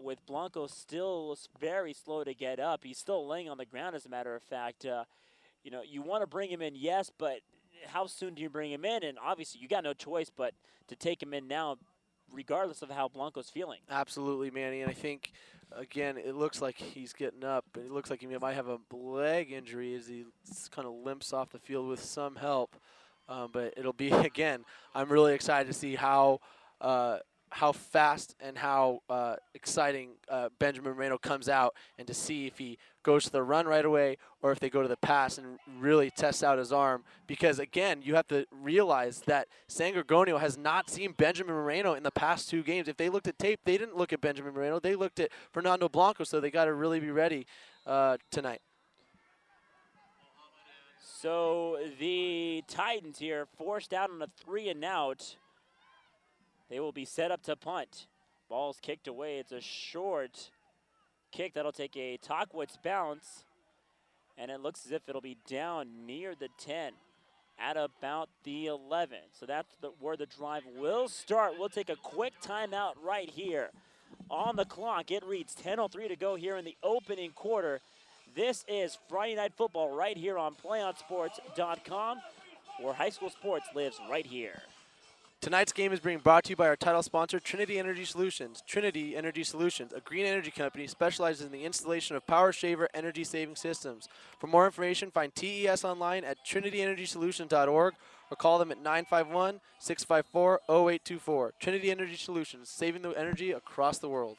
with Blanco still very slow to get up. He's still laying on the ground, as a matter of fact. You know, you want to bring him in, yes, but how soon do you bring him in? And obviously, you got no choice but to take him in now, regardless of how Blanco's feeling. Absolutely, Manny. And I think, again, it looks like he's getting up. It looks like he might have a leg injury as he kind of limps off the field with some help. But it'll be, again, I'm really excited to see how fast and how exciting Benjamin Moreno comes out, and to see if he goes to the run right away or if they go to the pass and really test out his arm. Because, again, you have to realize that San Gorgonio has not seen Benjamin Moreno in the past 2 games. If they looked at tape, they didn't look at Benjamin Moreno. They looked at Fernando Blanco, so they got to really be ready tonight. So the Titans here forced out on a 3-and-out. They will be set up to punt. Ball's kicked away. It's a short kick that'll take a Tahquitz bounce, and it looks as if it'll be down near the 10 at about the 11. So that's where the drive will start. We'll take a quick timeout right here on the clock. It reads 10:03 to go here in the opening quarter. This is Friday Night Football right here on PlayOnSports.com, where high school sports lives right here. Tonight's game is being brought to you by our title sponsor, Trinity Energy Solutions. Trinity Energy Solutions, a green energy company, specializes in the installation of power shaver energy-saving systems. For more information, find TES online at trinityenergysolutions.org or call them at 951-654-0824. Trinity Energy Solutions, saving the energy across the world.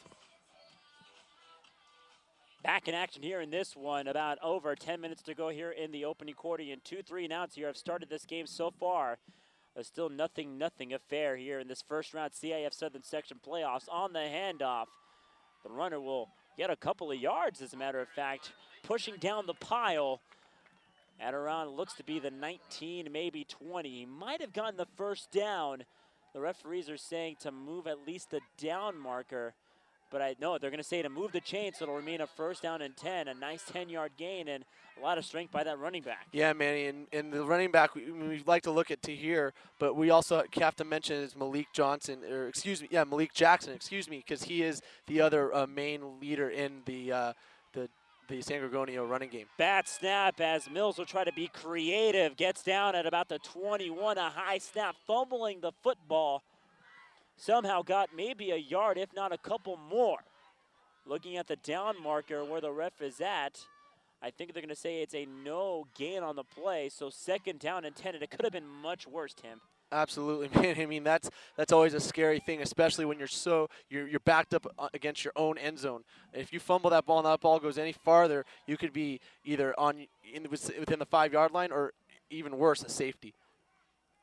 Back in action here in this one, about over 10 minutes to go here in the opening quarter, and 2 3-and-outs here have started this game so far. Still nothing affair here in this first round CIF Southern Section playoffs. On the handoff, the runner will get a couple of yards, as a matter of fact, pushing down the pile at around, looks to be the 19, maybe 20. He might have gotten the first down. The referees are saying to move at least the down marker, but I know they're going to say to move the chain, so it'll remain a first down and 10, a nice 10-yard gain, and a lot of strength by that running back. Yeah, Manny, and the running back we'd like to look at to here, but we also have to mention is Malik Jackson, because he is the other main leader in the San Gorgonio running game. Bad snap as Mills will try to be creative, gets down at about the 21, a high snap, fumbling the football. Somehow got maybe a yard, if not a couple more. Looking at the down marker where the ref is at, I think they're going to say it's a no gain on the play, so second down and 10, and it could have been much worse, Tim. Absolutely, man. I mean, that's always a scary thing, especially when you're backed up against your own end zone. If you fumble that ball and that ball goes any farther, you could be either within the 5-yard line or even worse, a safety.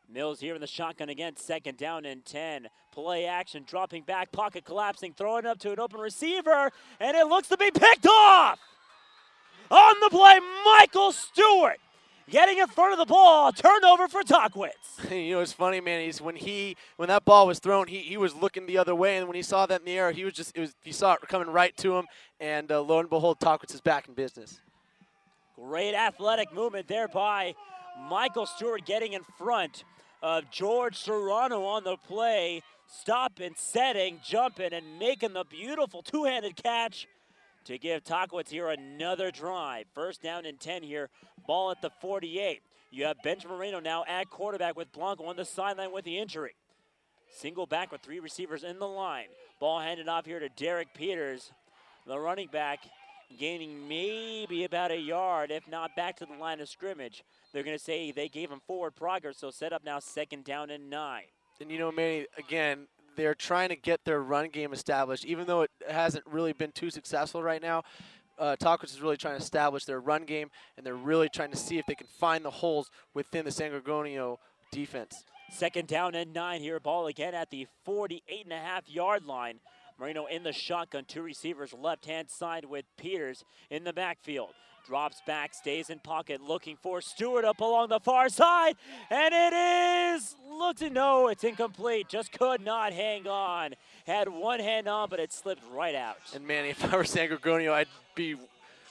Mills here in the shotgun again, second down and 10. Play action, dropping back, pocket collapsing, throwing it up to an open receiver, and it looks to be picked off! On the play, Michael Stewart getting in front of the ball, turnover for Tahquitz. You know, it's funny, man, when that ball was thrown, he was looking the other way, and when he saw that in the air, he saw it coming right to him, and lo and behold, Tahquitz is back in business. Great athletic movement there by Michael Stewart, getting in front of George Serrano on the play, stopping, setting, jumping, and making the beautiful two-handed catch to give Tahquitz here another drive. First down and 10 here, ball at the 48. You have Benjamin Moreno now at quarterback with Blanco on the sideline with the injury. Single back with 3 receivers in the line. Ball handed off here to Derek Peters, the running back, gaining maybe about a yard, if not back to the line of scrimmage. They're going to say they gave him forward progress, so set up now second down and 9. And you know, Manny, again, they're trying to get their run game established. Even though it hasn't really been too successful right now, Tahquitz is really trying to establish their run game, and they're really trying to see if they can find the holes within the San Gorgonio defense. Second down and 9 here, ball again at the 48.5-yard line. Moreno in the shotgun, 2 receivers left-hand side with Peters in the backfield. Drops back, stays in pocket, looking for Stewart up along the far side, and it is, no, it's incomplete, just could not hang on. Had one hand on, but it slipped right out. And Manny, if I were San Gorgonio, I'd be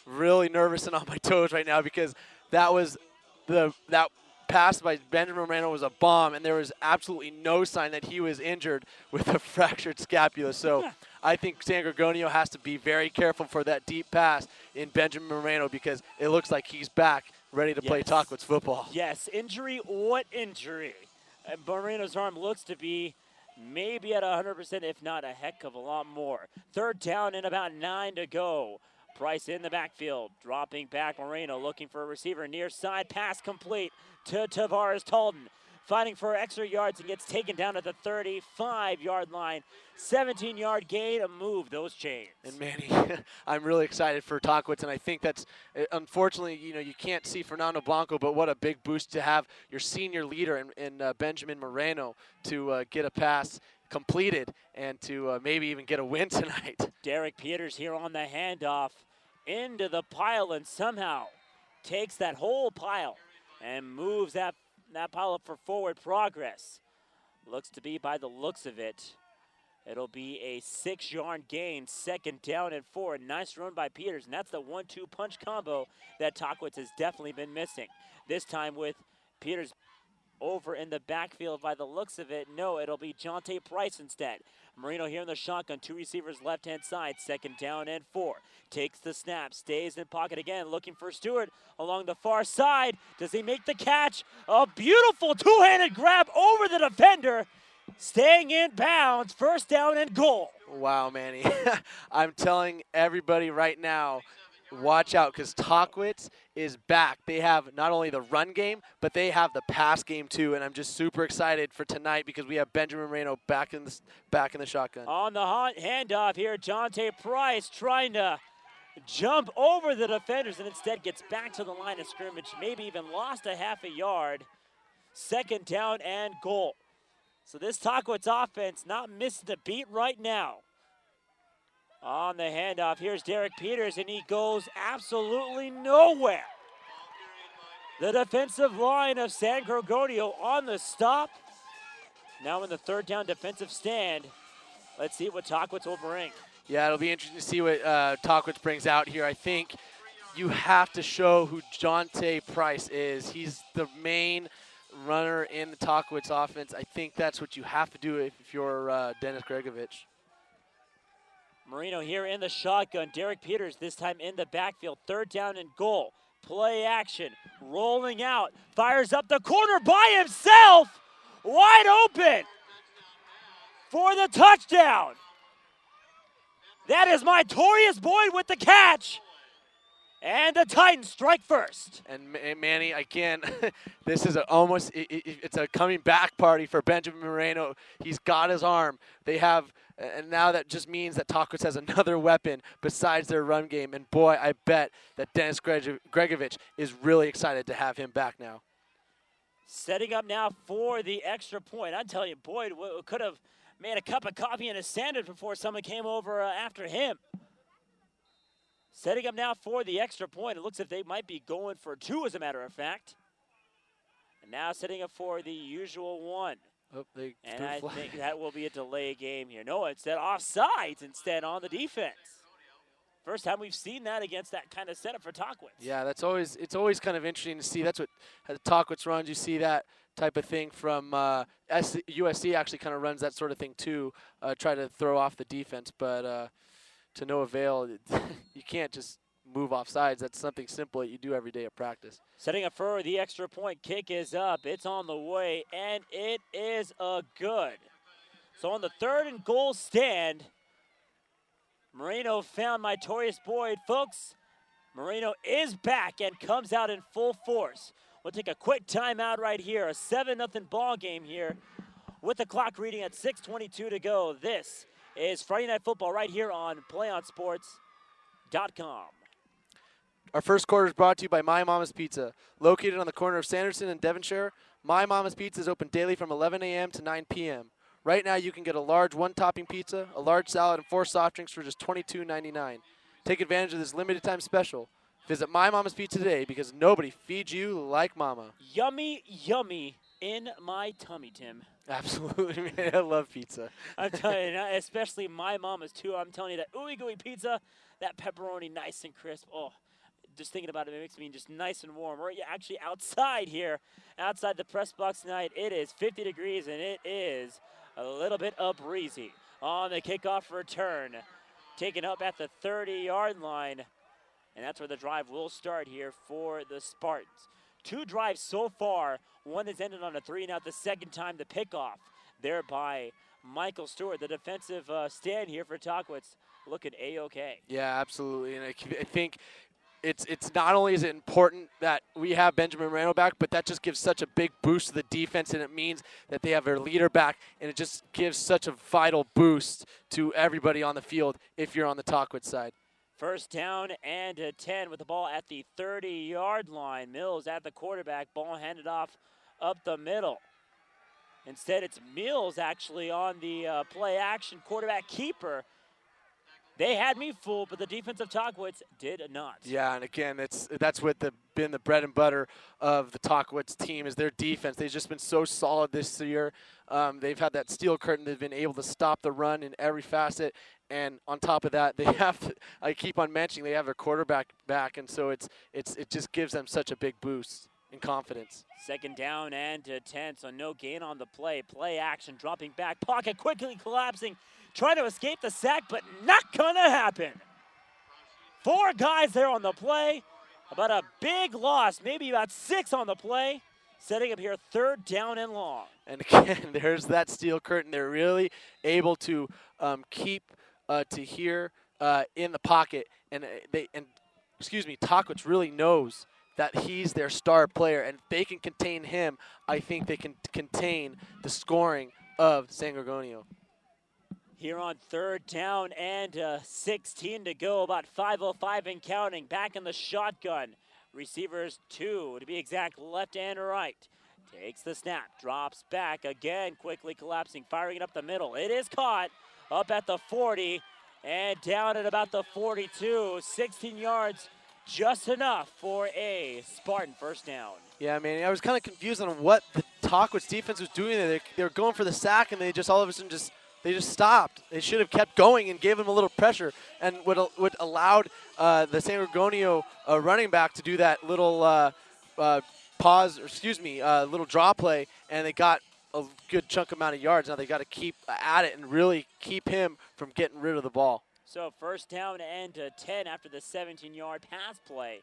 really nervous and on my toes right now, because that pass by Benjamin Moreno was a bomb, and there was absolutely no sign that he was injured with a fractured scapula. So I think San Gorgonio has to be very careful for that deep pass in Benjamin Moreno because it looks like he's back, ready to play Tahquitz football. Yes, injury, what injury? And Moreno's arm looks to be maybe at 100%, if not a heck of a lot more. Third down and about 9 to go. Price in the backfield, dropping back. Moreno looking for a receiver near side. Pass complete to Tavares Talden. Fighting for extra yards and gets taken down at the 35-yard line. 17-yard gain, move those chains. And Manny, I'm really excited for Tahquitz, and I think that's, unfortunately, you can't see Fernando Blanco, but what a big boost to have your senior leader in Benjamin Moreno to get a pass completed and to maybe even get a win tonight. Derek Peters here on the handoff into the pile and somehow takes that whole pile and moves that pile up for forward progress. Looks to be, by the looks of it, it'll be a 6-yard gain, 2nd down and 4. Nice run by Peters, and that's the 1-2 punch combo that Tahquitz has definitely been missing. This time with Peters over in the backfield by the looks of it. No, it'll be Jonte Price instead. Moreno here in the shotgun, 2 receivers left-hand side, 2nd down and 4. Takes the snap, stays in pocket again, looking for Stewart along the far side. Does he make the catch? A beautiful two-handed grab over the defender, staying in bounds, 1st down and goal. Wow, Manny. I'm telling everybody right now, watch out, because Tahquitz is back. They have not only the run game, but they have the pass game too, and I'm just super excited for tonight because we have Benjamin Moreno back in the shotgun. On the handoff here, Jonte Price trying to jump over the defenders and instead gets back to the line of scrimmage, maybe even lost a half a yard. 2nd down and goal. So this Tahquitz offense not missing a beat right now. On the handoff, here's Derek Peters, and he goes absolutely nowhere. The defensive line of San Gorgonio on the stop. Now in the 3rd down defensive stand. Let's see what Tahquitz will bring. Yeah, it'll be interesting to see what Tahquitz brings out here. I think you have to show who Jonte Price is. He's the main runner in the Tahquitz offense. I think that's what you have to do if you're Dennis Gregovich. Moreno here in the shotgun. Derek Peters this time in the backfield. 3rd down and goal. Play action. Rolling out. Fires up the corner by himself. Wide open for the touchdown. That is Mytorius Boyd with the catch. And the Titans strike first. And Manny, again, this is it's a coming back party for Benjamin Moreno. He's got his arm. They have, and now that just means that Tahquitz has another weapon besides their run game. And boy, I bet that Dennis Gregovich is really excited to have him back now. Setting up now for the extra point. I'm telling you, Boyd could have made a cup of coffee and a sandwich before someone came over after him. Setting up now for the extra point. It looks like they might be going for 2, as a matter of fact. And now setting up for the usual 1. Oh, and I think that will be a delay game here. No, instead offsides instead on the defense. First time we've seen that against that kind of setup for Tahquitz. Yeah, it's always kind of interesting to see. That's what Tahquitz runs. You see that type of thing from USC actually kind of runs that sort of thing too. Try to throw off the defense, but to no avail. You can't just move off sides. That's something simple that you do every day at practice. Setting up for the extra point. Kick is up. It's on the way, and it is a good. So on the 3rd and goal stand, Moreno found Mytorius Boyd. Folks, Moreno is back and comes out in full force. We'll take a quick timeout right here. A 7-0 ball game here with the clock reading at 6:22 to go. This is Friday Night Football right here on PlayOnSports.com. Our first quarter is brought to you by My Mama's Pizza. Located on the corner of Sanderson and Devonshire, My Mama's Pizza is open daily from 11 a.m. to 9 p.m. Right now, you can get a large 1-topping pizza, a large salad, and 4 soft drinks for just $22.99. Take advantage of this limited-time special. Visit My Mama's Pizza today because nobody feeds you like Mama. Yummy, yummy in my tummy, Tim. Absolutely, man. I love pizza. I'm telling you, especially My Mama's too. I'm telling you that ooey gooey pizza, that pepperoni nice and crisp. Oh, just thinking about it, it makes me just nice and warm. We're actually outside here, outside the press box tonight. It is 50 degrees and it is a little bit breezy. on the kickoff return. Taken up at the 30-yard line. And that's where the drive will start here for the Spartans. 2 drives so far. One has ended on a 3, now the second time the pickoff there by Michael Stewart. The defensive stand here for Tahquitz looking A-OK. Yeah, absolutely. And I think it's not only is it important that we have Benjamin Moreno back, but that just gives such a big boost to the defense, and it means that they have their leader back, and it just gives such a vital boost to everybody on the field if you're on the Tahquitz side. First down and 10 with the ball at the 30-yard line. Mills at the quarterback, ball handed off up the middle. Instead, it's Mills actually on the play action quarterback keeper. They had me fooled, but the defense of Tahquitz did not. Yeah, and again, that's what been the bread and butter of the Tahquitz team is their defense. They've just been so solid this year. They've had that steel curtain. They've been able to stop the run in every facet. And on top of that, they have to, I keep on mentioning, they have their quarterback back, and so it just gives them such a big boost in confidence. Second down and 10, so no gain on the play. Play action, dropping back, pocket quickly collapsing, trying to escape the sack, but not gonna happen. 4 guys there on the play, about a big loss, maybe about 6 on the play, setting up here 3rd down and long. And again, there's that steel curtain. They're really able to keep Tahir in the pocket, and Tahquitz really knows that he's their star player, and if they can contain him, I think they can contain the scoring of San Gorgonio. Here on 3rd down and 16 to go, about 5:05 and counting. Back in the shotgun. Receivers 2, to be exact, left and right. Takes the snap, drops back again, quickly collapsing, firing it up the middle. It is caught up at the 40 and down at about the 42. 16 yards, just enough for a Spartan first down. Yeah, man, I was kind of confused on what the Tahquitz defense was doing there. They were going for the sack, and they just all of a sudden just stopped. They should have kept going and gave them a little pressure, and what allowed the San Gorgonio running back to do that little little draw play, and they got a good chunk amount of yards. Now they got to keep at it and really keep him from getting rid of the ball. So first down and 10 after the 17-yard pass play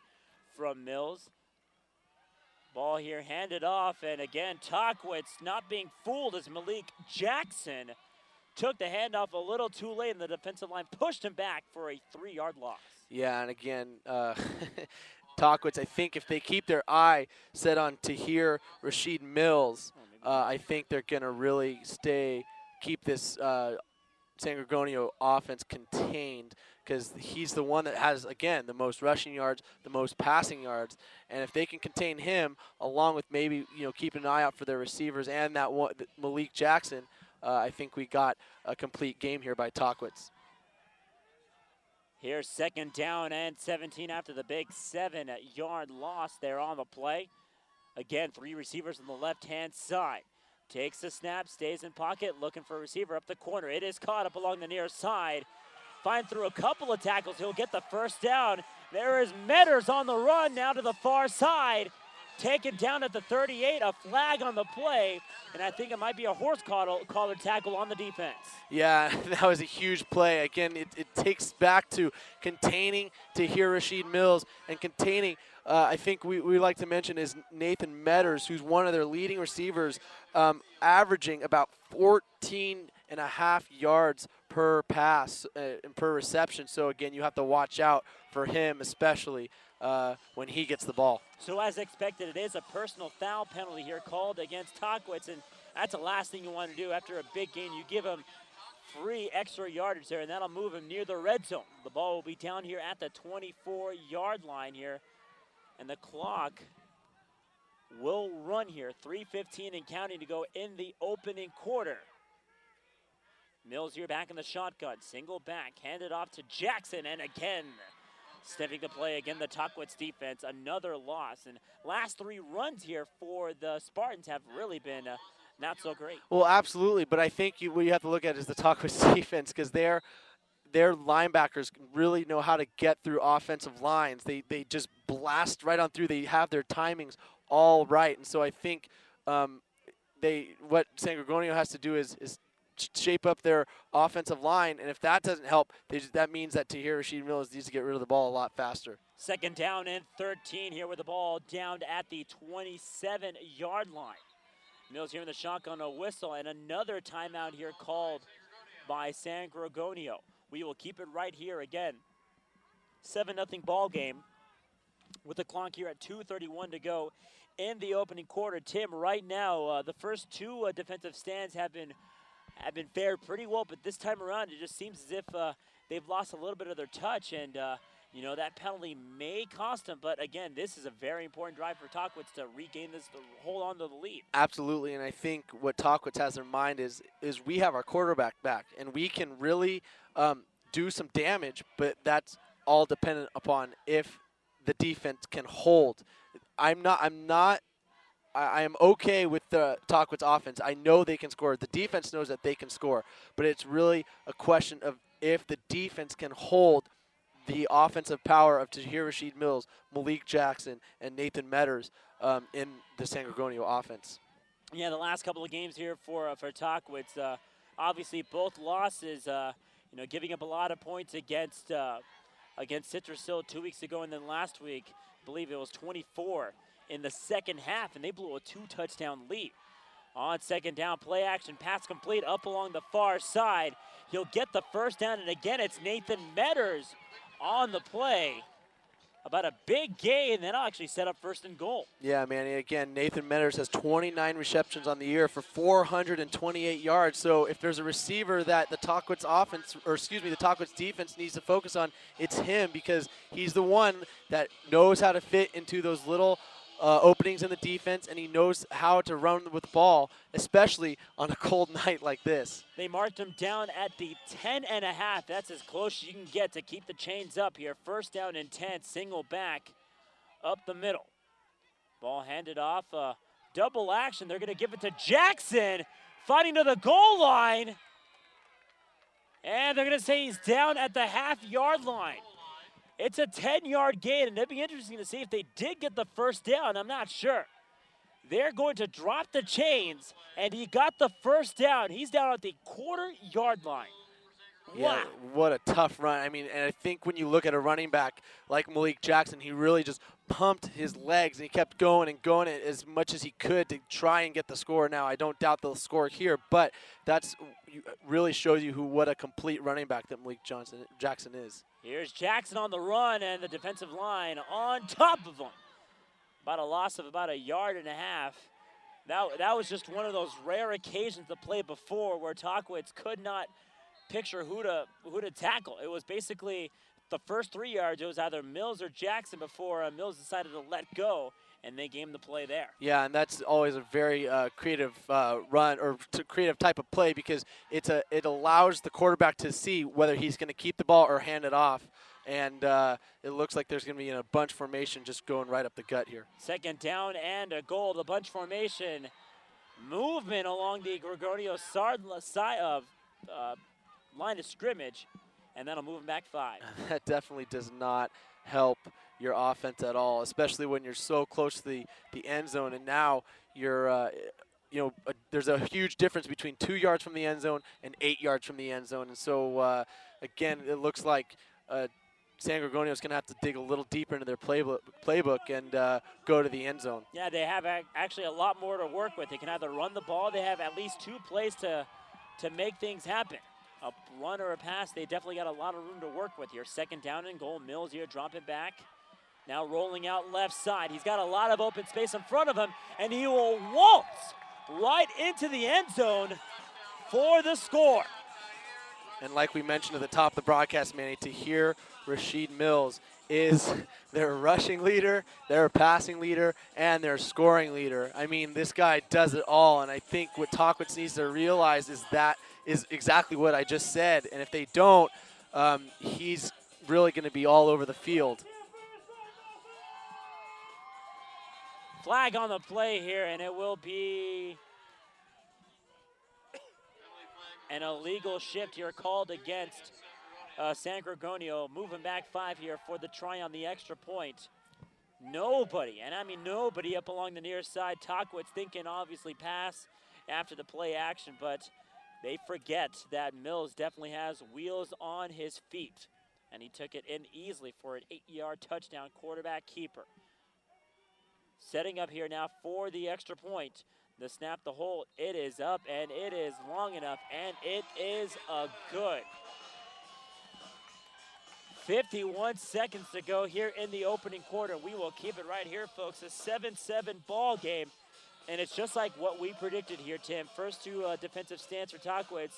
from Mills. Ball here handed off, and again, Tahquitz not being fooled as Malik Jackson took the handoff a little too late, and the defensive line pushed him back for a 3-yard loss. Yeah, and again, Tahquitz, I think if they keep their eye set on Tahir Rashid Mills, I think they're going to really keep this San Gorgonio offense contained, because he's the one that has, again, the most rushing yards, the most passing yards. And if they can contain him, along with maybe, keeping an eye out for their receivers and that one, Malik Jackson, I think we got a complete game here by Tahquitz. Here's second down and 17 after the big 7-yard loss there on the play. Again, 3 receivers on the left-hand side. Takes the snap, stays in pocket, looking for a receiver up the corner. It is caught up along the near side. Find through a couple of tackles, he'll get the first down. There is Metters on the run now to the far side. Taken down at the 38, a flag on the play, and I think it might be a horse collar tackle on the defense. Yeah, that was a huge play. Again, it takes back to containing Tahir Rashid Mills and containing, I think we like to mention, is Nathan Metters, who's one of their leading receivers, averaging about 14.5 yards per pass and per reception. So, again, you have to watch out for him, especially when he gets the ball. So as expected, it is a personal foul penalty here called against Tahquitz, and that's the last thing you want to do after a big gain. You give him free extra yardage there, and that'll move him near the red zone. The ball will be down here at the 24-yard line here, and the clock will run here. 3:15 and counting to go in the opening quarter. Mills here back in the shotgun, single back, handed off to Jackson, and again, stepping to play again, the Tahquitz defense, another loss. And last 3 runs here for the Spartans have really been not so great. Well, absolutely, but I think what you have to look at is the Tahquitz defense, because their linebackers really know how to get through offensive lines. They just blast right on through. They have their timings all right, and so I think what San Gorgonio has to do is shape up their offensive line, and if that doesn't help, that means that Tahir Rashid Mills needs to get rid of the ball a lot faster. Second down and 13 here with the ball down at the 27-yard line. Mills hearing the shotgun, a whistle, and another timeout here called by San Gorgonio. We will keep it right here again. 7-0 ball game with the clock here at 2:31 to go in the opening quarter. Tim, right now, the first two defensive stands have been fared pretty well, but this time around it just seems as if they've lost a little bit of their touch, and that penalty may cost them. But again, this is a very important drive for Tahquitz to regain this, to hold on to the lead. Absolutely, and I think what Tahquitz has in mind is we have our quarterback back, and we can really do some damage, but that's all dependent upon if the defense can hold. I am okay with the Tahquitz offense. I know they can score. The defense knows that they can score, but it's really a question of if the defense can hold the offensive power of Tahir Rashid Mills, Malik Jackson, and Nathan Metters in the San Gorgonio offense. Yeah, the last couple of games here for Tahquitz, obviously both losses, giving up a lot of points against Citrus Hill 2 weeks ago, and then last week, I believe it was 24 in the second half, and they blew a 2-touchdown lead. On second down, play action, pass complete up along the far side. He'll get the first down, and again, it's Nathan Metters on the play. About a big gain, then I'll actually set up first and goal. Yeah, Manny, again, Nathan Metters has 29 receptions on the year for 428 yards. So if there's a receiver that the Tahquitz the Tahquitz defense needs to focus on, it's him, because he's the one that knows how to fit into those little openings in the defense, and he knows how to run with the ball, especially on a cold night like this. They marked him down at the 10.5. That's as close as you can get to keep the chains up here. First down and 10, single back up the middle. Ball handed off, double action. They're going to give it to Jackson, fighting to the goal line. And they're going to say he's down at the half-yard line. It's a 10-yard gain, and it'd be interesting to see if they did get the first down. I'm not sure. They're going to drop the chains, and he got the first down. He's down at the quarter-yard line. Yeah, wow. What a tough run. I mean, and I think when you look at a running back like Malik Jackson, he really just pumped his legs, and he kept going and going as much as he could to try and get the score. Now, I don't doubt they'll score here, but that's really shows you what a complete running back that Malik Jackson is. Here's Jackson on the run, and the defensive line on top of him. About a loss of about 1.5 yards. That was just one of those rare occasions to play before where Tahquitz could not picture who to tackle. It was basically the first 3 yards. It was either Mills or Jackson before Mills decided to let go, and they gave him the play there. Yeah, and that's always a very creative run or creative type of play, because it allows the quarterback to see whether he's going to keep the ball or hand it off. And it looks like there's going to be a bunch formation just going right up the gut here. Second down and a goal. The bunch formation movement along the Gorgonio side of line of scrimmage, and that'll move him back 5. That definitely does not help your offense at all, especially when you're so close to the end zone, and now you're there's a huge difference between 2 yards from the end zone and 8 yards from the end zone. And so again, it looks like San Gorgonio is going to have to dig a little deeper into their playbook and go to the end zone. Yeah, they have actually a lot more to work with. They can either run the ball. They have at least 2 plays to make things happen. A run or a pass, they definitely got a lot of room to work with here. Second down and goal. Mills here dropping back. Now rolling out left side. He's got a lot of open space in front of him, and he will waltz right into the end zone for the score. And like we mentioned at the top of the broadcast, Manny, Tahir Rashid Mills is their rushing leader, their passing leader, and their scoring leader. I mean, this guy does it all, and I think what Tahquitz needs to realize is that is exactly what I just said. And if they don't, he's really going to be all over the field. Flag on the play here, and it will be an illegal shift here called against San Gorgonio. Moving back 5 here for the try on the extra point. Nobody, and I mean nobody up along the near side. Tahquitz thinking obviously pass after the play action, but they forget that Mills definitely has wheels on his feet. And he took it in easily for an 8-yard touchdown, quarterback keeper. Setting up here now for the extra point. The snap, the hole, it is up, and it is long enough, and it is a good. 51 seconds to go here in the opening quarter. We will keep it right here, folks. A 7-7 ball game. And it's just like what we predicted here, Tim. First two defensive stance for Tahquitz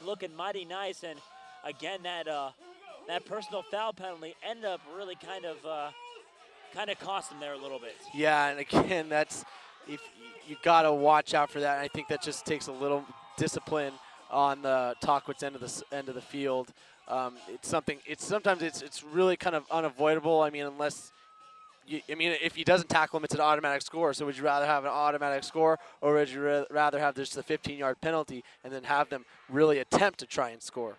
looking mighty nice. And again, that personal foul penalty ended up really kind of cost them there a little bit. Yeah, and again, that's if you got to watch out for that. And I think that just takes a little discipline on the Tahquitz end of the field. It's something. Sometimes it's really kind of unavoidable. I mean, unless. If he doesn't tackle him, it's an automatic score. So would you rather have an automatic score, or would you rather have just a 15-yard penalty and then have them really attempt to try and score?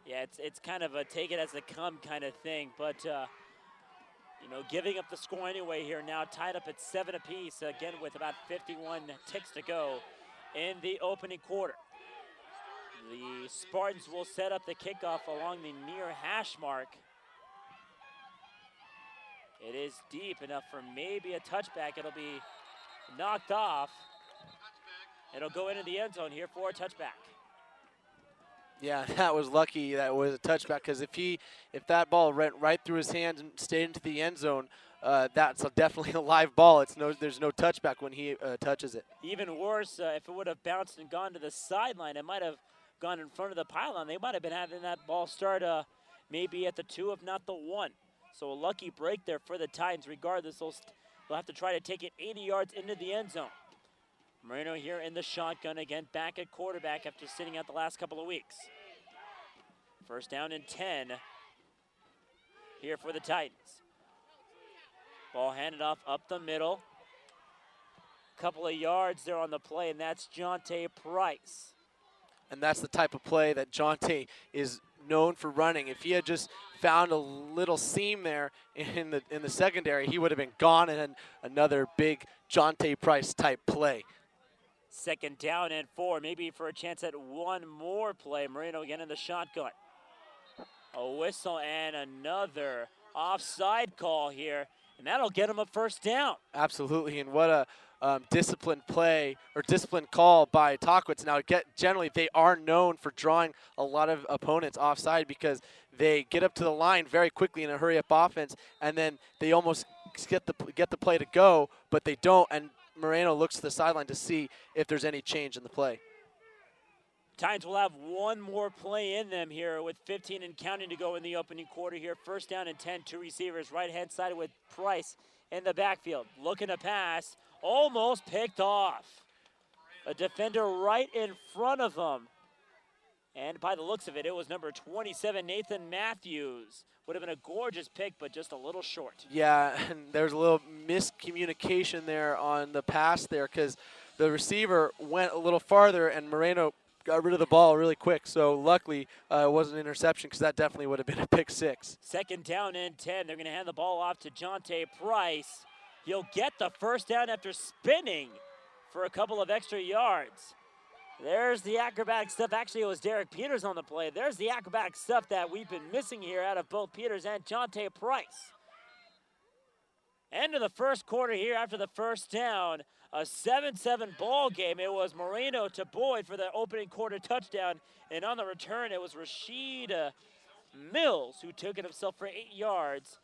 Yeah, it's kind of a take it as they come kind of thing. But, giving up the score anyway here now, tied up at 7 apiece, again with about 51 ticks to go in the opening quarter. The Spartans will set up the kickoff along the near hash mark. It is deep enough for maybe a touchback. It'll be knocked off. It'll go into the end zone here for a touchback. Yeah, that was lucky that it was a touchback, because if that ball went right through his hands and stayed into the end zone, that's definitely a live ball. There's no touchback when he touches it. Even worse, if it would have bounced and gone to the sideline, it might have gone in front of the pylon. They might have been having that ball start maybe at the 2, if not the 1. So a lucky break there for the Titans. Regardless, they'll have to try to take it 80 yards into the end zone. Moreno here in the shotgun again, back at quarterback after sitting out the last couple of weeks. First down and 10 here for the Titans. Ball handed off up the middle. Couple of yards there on the play, and that's Jonte Price. And that's the type of play that Jonte is known for running. If he had just found a little seam there in the secondary, he would have been gone, and another big Jonte Price type play. Second down and 4, maybe for a chance at one more play. Moreno again in the shotgun. A whistle and another offside call here, and that'll get him a first down. Absolutely, and what a disciplined play or disciplined call by Tahquitz. Now, generally they are known for drawing a lot of opponents offside because they get up to the line very quickly in a hurry-up offense, and then they almost get the play to go, but they don't. And Moreno looks to the sideline to see if there's any change in the play. Titans will have one more play in them here with 15 and counting to go in the opening quarter here. First down and 10, 2 receivers, right-hand side with Price in the backfield. Looking to pass, almost picked off. A defender right in front of him. And by the looks of it, it was number 27, Nathan Matthews. Would have been a gorgeous pick, but just a little short. Yeah, and there's a little miscommunication there on the pass there because the receiver went a little farther and Moreno got rid of the ball really quick. So luckily it wasn't an interception because that definitely would have been a pick 6. Second down and 10. They're going to hand the ball off to Jonte Price. He'll get the first down after spinning for a couple of extra yards. There's the acrobatic stuff. Actually, it was Derek Peters on the play. There's the acrobatic stuff that we've been missing here out of both Peters and Jonte Price. End of the first quarter here after the first down. A 7-7 ball game. It was Moreno to Boyd for the opening quarter touchdown. And on the return, it was Rashid Mills who took it himself for 8 yards.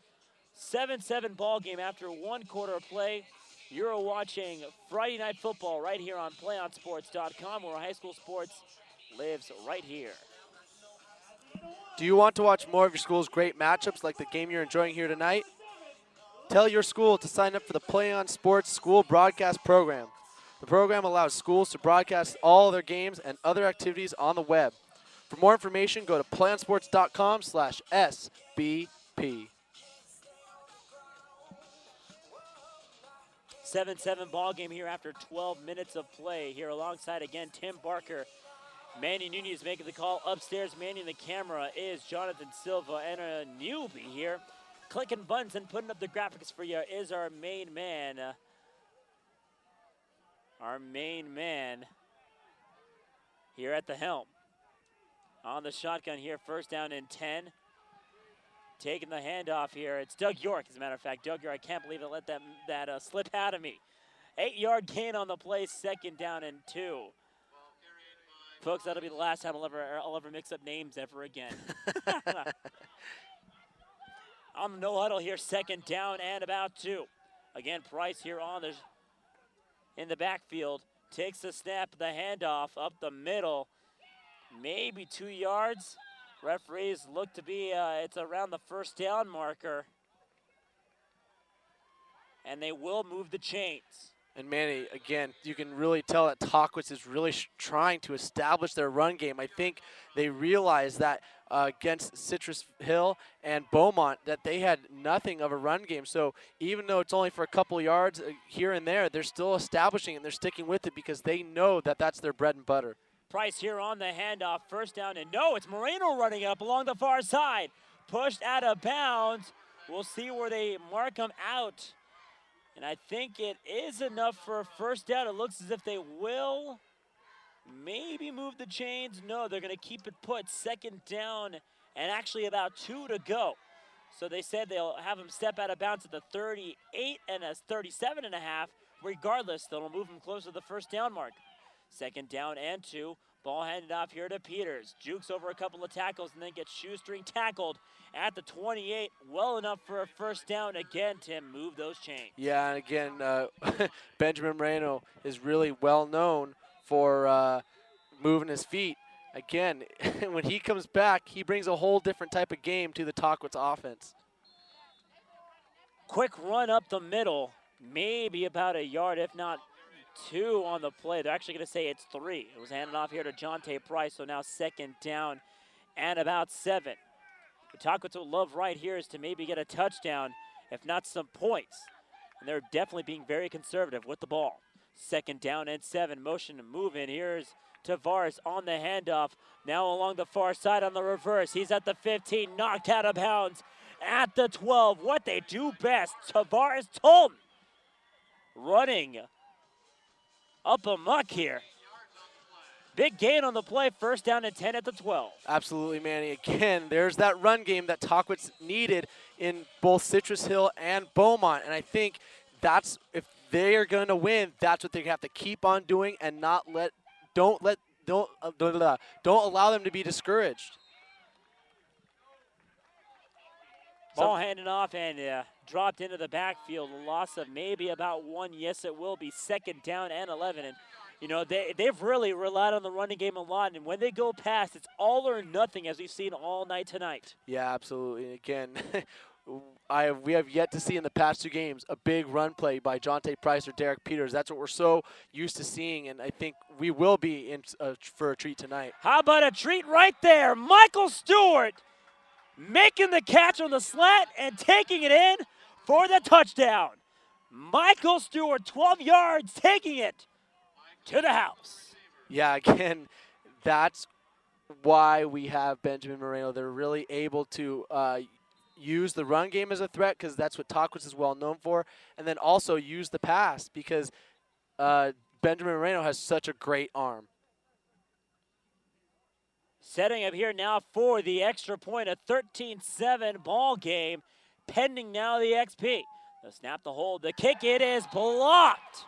7-7 ball game after one quarter of play. You're watching Friday Night Football right here on PlayOnSports.com, where high school sports lives right here. Do you want to watch more of your school's great matchups like the game you're enjoying here tonight? Tell your school to sign up for the PlayOn Sports School Broadcast Program. The program allows schools to broadcast all their games and other activities on the web. For more information, go to PlayOnSports.com/SBP. 7-7 ball game here after 12 minutes of play. Here alongside again Tim Barker. Manny Nunez making the call upstairs. manning the camera is Jonathan Silva, and a newbie here clicking buttons and putting up the graphics for you is our main man. here at the helm. On the shotgun here, first down and 10. Taking the handoff here. It's Doug York, as a matter of fact. Doug York, I can't believe it let that slip out of me. 8-yard gain on the play, second down and 2. Folks, that'll be the last time I'll ever mix up names ever again. On the no huddle here, second down and about 2. Again, Price here in the backfield. Takes the snap, the handoff up the middle. Maybe 2 yards. Referees look to be, it's around the first down marker. And they will move the chains. And Manny, again, you can really tell that Tahquitz is really trying to establish their run game. I think they realized that against Citrus Hill and Beaumont that they had nothing of a run game. So even though it's only for a couple yards here and there, they're still establishing and they're sticking with it because they know that that's their bread and butter. Price here on the handoff, first down, and no, it's Moreno running up along the far side. Pushed out of bounds. We'll see where they mark him out. And I think it is enough for a first down. It looks as if they will maybe move the chains. No, they're going to keep it put. Second down and actually about 2 to go. So they said they'll have him step out of bounds at the 38 and a 37 and a half. Regardless, they'll move him close to the first down mark. Second down and 2. Ball handed off here to Peters. Jukes over a couple of tackles and then gets shoestring tackled at the 28. Well enough for a first down again, Tim. Move those chains. Yeah, and again, Benjamin Moreno is really well known for moving his feet. Again, when he comes back, he brings a whole different type of game to the Tahquitz offense. Quick run up the middle. Maybe about a yard, if not 2 on the play. They're actually going to say it's 3. It was handed off here to Jonte Price, so now second down and about 7. What Tahquitz would love right here is to maybe get a touchdown, if not some points. And they're definitely being very conservative with the ball. Second down and 7. Motion to move in. Here's Tavares on the handoff. Now along the far side on the reverse. He's at the 15, knocked out of bounds at the 12. What they do best, Tavares Tolton running up amok here. Big gain on the play, first down and 10 at the 12. Absolutely, Manny. Again, there's that run game that Tahquitz needed in both Citrus Hill and Beaumont, and I think that's, if they are going to win, that's what they have to keep on doing and don't allow them to be discouraged. Ball handed off and dropped into the backfield. A loss of maybe about 1. Yes, it will be second down and 11. And, you know, they've really relied on the running game a lot. And when they go past, it's all or nothing, as we've seen all night tonight. Yeah, absolutely. Again, we have yet to see in the past 2 games a big run play by Jonte Price or Derek Peters. That's what we're so used to seeing, and I think we will be in for a treat tonight. How about a treat right there? Michael Stewart making the catch on the slant and taking it in for the touchdown. Michael Stewart, 12 yards, taking it to the house. Yeah, again, that's why we have Benjamin Moreno. They're really able to use the run game as a threat because that's what Tahquitz is well known for, and then also use the pass because Benjamin Moreno has such a great arm. Setting up here now for the extra point, a 13-7 ball game, pending now the XP. The snap, the hold, the kick, it is blocked.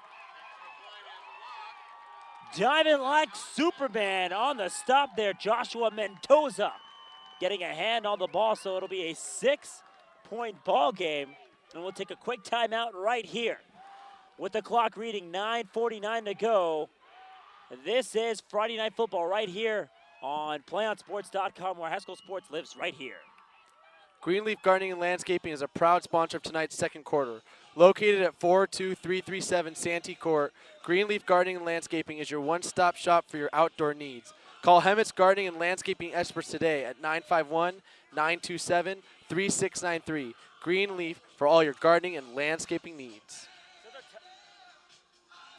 Diving like Superman on the stop there, Joshua Mendoza getting a hand on the ball, so it'll be a 6-point ball game. And we'll take a quick timeout right here with the clock reading 9:49 to go. This is Friday Night Football right here on PlayOnSports.com, where high school sports lives right here. Greenleaf Gardening and Landscaping is a proud sponsor of tonight's second quarter. Located at 42337 Santee Court, Greenleaf Gardening and Landscaping is your one-stop shop for your outdoor needs. Call Hemmett's Gardening and Landscaping experts today at 951-927-3693. Greenleaf for all your gardening and landscaping needs.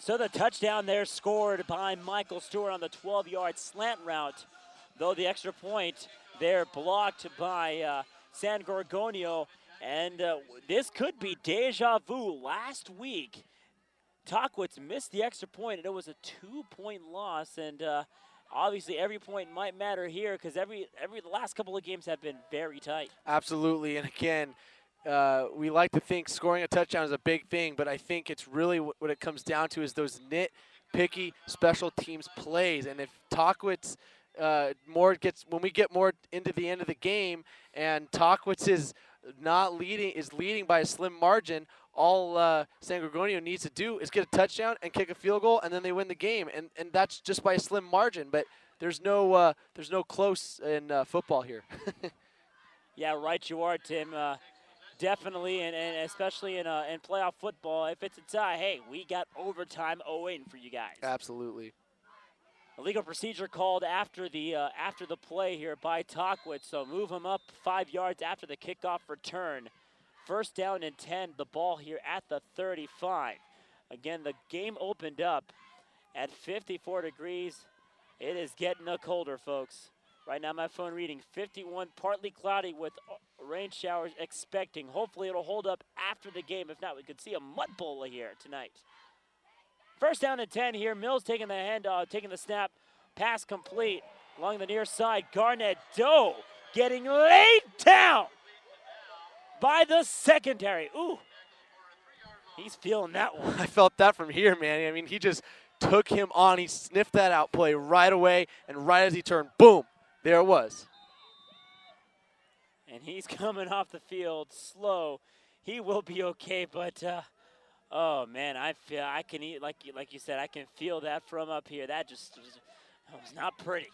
So the touchdown there scored by Michael Stewart on the 12-yard slant route, though the extra point there blocked by San Gorgonio. And this could be deja vu. Last week, Tahquitz missed the extra point, and it was a 2-point loss. And obviously every point might matter here because the last couple of games have been very tight. Absolutely, and again, we like to think scoring a touchdown is a big thing, but I think it's really what it comes down to is those nitpicky special teams plays. And if Tahquitz when we get more into the end of the game, and Tahquitz is leading by a slim margin, all San Gorgonio needs to do is get a touchdown and kick a field goal, and then they win the game, and that's just by a slim margin. But there's no close in football here. Yeah, right you are, Tim. Definitely, and especially in playoff football, if it's a tie, hey, we got overtime waiting for you guys. Absolutely. A legal procedure called after the play here by Tahquitz, so move him up 5 yards after the kickoff return. First down and 10, the ball here at the 35. Again, the game opened up at 54 degrees. It is getting colder, folks. Right now, my phone reading 51, partly cloudy with rain showers expecting. Hopefully, it'll hold up after the game. If not, we could see a mud bowl here tonight. First down and 10 here. Mills taking the snap. Pass complete along the near side. Garnett Doe getting laid down by the secondary. Ooh, he's feeling that one. I felt that from here, man. I mean, he just took him on. He sniffed that out play right away, and right as he turned, boom, there it was. And he's coming off the field slow. He will be okay, but oh man, I can eat like you said. I can feel that from up here. That was not pretty.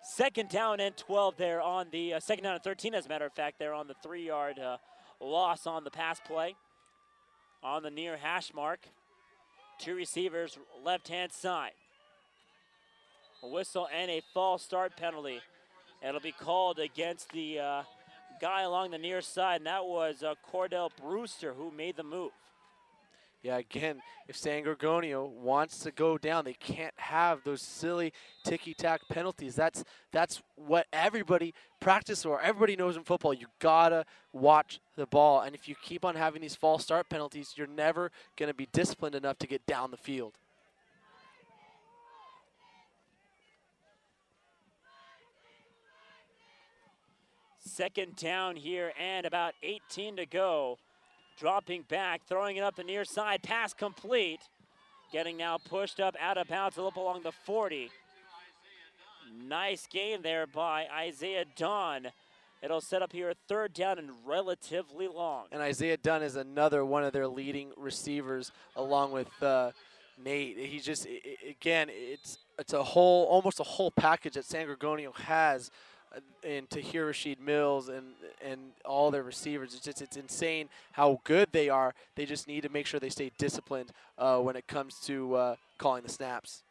Second down and 12 there on the second down and 13. As a matter of fact, they're on the 3-yard loss on the pass play on the near hash mark. Two receivers, left-hand side. A whistle and a false start penalty. It'll be called against the guy along the near side, and that was Cordell Brewster who made the move. Yeah, again, if San Gorgonio wants to go down, they can't have those silly ticky-tack penalties. That's what everybody practices or everybody knows in football. You gotta watch the ball, and if you keep on having these false start penalties, you're never going to be disciplined enough to get down the field. Second down here and about 18 to go. Dropping back, throwing it up the near side, pass complete. Getting now pushed up out of bounds, up along the 40. Nice gain there by Isaiah Dunn. It'll set up here a third down and relatively long. And Isaiah Dunn is another one of their leading receivers along with Nate. He just, again, it's almost a whole package that San Gorgonio has. And Tahir Rashid Mills and all their receivers. It's insane how good they are. They just need to make sure they stay disciplined when it comes to calling the snaps.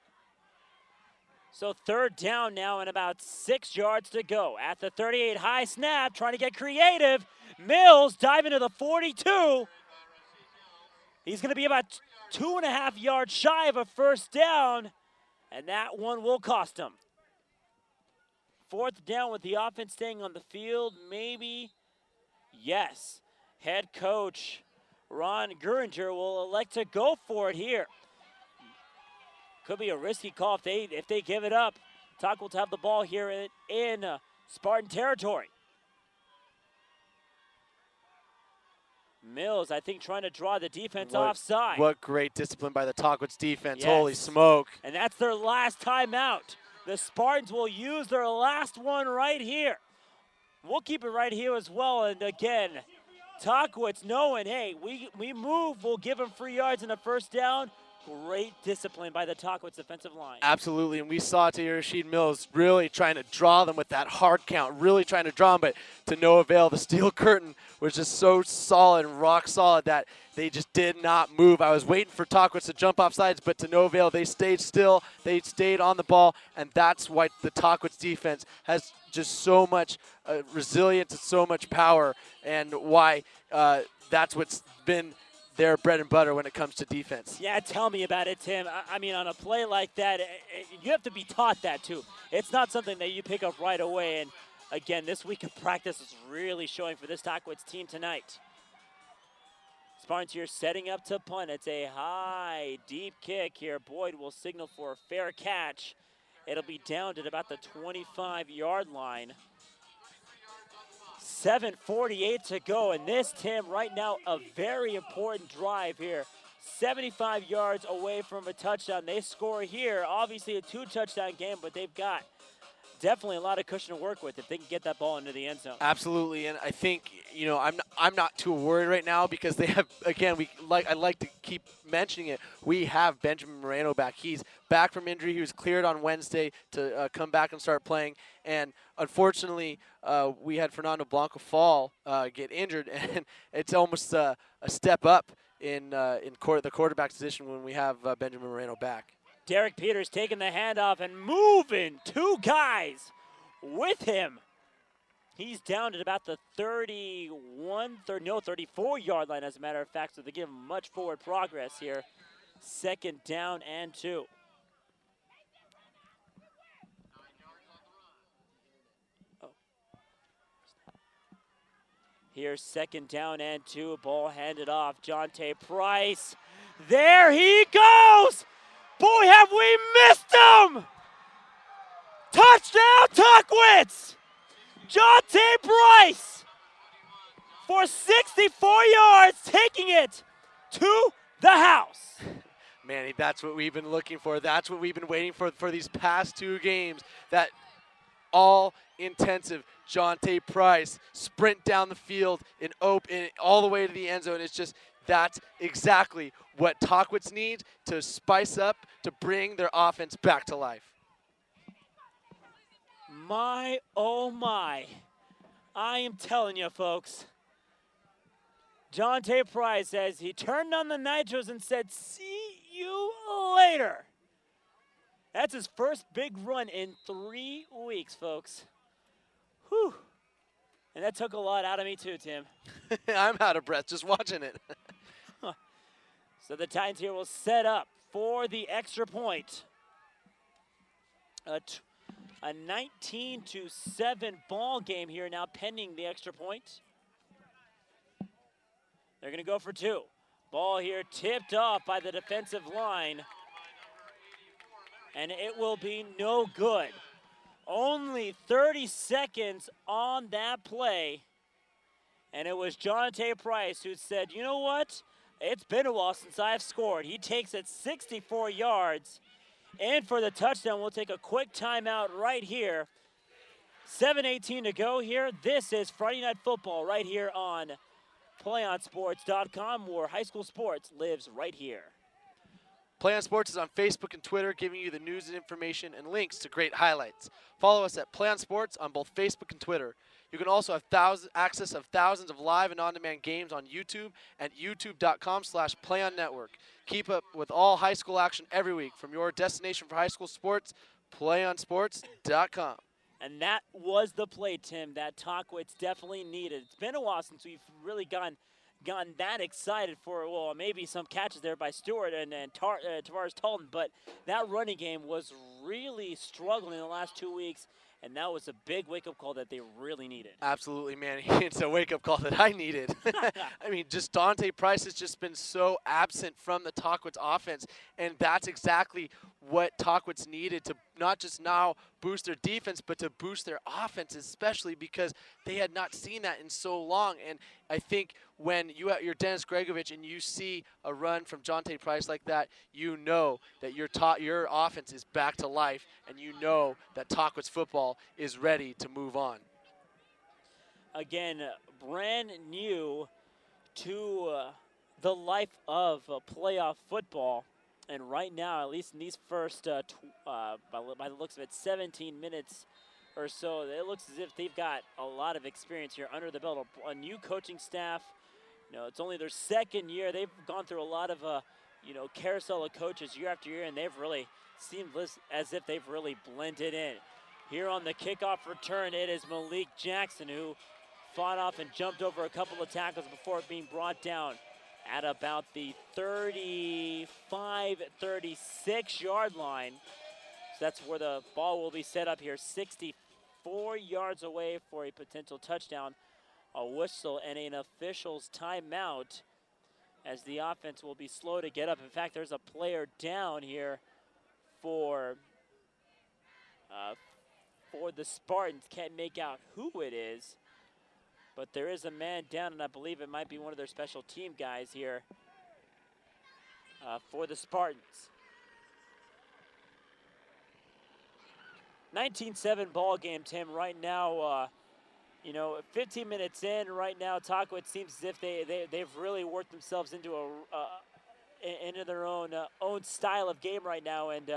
So third down now and about 6 yards to go. At the 38, high snap, trying to get creative. Mills diving to the 42. He's going to be about 2.5 yards shy of a first down, and that one will cost him. Fourth down with the offense staying on the field, maybe. Yes. Head coach Ron Guringer will elect to go for it here. Could be a risky call if they give it up. Tahquitz will have the ball here in Spartan territory. Mills, I think, trying to draw the defense offside. What great discipline by the Tahquitz defense. Yes. Holy smoke. And that's their last timeout. The Spartans will use their last one right here. We'll keep it right here as well. And again, Tahquitz knowing, hey, we move, we'll give them 3 yards and a first down. Great discipline by the Tahquitz defensive line. Absolutely, and we saw Tahir Rashid Mills really trying to draw them with that hard count, really trying to draw them, but to no avail. The steel curtain was just so solid and rock solid that they just did not move. I was waiting for Tahquitz to jump off sides, but to no avail. They stayed still, they stayed on the ball, and that's why the Tahquitz defense has just so much resilience and so much power, and why that's what's been their bread and butter when it comes to defense. Yeah, tell me about it, Tim. I mean, on a play like that, you have to be taught that too. It's not something that you pick up right away. And again, this week of practice is really showing for this Tahquitz team tonight. Spartans here setting up to punt. It's a high, deep kick here. Boyd will signal for a fair catch. It'll be down at about the 25-yard line. 7:48 to go, and this, Tim, right now, a very important drive here. 75 yards away from a touchdown. They score here. Obviously a 2-touchdown game, but they've got definitely a lot of cushion to work with if they can get that ball into the end zone. Absolutely, and I think, you know, I'm not too worried right now because they have, again, I like to keep mentioning it. We have Benjamin Moreno back. He's back from injury. He was cleared on Wednesday to come back and start playing, and unfortunately, we had Fernando Blanco Fall get injured, and it's almost a step up in the quarterback position when we have Benjamin Moreno back. Derek Peters taking the handoff and moving 2 guys with him. He's down at about the 34-yard line, as a matter of fact, so they give him much forward progress here. 2nd down and 2. Here's 2nd down and 2. Ball handed off. Jonte Price. There he goes! Boy, have we missed him! Touchdown, Tahquitz! Jonte Price for 64 yards, taking it to the house. Man, that's what we've been looking for. That's what we've been waiting for these past 2 games. That all-intensive Jonte Price sprint down the field and open all the way to the end zone. It's just, that's exactly what Tahquitz needs to spice up, to bring their offense back to life. My, oh my. I am telling you, folks. Jonte Price says he turned on the nitros and said, "See you later." That's his first big run in 3 weeks, folks. Whew. And that took a lot out of me too, Tim. I'm out of breath just watching it. So the Titans here will set up for the extra point. A 19-7 ball game here now, pending the extra point. They're going to go for 2. Ball here tipped off by the defensive line. And it will be no good. Only 30 seconds on that play. And it was Jonte Price who said, you know what? It's been a while since I've scored. He takes it 64 yards. And for the touchdown, we'll take a quick timeout right here. 7:18 to go here. This is Friday Night Football right here on PlayOnSports.com, where high school sports lives right here. PlayOn Sports is on Facebook and Twitter, giving you the news and information and links to great highlights. Follow us at PlayOn Sports on both Facebook and Twitter. You can also have access of thousands of live and on-demand games on YouTube at youtube.com/PlayOnNetwork. Keep up with all high school action every week from your destination for high school sports, PlayOnSports.com. And that was the play, Tim, that Tahquitz definitely needed. It's been a while since we've really gotten that excited for, well, maybe some catches there by Stewart and Tavares Talton, but that running game was really struggling in the last 2 weeks, and that was a big wake-up call that they really needed. Absolutely, man. It's a wake-up call that I needed. I mean, just Jonte Price has just been so absent from the Tahquitz offense, and that's exactly what Tahquitz needed to not just now boost their defense, but to boost their offense, especially because they had not seen that in so long. And I think when you're Dennis Gregovich and you see a run from Jonte Price like that, you know that your offense is back to life, and you know that Tahquitz football is ready to move on. Again, brand new to the life of playoff football. And right now, at least in these first, by the looks of it, 17 minutes or so, it looks as if they've got a lot of experience here under the belt. A new coaching staff. You know, it's only their 2nd year. They've gone through a lot of, carousel of coaches year after year, and they've really seemed as if they've really blended in. Here on the kickoff return, it is Malik Jackson who fought off and jumped over a couple of tackles before being brought down at about the 35, 36-yard line. So that's where the ball will be set up here, 64 yards away for a potential touchdown. A whistle and an official's timeout as the offense will be slow to get up. In fact, there's a player down here for the Spartans. Can't make out who it is, but there is a man down, and I believe it might be one of their special team guys here for the Spartans. 19-7 ball game, Tim. Right now, 15 minutes in. Right now, Tahquitz seems as if they've really worked themselves into into their own style of game right now, and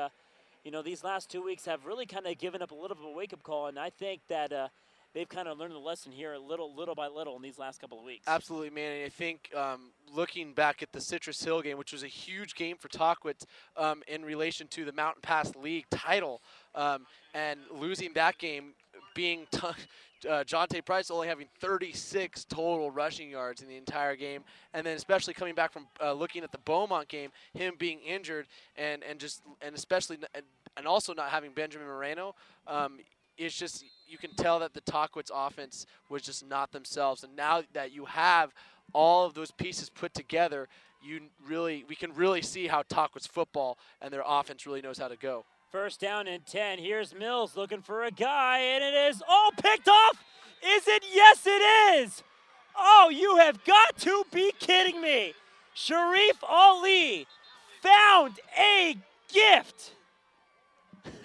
these last 2 weeks have really kind of given up a little bit of a wake-up call, and I think that they've kind of learned the lesson here little by little in these last couple of weeks. Absolutely, man. And I think looking back at the Citrus Hill game, which was a huge game for Tahquitz in relation to the Mountain Pass League title, and losing that game, being Jonte Price only having 36 total rushing yards in the entire game, and then especially coming back from looking at the Beaumont game, him being injured, and also not having Benjamin Moreno. It's just, you can tell that the Tahquitz offense was just not themselves. And now that you have all of those pieces put together, we can really see how Tahquitz football and their offense really knows how to go. First down and 10. Here's Mills looking for a guy, and it is all picked off. Is it? Yes, it is. Oh, you have got to be kidding me. Sharif Ali found a gift.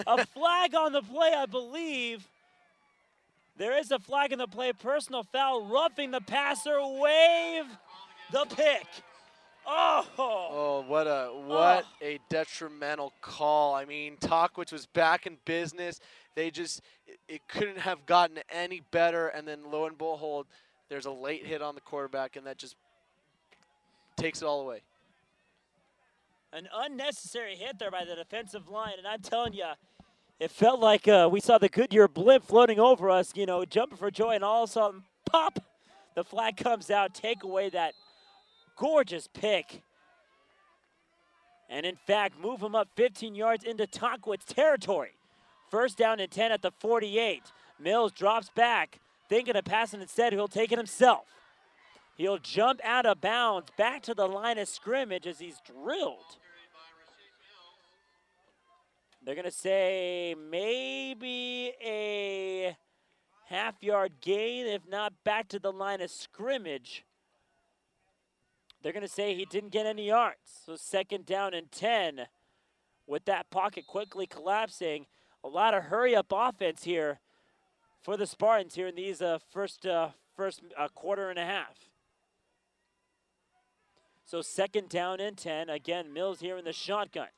A flag on the play, I believe. There is a flag in the play. Personal foul, roughing the passer. Wave the pick. Oh, what a detrimental call. I mean, Tahquitz was back in business. It couldn't have gotten any better, and then lo and behold, there's a late hit on the quarterback, and that just takes it all away. An unnecessary hit there by the defensive line, and I'm telling you, it felt like we saw the Goodyear blimp floating over us, jumping for joy, and all of a sudden, pop, the flag comes out, take away that gorgeous pick. And in fact, move him up 15 yards into Tahquitz territory. First down and 10 at the 48. Mills drops back, thinking of passing instead. He'll take it himself. He'll jump out of bounds back to the line of scrimmage as he's drilled. They're going to say maybe a half-yard gain, if not back to the line of scrimmage. They're going to say he didn't get any yards. So second down and 10 with that pocket quickly collapsing. A lot of hurry-up offense here for the Spartans here in these first quarter and a half. So second down and 10. Again, Mills here in the shotgun.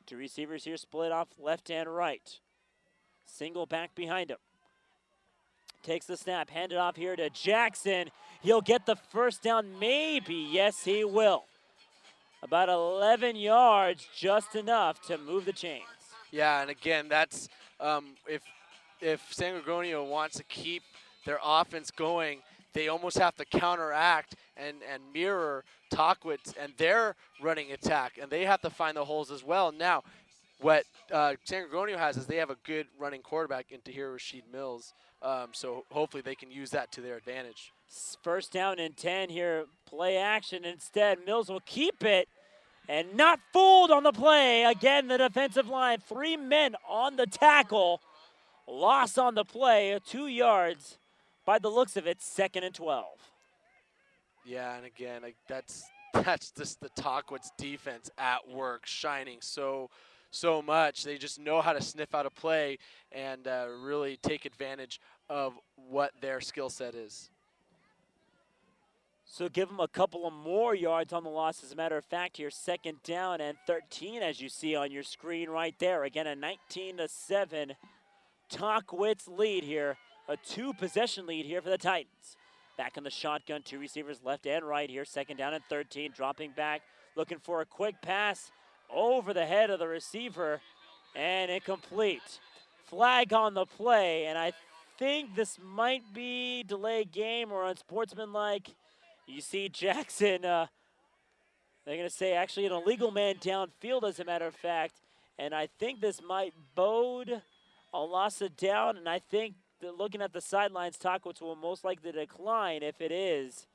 Two receivers here split off left and right. Single back behind him. Takes the snap, handed off here to Jackson. He'll get the first down, maybe. Yes, he will. About 11 yards, just enough to move the chains. Yeah, and again, that's if San Gorgonio wants to keep their offense going, they almost have to counteract and mirror Tahquitz and their running attack, and they have to find the holes as well. Now, what San Gorgonio has is they have a good running quarterback in Tahir Rashid Mills, so hopefully they can use that to their advantage. First down and 10 here, play action. Instead, Mills will keep it and not fooled on the play. Again, the defensive line, 3 men on the tackle. Loss on the play, 2 yards. By the looks of it, second and 12. Yeah, and again, that's just the Tahquitz defense at work, shining so much. They just know how to sniff out a play and really take advantage of what their skill set is. So give them a couple of more yards on the loss. As a matter of fact, here, second down and 13, as you see on your screen right there. Again, a 19-7 Tahquitz lead here. A 2-possession lead here for the Titans. Back in the shotgun, 2 receivers left and right here. Second down and 13, dropping back, looking for a quick pass over the head of the receiver, and incomplete. Flag on the play, and I think this might be delayed game or unsportsmanlike. You see Jackson, they're going to say actually an illegal man downfield, as a matter of fact, and I think this might bode a loss of down, and I think looking at the sidelines, Tahquitz will most likely decline if it is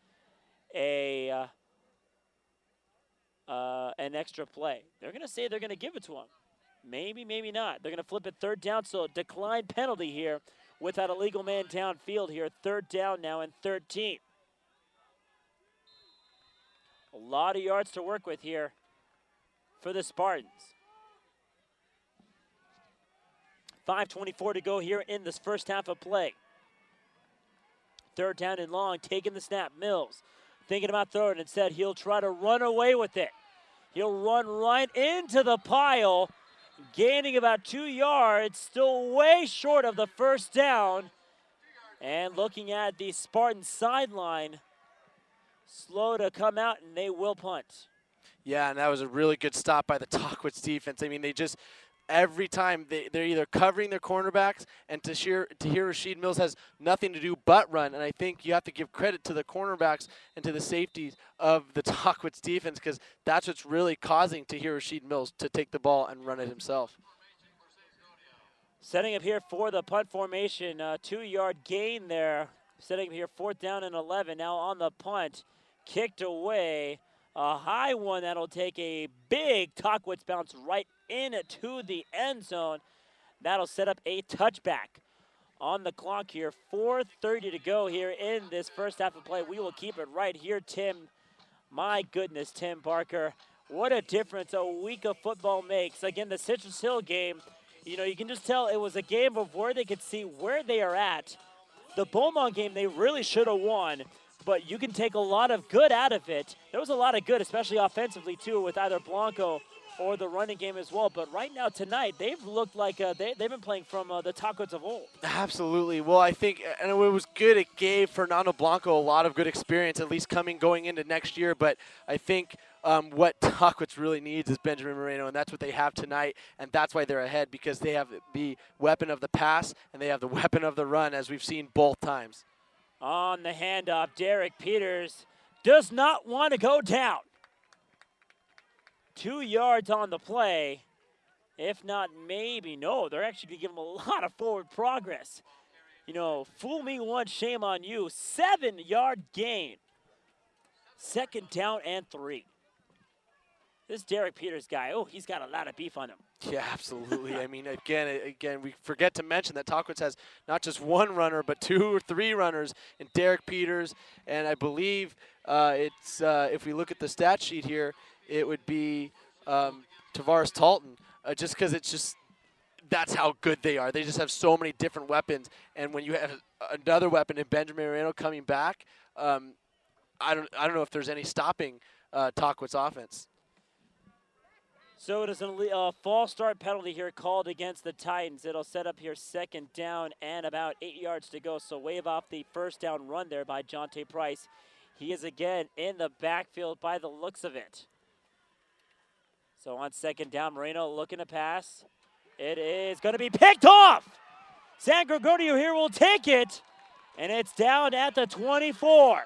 a an extra play. They're going to say they're going to give it to him. Maybe, maybe not. They're going to flip it third down, so decline penalty here with that illegal man downfield here. Third down now and 13. A lot of yards to work with here for the Spartans. 5:24 to go here in this first half of play. Third down and long, taking the snap. Mills thinking about throwing. Instead, he'll try to run away with it. He'll run right into the pile, gaining about 2 yards, still way short of the first down. And looking at the Spartan sideline, slow to come out, and they will punt. Yeah, and that was a really good stop by the Tahquitz defense. I mean, they just, every time they're either covering their cornerbacks, and Tahir Rashid Mills has nothing to do but run. And I think you have to give credit to the cornerbacks and to the safeties of the Tahquitz defense, because that's what's really causing Tahir Rashid Mills to take the ball and run it himself. Setting up here for the punt formation, 2-yard gain there. Setting up here, 4th down and 11. Now on the punt, kicked away. A high one that'll take a big Tahquitz bounce right into the end zone. That'll set up a touchback on the clock here. 4:30 to go here in this first half of play. We will keep it right here, Tim. My goodness, Tim Barker. What a difference a week of football makes. Again, the Citrus Hill game, you know, you can just tell it was a game of where they could see where they are at. The Beaumont game, they really should have won, but you can take a lot of good out of it. There was a lot of good, especially offensively, too, with either Blanco or the running game as well. But right now, tonight, they've looked like they've been playing from the Tahquitz of old. Absolutely. Well, I think, and it was good. It gave Fernando Blanco a lot of good experience, at least going into next year. But I think what Tahquitz really needs is Benjamin Moreno, and that's what they have tonight. And that's why they're ahead, because they have the weapon of the pass and they have the weapon of the run, as we've seen both times. On the handoff, Derek Peters does not want to go down. 2 yards on the play. If not, maybe. No, they're actually going to give him a lot of forward progress. You know, fool me once, shame on you. 7-yard gain. 2nd down and 3. This Derek Peters guy, oh, he's got a lot of beef on him. Yeah, absolutely. I mean, again, we forget to mention that Tahquitz has not just one runner, but 2 or 3 runners in Derek Peters. And I believe it's if we look at the stat sheet here, it would be Tavares Talton, just because that's how good they are. They just have so many different weapons. And when you have another weapon in Benjamin Moreno coming back, I don't know if there's any stopping Tahquitz offense. So it is a false start penalty here called against the Titans. It'll set up here 2nd down and about 8 yards to go. So wave off the first down run there by Jonte Price. He is again in the backfield by the looks of it. So on 2nd down, Moreno looking to pass. It is going to be picked off. San Gorgonio here will take it. And it's down at the 24.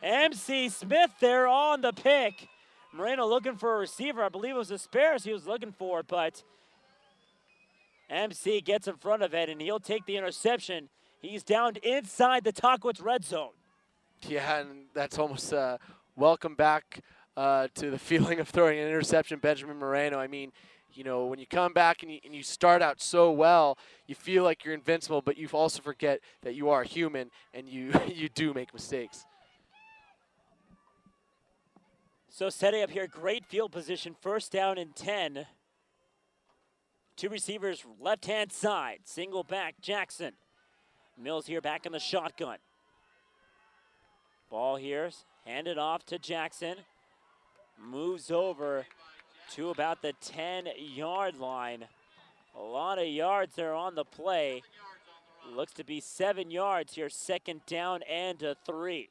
MC Smith there on the pick. Moreno looking for a receiver. I believe it was Asparis he was looking for, but MC gets in front of it, and he'll take the interception. He's down inside the Tahquitz red zone. Yeah, and that's almost welcome back to the feeling of throwing an interception, Benjamin Moreno. I mean, you know, when you come back and you start out so well, you feel like you're invincible, but you also forget that you are human and you do make mistakes. So setting up here, great field position, 1st down and 10. 2 receivers, left-hand side, single back, Jackson. Mills here back in the shotgun. Ball here, handed off to Jackson. Moves over to about the 10-yard line. A lot of yards there on the play. Looks to be 7 yards here, 2nd down and 3.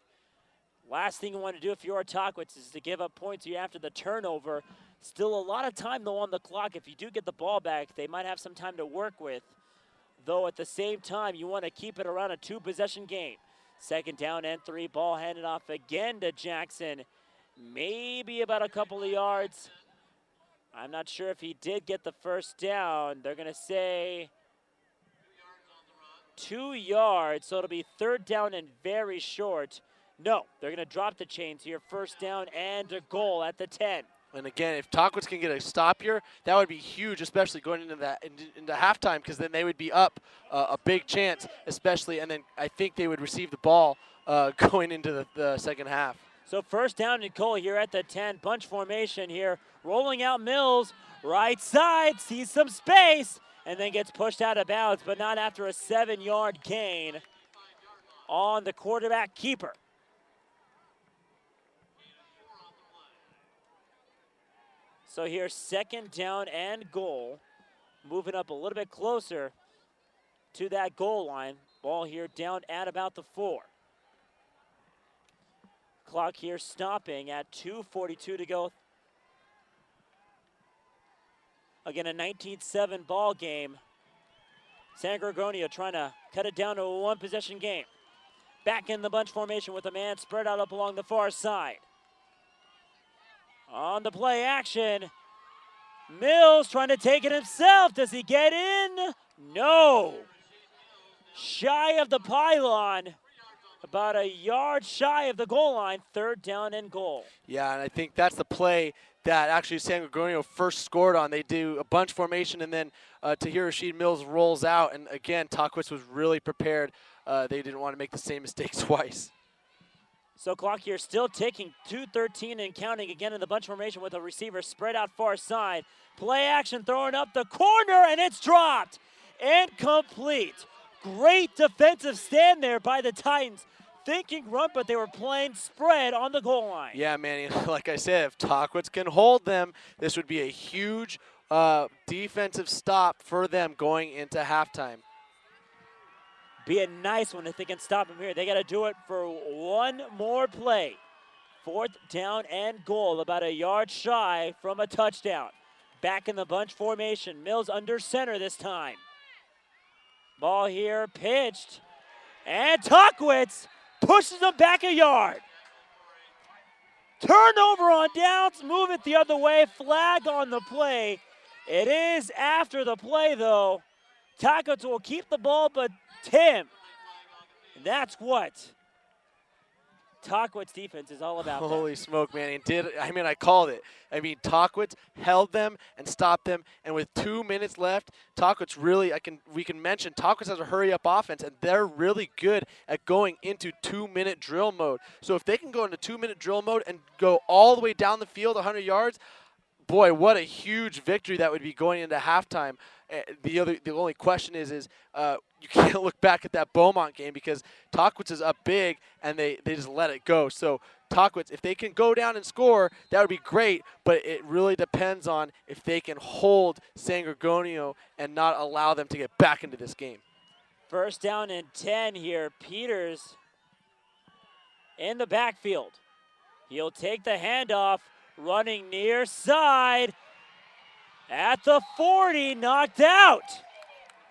Last thing you want to do if you're Tahquitz is to give up points here after the turnover. Still a lot of time, though, on the clock. If you do get the ball back, they might have some time to work with. Though at the same time, you want to keep it around a 2-possession game. 2nd down and 3. Ball handed off again to Jackson. Maybe about a couple of yards. I'm not sure if he did get the first down. They're going to say 2 yards, so it'll be 3rd down and very short. No, they're going to drop the chains here. First down and a goal at the 10. And again, if Tahquitz can get a stop here, that would be huge, especially going into halftime, because then they would be up a big chance, especially, and then I think they would receive the ball going into the second half. So first down and goal here at the 10. Bunch formation here. Rolling out Mills. Right side. Sees some space. And then gets pushed out of bounds, but not after a 7-yard gain on the quarterback keeper. So here's second down and goal. Moving up a little bit closer to that goal line. Ball here down at about the 4. Clock here stopping at 2:42 to go. Again, a 19-7 ball game. San Gorgonio trying to cut it down to a one-possession game. Back in the bunch formation with a man spread out up along the far side. On the play action, Mills trying to take it himself. Does he get in? No. Shy of the pylon. About a yard shy of the goal line, third down and goal. Yeah, and I think that's the play that actually San Gorgonio first scored on. They do a bunch formation, and then Tahir Rashid Mills rolls out. And again, Tahquitz was really prepared. They didn't want to make the same mistake twice. So clock here still ticking, 2:13 and counting again in the bunch formation with a receiver spread out far side. Play action throwing up the corner, and it's dropped. Incomplete. Great defensive stand there by the Titans. Thinking run, but they were playing spread on the goal line. Yeah, man, like I said, if Tahquitz can hold them, this would be a huge defensive stop for them going into halftime. Be a nice one if they can stop him here. They got to do it for one more play. Fourth down and goal, about a yard shy from a touchdown. Back in the bunch formation. Mills under center this time. Ball here pitched. And Tahquitz pushes them back a yard. Turnover on downs, move it the other way. Flag on the play. It is after the play, though. Tahquitz will keep the ball, but Tim, that's what Tahquitz defense is all about. Holy smoke, man. I called it. I mean, Tahquitz held them and stopped them, and with 2 minutes left, Tahquitz really, we can mention, Tahquitz has a hurry-up offense, and they're really good at going into 2-minute drill mode. So if they can go into 2-minute drill mode and go all the way down the field 100 yards, boy, what a huge victory that would be going into halftime. The only question is you can't look back at that Beaumont game because Tahquitz is up big and they just let it go. So Tahquitz, if they can go down and score, that would be great, but it really depends on if they can hold San Gorgonio and not allow them to get back into this game. First down and 10 here. Peters in the backfield. He'll take the handoff, running near side. At the 40, knocked out.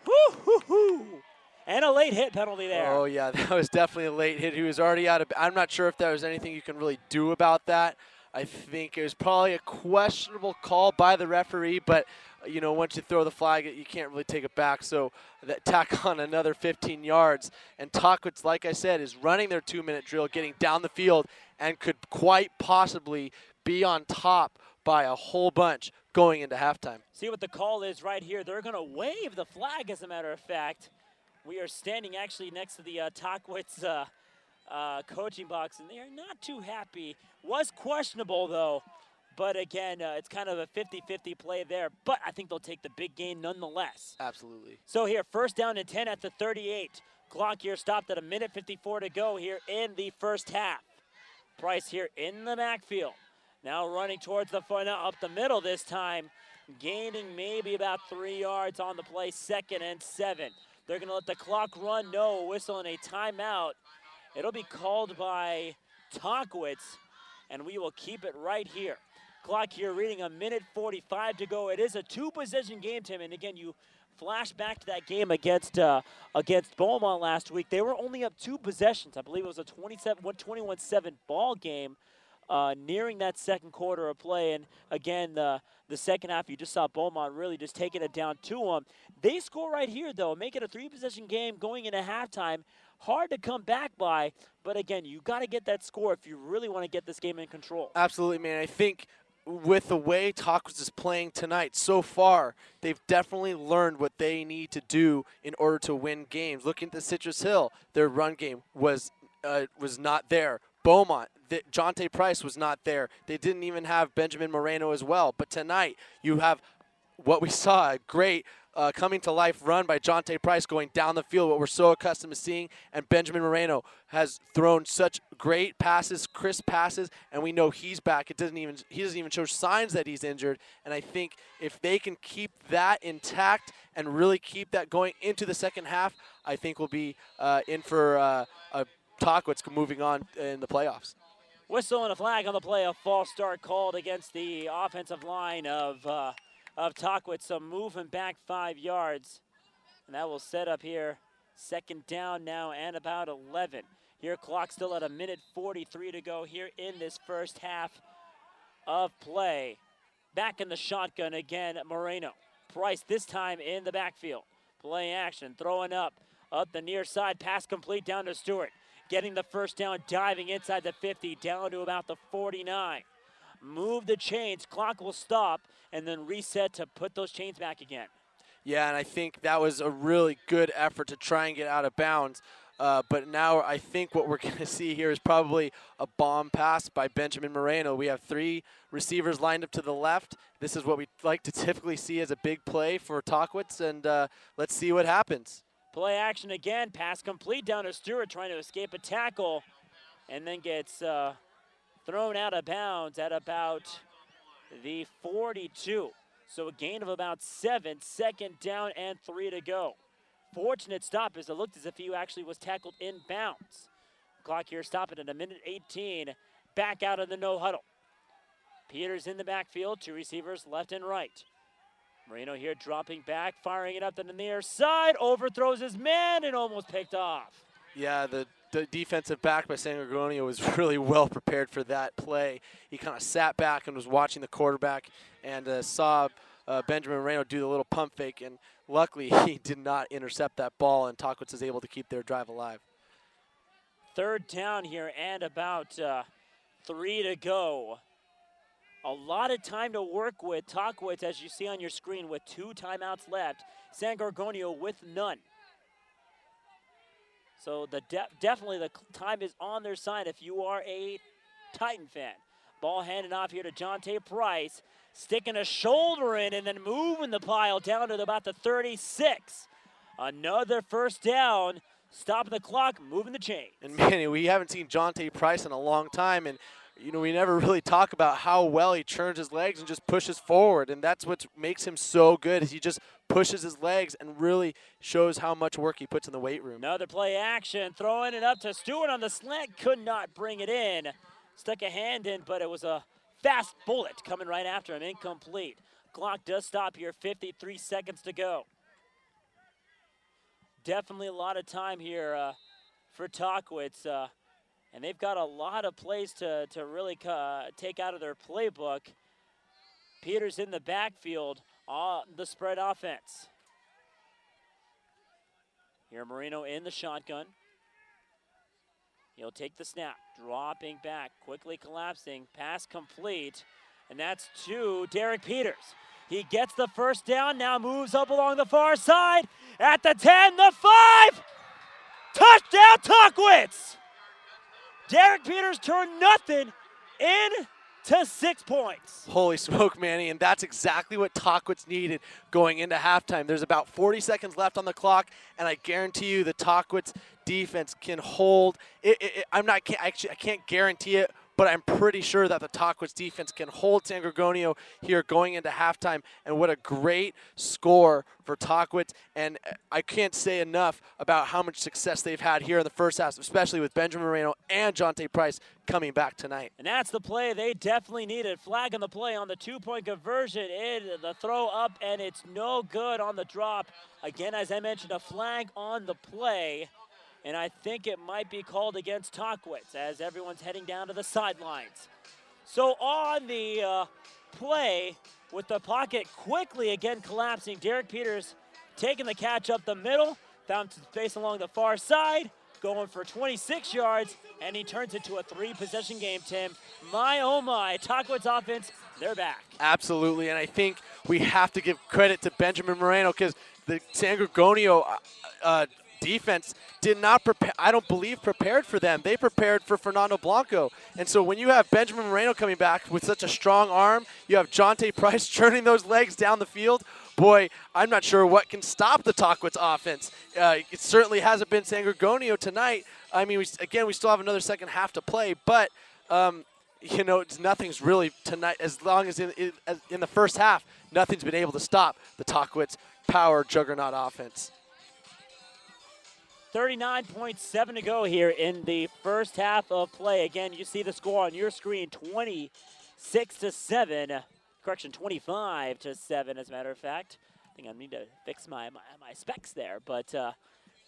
Woo-hoo-hoo. And a late hit penalty there. Oh, yeah, that was definitely a late hit. He was already out of – I'm not sure if there was anything you can really do about that. I think it was probably a questionable call by the referee, but, you know, once you throw the flag, you can't really take it back. So that tack on another 15 yards. And Tahquitz, like I said, is running their 2-minute drill, getting down the field, and could quite possibly be on top by a whole bunch going into halftime. See what the call is right here. They're going to wave the flag, as a matter of fact. We are standing actually next to the Tahquitz coaching box, and they are not too happy. Was questionable, though. But, again, it's kind of a 50-50 play there. But I think they'll take the big gain nonetheless. Absolutely. So here, first down and 10 at the 38. Clock here stopped at 1:54 to go here in the first half. Price here in the backfield. Now running towards the front, up the middle this time. Gaining maybe about 3 yards on the play, 2nd and 7. They're going to let the clock run. No, whistle and a timeout. It'll be called by Tahquitz, and we will keep it right here. Clock here reading 1:45 to go. It is a 2-possession game, Tim, and again, you flash back to that game against Beaumont last week. They were only up 2 possessions. I believe it was a 21-7 ball game. Nearing that second quarter of play, and again, the second half, you just saw Beaumont really just taking it down to them. They score right here, though, make it a 3-possession game going into halftime. hard to come back by. But again, you got to get that score if you really want to get this game in control. Absolutely, man. I think with the way Tahquitz is playing tonight so far, they've definitely learned what they need to do in order to win games. Looking at the Citrus Hill, their run game was not there. Beaumont, Jonte Price was not there. They didn't even have Benjamin Moreno as well. But tonight, you have what we saw, a great coming to life run by Jonte Price going down the field, what we're so accustomed to seeing, and Benjamin Moreno has thrown such great passes, crisp passes, and we know he's back. He doesn't even show signs that he's injured, and I think if they can keep that intact and really keep that going into the second half, I think we'll be in for a Tahquitz moving on in the playoffs. Whistle and a flag on the play. A false start called against the offensive line of Tahquitz. So moving back 5 yards. And that will set up here. Second down now and about 11. Here, clock still at 1:43 to go here in this first half of play. Back in the shotgun again, Moreno. Price this time in the backfield. Play action, throwing up the near side. Pass complete down to Stewart. Getting the first down, diving inside the 50, down to about the 49. Move the chains, clock will stop, and then reset to put those chains back again. Yeah, and I think that was a really good effort to try and get out of bounds. But now I think what we're going to see here is probably a bomb pass by Benjamin Moreno. We have 3 receivers lined up to the left. This is what we like to typically see as a big play for Tahquitz, and let's see what happens. Play action again, pass complete down to Stewart, trying to escape a tackle, and then gets thrown out of bounds at about the 42. So a gain of about 7, second down and 3 to go. Fortunate stop as it looked as if he actually was tackled in bounds. Clock here stopping at 1:18, back out of the no huddle. Peters in the backfield, 2 receivers left and right. Moreno here dropping back, firing it up to the near side, overthrows his man and almost picked off. Yeah, the defensive back by San Gorgonio was really well prepared for that play. He kind of sat back and was watching the quarterback and saw Benjamin Moreno do the little pump fake, and luckily he did not intercept that ball, and Tahquitz is able to keep their drive alive. Third down here and about 3 to go. A lot of time to work with. Tahquitz, as you see on your screen, with 2 timeouts left. San Gorgonio with none. So definitely the time is on their side if you are a Titan fan. Ball handed off here to Jonte Price. Sticking a shoulder in and then moving the pile down to about the 36. Another first down. Stopping the clock, moving the chains. And man, we haven't seen Jonte Price in a long time, and you know, we never really talk about how well he turns his legs and just pushes forward, and that's what makes him so good, is he just pushes his legs and really shows how much work he puts in the weight room. Another play action, throwing it up to Stewart on the slant, could not bring it in. Stuck a hand in, but it was a fast bullet coming right after him, incomplete. Clock does stop here, 53 seconds to go. Definitely a lot of time here for Tahquitz. And they've got a lot of plays to really take out of their playbook. Peters in the backfield on the spread offense. Here Moreno in the shotgun. He'll take the snap, dropping back, quickly collapsing, pass complete, and that's to Derek Peters. He gets the first down, now moves up along the far side, at the 10, the 5! Touchdown Tahquitz! Derek Peters turned nothing into 6 points. Holy smoke, Manny, and that's exactly what Tahquitz needed going into halftime. There's about 40 seconds left on the clock, and I guarantee you the Tahquitz defense can hold. I can't guarantee it, but I'm pretty sure that the Tahquitz defense can hold San Gorgonio here going into halftime, and what a great score for Tahquitz. And I can't say enough about how much success they've had here in the first half, especially with Benjamin Moreno and Jonte Price coming back tonight. And that's the play they definitely needed. Flag on the play on the 2-point conversion. The throw up, and it's no good on the drop. Again, as I mentioned, a flag on the play. And I think it might be called against Tahquitz as everyone's heading down to the sidelines. So on the play, with the pocket quickly again collapsing, Derek Peters taking the catch up the middle, found space along the far side, going for 26 yards, and he turns it to a 3-possession game, Tim. My, oh my, Tahquitz offense, they're back. Absolutely, and I think we have to give credit to Benjamin Moreno because the San Gorgonio defense did not prepare, I don't believe prepared for them. They prepared for Fernando Blanco. And so when you have Benjamin Moreno coming back with such a strong arm, you have Jonte Price churning those legs down the field, boy, I'm not sure what can stop the Tahquitz offense. It certainly hasn't been San Gorgonio tonight. I mean, we still have another second half to play, but you know, nothing's really tonight, as long as in the first half, nothing's been able to stop the Tahquitz power juggernaut offense. 39.7 to go here in the first half of play. Again, you see the score on your screen, 26-7. Correction, 25-7, as a matter of fact. I think I need to fix my specs there. But,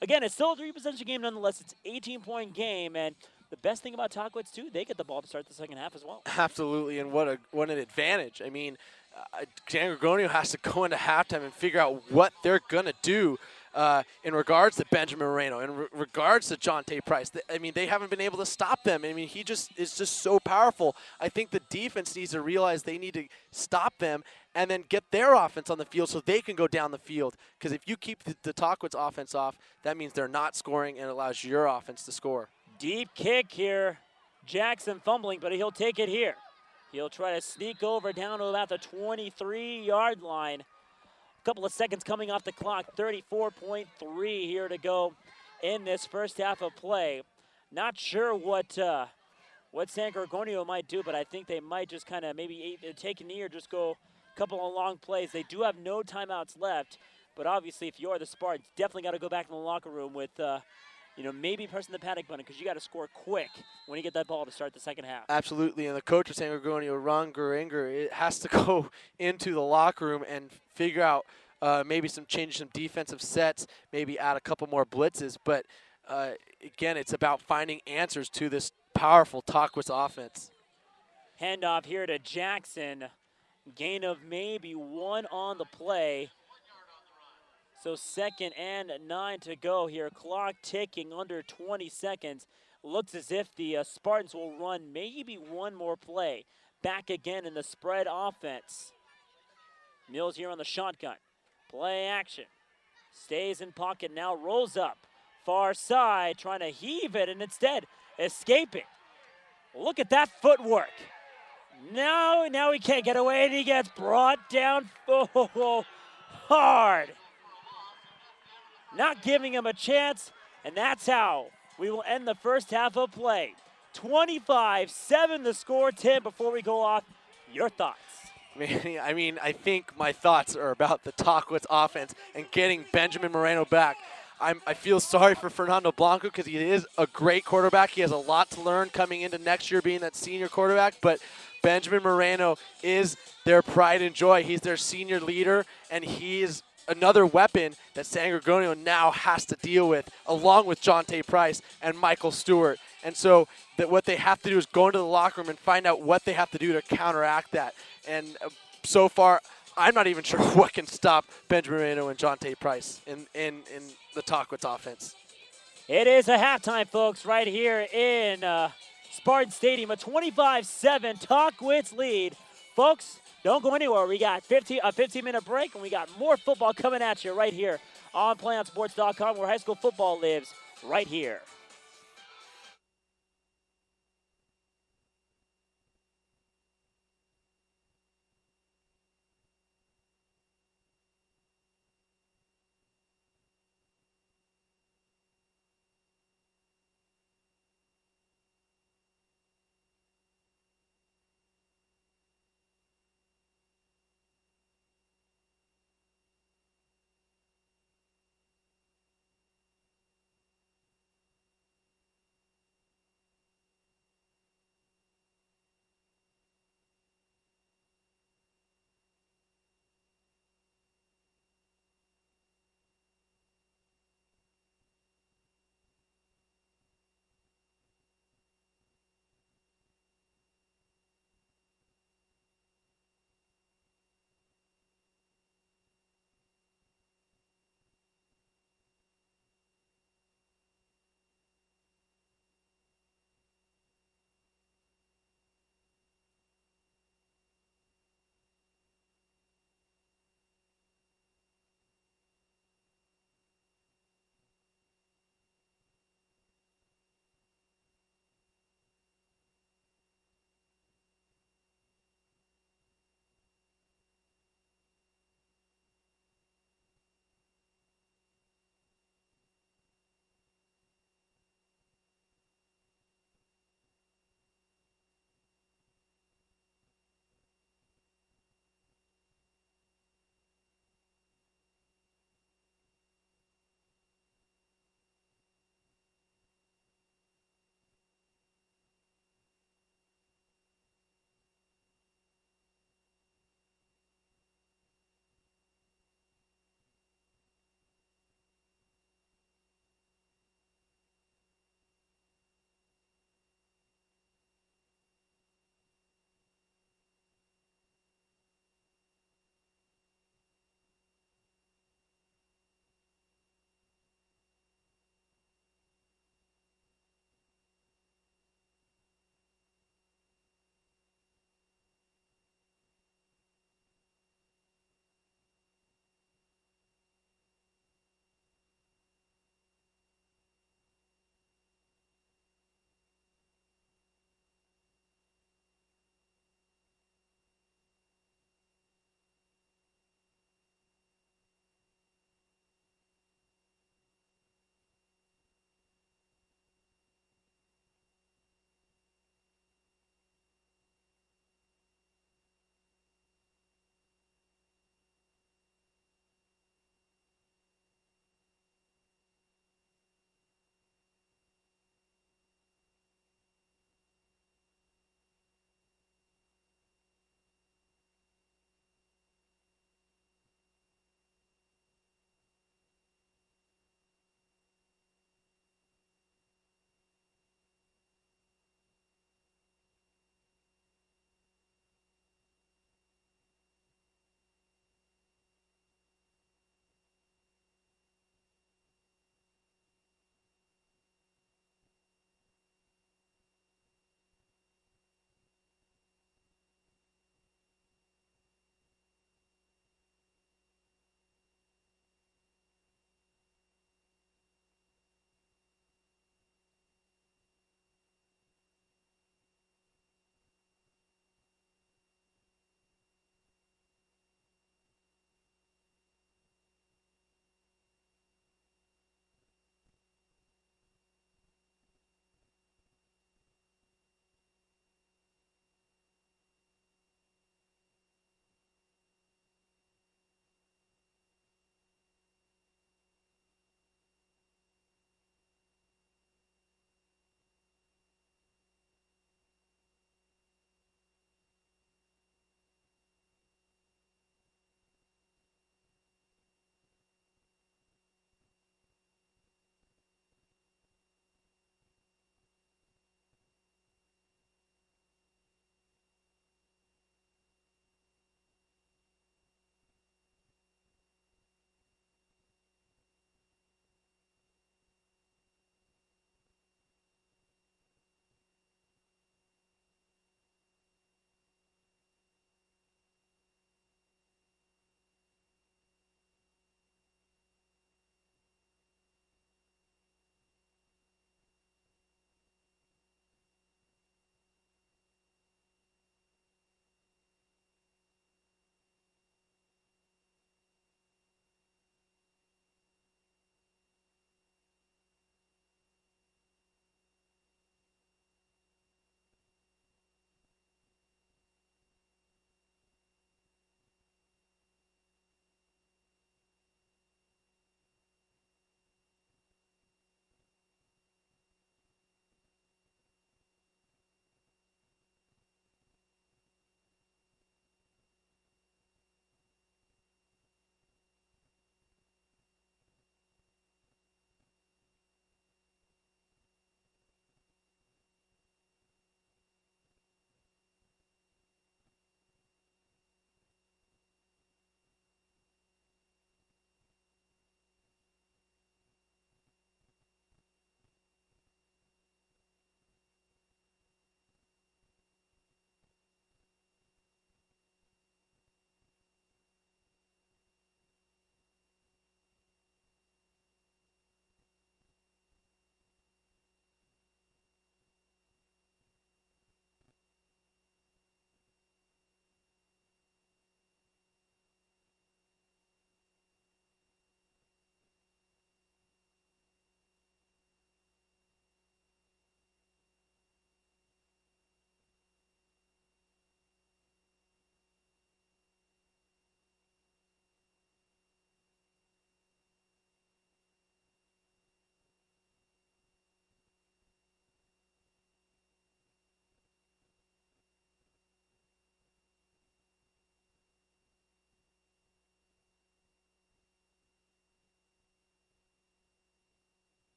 again, it's still a 3-possession game nonetheless. It's an 18-point game, and the best thing about Tahquitz, too, they get the ball to start the second half as well. Absolutely, and what an advantage. I mean, San Gorgonio has to go into halftime and figure out what they're going to do in regards to Benjamin Moreno, in regards to Jonte Price. I mean, they haven't been able to stop them. I mean, he is just so powerful. I think the defense needs to realize they need to stop them and then get their offense on the field so they can go down the field. Because if you keep the Tahquitz offense off, that means they're not scoring and it allows your offense to score. Deep kick here. Jackson fumbling, but he'll take it here. He'll try to sneak over down to about the 23-yard line. A couple of seconds coming off the clock. 34.3 here to go in this first half of play. Not sure what San Gorgonio might do, but I think they might just kind of maybe take a knee or just go a couple of long plays. They do have no timeouts left, but obviously if you're the Spartans, definitely got to go back in the locker room with maybe pressing the panic button because you got to score quick when you get that ball to start the second half. Absolutely, and the coach of San Gorgonio, Ron Geringer, has to go into the locker room and figure out maybe change some defensive sets, maybe add a couple more blitzes. But again, it's about finding answers to this powerful Tahquitz offense. Handoff here to Jackson. Gain of maybe 1 on the play. So 2nd and 9 to go here. Clock ticking under 20 seconds. Looks as if the Spartans will run maybe 1 more play. Back again in the spread offense. Mills here on the shotgun. Play action. Stays in pocket now, rolls up. Far side, trying to heave it, and instead escaping. Look at that footwork. Now he can't get away, and he gets brought down hard. Not giving him a chance, and that's how we will end the first half of play. 25-7 the score. Tim, before we go off, your thoughts? I mean, I think my thoughts are about the Tahquitz offense and getting Benjamin Moreno back. I feel sorry for Fernando Blanco because he is a great quarterback. He has a lot to learn coming into next year being that senior quarterback, but Benjamin Moreno is their pride and joy. He's their senior leader, and he is another weapon that San Gorgonio now has to deal with, along with Jonte Price and Michael Stewart. And so what they have to do is go into the locker room and find out what they have to do to counteract that. And so far, I'm not even sure what can stop Benjamin Moreno and Jonte Price in the Tahquitz offense. It is a halftime, folks, right here in Spartan Stadium. A 25-7 Tahquitz lead. Folks, don't go anywhere. We got a 15-minute break, and we got more football coming at you right here on PlayOnSports.com, where high school football lives right here.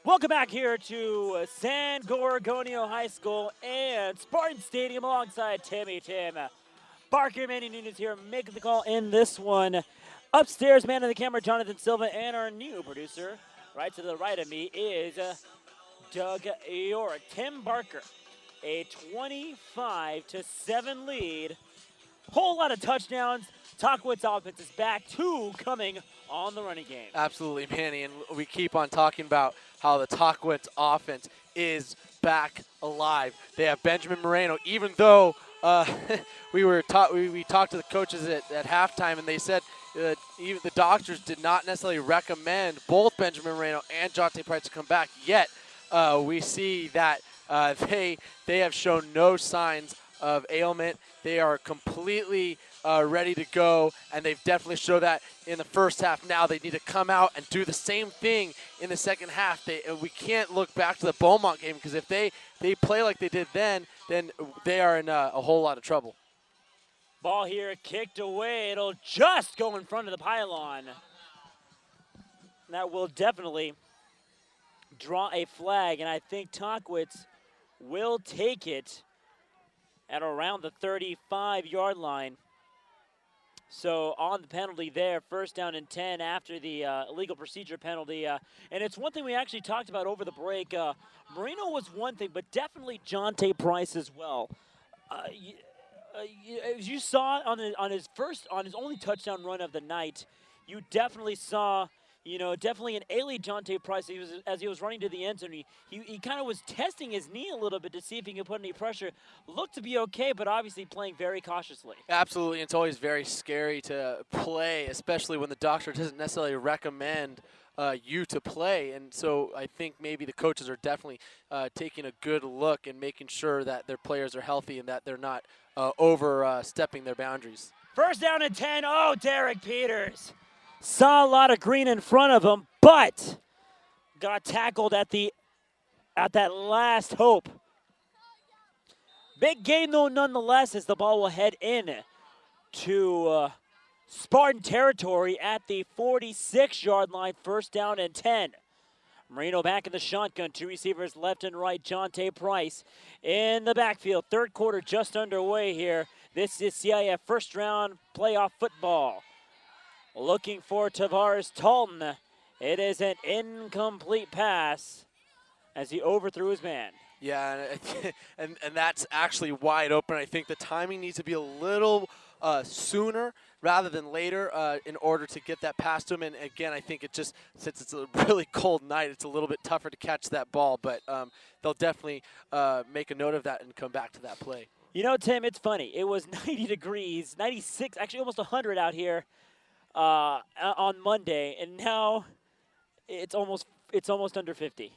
Welcome back here to San Gorgonio High School and Spartan Stadium alongside Tim Barker. Manny Nunes here making the call in this one. Upstairs, man of the camera, Jonathan Silva, and our new producer, right to the right of me, is Doug York. Tim Barker, a 25-7 lead. Whole lot of touchdowns. Tahquitz offense is back, 2 coming on the running game. Absolutely, Manny, and we keep on talking about how the Tahquitz offense is back alive. They have Benjamin Moreno, even though we talked to the coaches at halftime, and they said even the doctors did not necessarily recommend both Benjamin Moreno and Jonte Price to come back. Yet we see that they have shown no signs of ailment. They are completely ready to go, and they've definitely showed that in the first half. Now they need to come out and do the same thing in the second half. We can't look back to the Beaumont game, because if they play like they did then they are in a whole lot of trouble. Ball here kicked away. It'll just go in front of the pylon. That will definitely draw a flag, and I think Tahquitz will take it at around the 35-yard line. So on the penalty there, first down and 10 after the illegal procedure penalty. And it's one thing we actually talked about over the break. Moreno was one thing, but definitely Jonte Price as well. As you saw on his only touchdown run of the night, you definitely saw, definitely an early Jonte Price. As he was running to the end zone, he kind of was testing his knee a little bit to see if he could put any pressure. Looked to be okay, but obviously playing very cautiously. Absolutely, it's always very scary to play, especially when the doctor doesn't necessarily recommend you to play. And so I think maybe the coaches are definitely taking a good look and making sure that their players are healthy and that they're not overstepping their boundaries. First down and 10. Oh, Derek Peters saw a lot of green in front of him, but got tackled at that last hope. Big gain, though, nonetheless, as the ball will head in to Spartan territory at the 46-yard line. First down and 10. Moreno back in the shotgun. 2 receivers left and right. Jonte Price in the backfield. Third quarter just underway here. This is CIF first-round playoff football. Looking for Tavares Talton. It is an incomplete pass as he overthrew his man. Yeah, and that's actually wide open. I think the timing needs to be a little sooner rather than later in order to get that pass to him. And again, I think since it's a really cold night, it's a little bit tougher to catch that ball. But they'll definitely make a note of that and come back to that play. Tim, it's funny. It was 90 degrees, 96, actually almost 100 out here on Monday, and now it's almost under 50.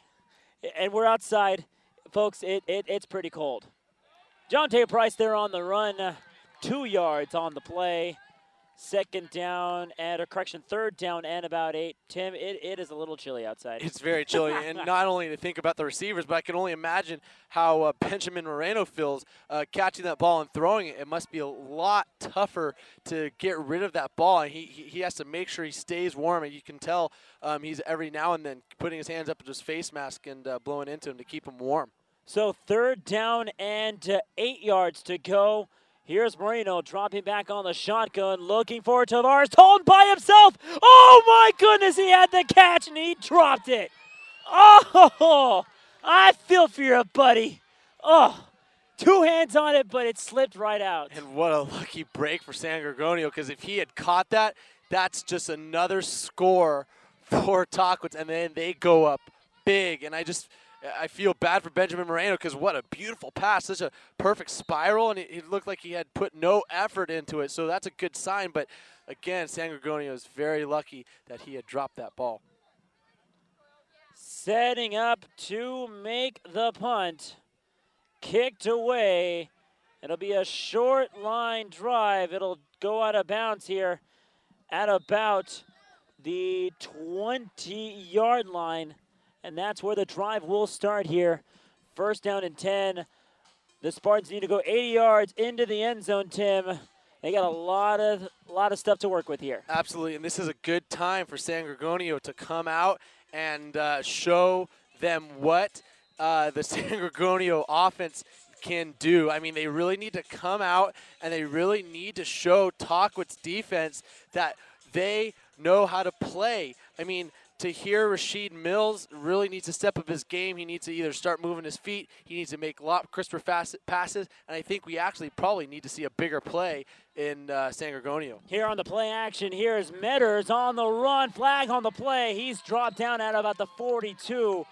And we're outside. Folks, it's pretty cold. Jonte Price there on the run. 2 yards on the play. Third down and about 8. Tim, it is a little chilly outside. It's very chilly, and not only to think about the receivers, but I can only imagine how Benjamin Moreno feels catching that ball and throwing it. It must be a lot tougher to get rid of that ball, and he has to make sure he stays warm, and you can tell he's every now and then putting his hands up to his face mask and blowing into him to keep him warm. So third down and 8 yards to go. Here's Moreno dropping back on the shotgun, looking for Tavares Talton by himself. Oh, my goodness, he had the catch, and he dropped it. Oh, I feel for you, buddy. Oh, 2 hands on it, but it slipped right out. And what a lucky break for San Gorgonio, because if he had caught that, that's just another score for Tahquitz, and then they go up big. And I feel bad for Benjamin Moreno, because what a beautiful pass. Such a perfect spiral, and it looked like he had put no effort into it. So that's a good sign. But, again, San Gorgonio is very lucky that he had dropped that ball. Setting up to make the punt. Kicked away. It'll be a short line drive. It'll go out of bounds here at about the 20-yard line. And that's where the drive will start here. First down and 10. The Spartans need to go 80 yards into the end zone, Tim. They got a lot of stuff to work with here. Absolutely, and this is a good time for San Gorgonio to come out and show them what the San Gorgonio offense can do. I mean, they really need to come out and they really need to show Tahquitz defense that they know how to play. I mean, to hear Rasheed Mills really needs to step up his game. He needs to either start moving his feet, he needs to make a lot crisper passes, and I think we actually probably need to see a bigger play in San Gorgonio. Here on the play action, here's Metters on the run, flag on the play. He's dropped down at about the 42.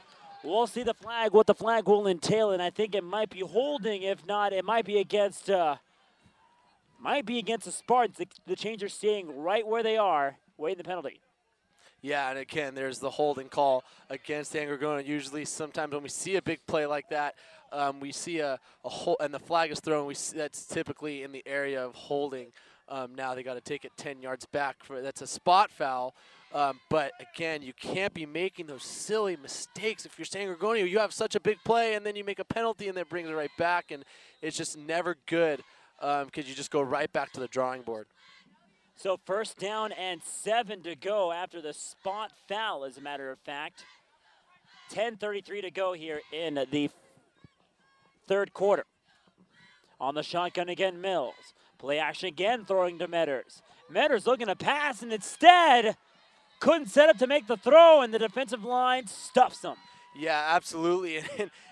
We'll see the flag, what the flag will entail, and I think it might be holding. If not, it might be against the Spartans. The Changers staying right where they are, waiting the penalty. Yeah, and again, there's the holding call against San Gorgonio. Usually, sometimes when we see a big play like that, we see a hold, and the flag is thrown. That's typically in the area of holding. Now they got to take it 10 yards back. That's a spot foul. But again, you can't be making those silly mistakes. If you're San Gorgonio, you have such a big play, and then you make a penalty, and then it brings it right back, and it's just never good because you just go right back to the drawing board. So 1st down and 7 to go after the spot foul, as a matter of fact. 10:33 to go here in the 3rd quarter. On the shotgun again, Mills. Play action again, throwing to Metters. Metters looking to pass, and instead couldn't set up to make the throw, and the defensive line stuffs him. Yeah, absolutely.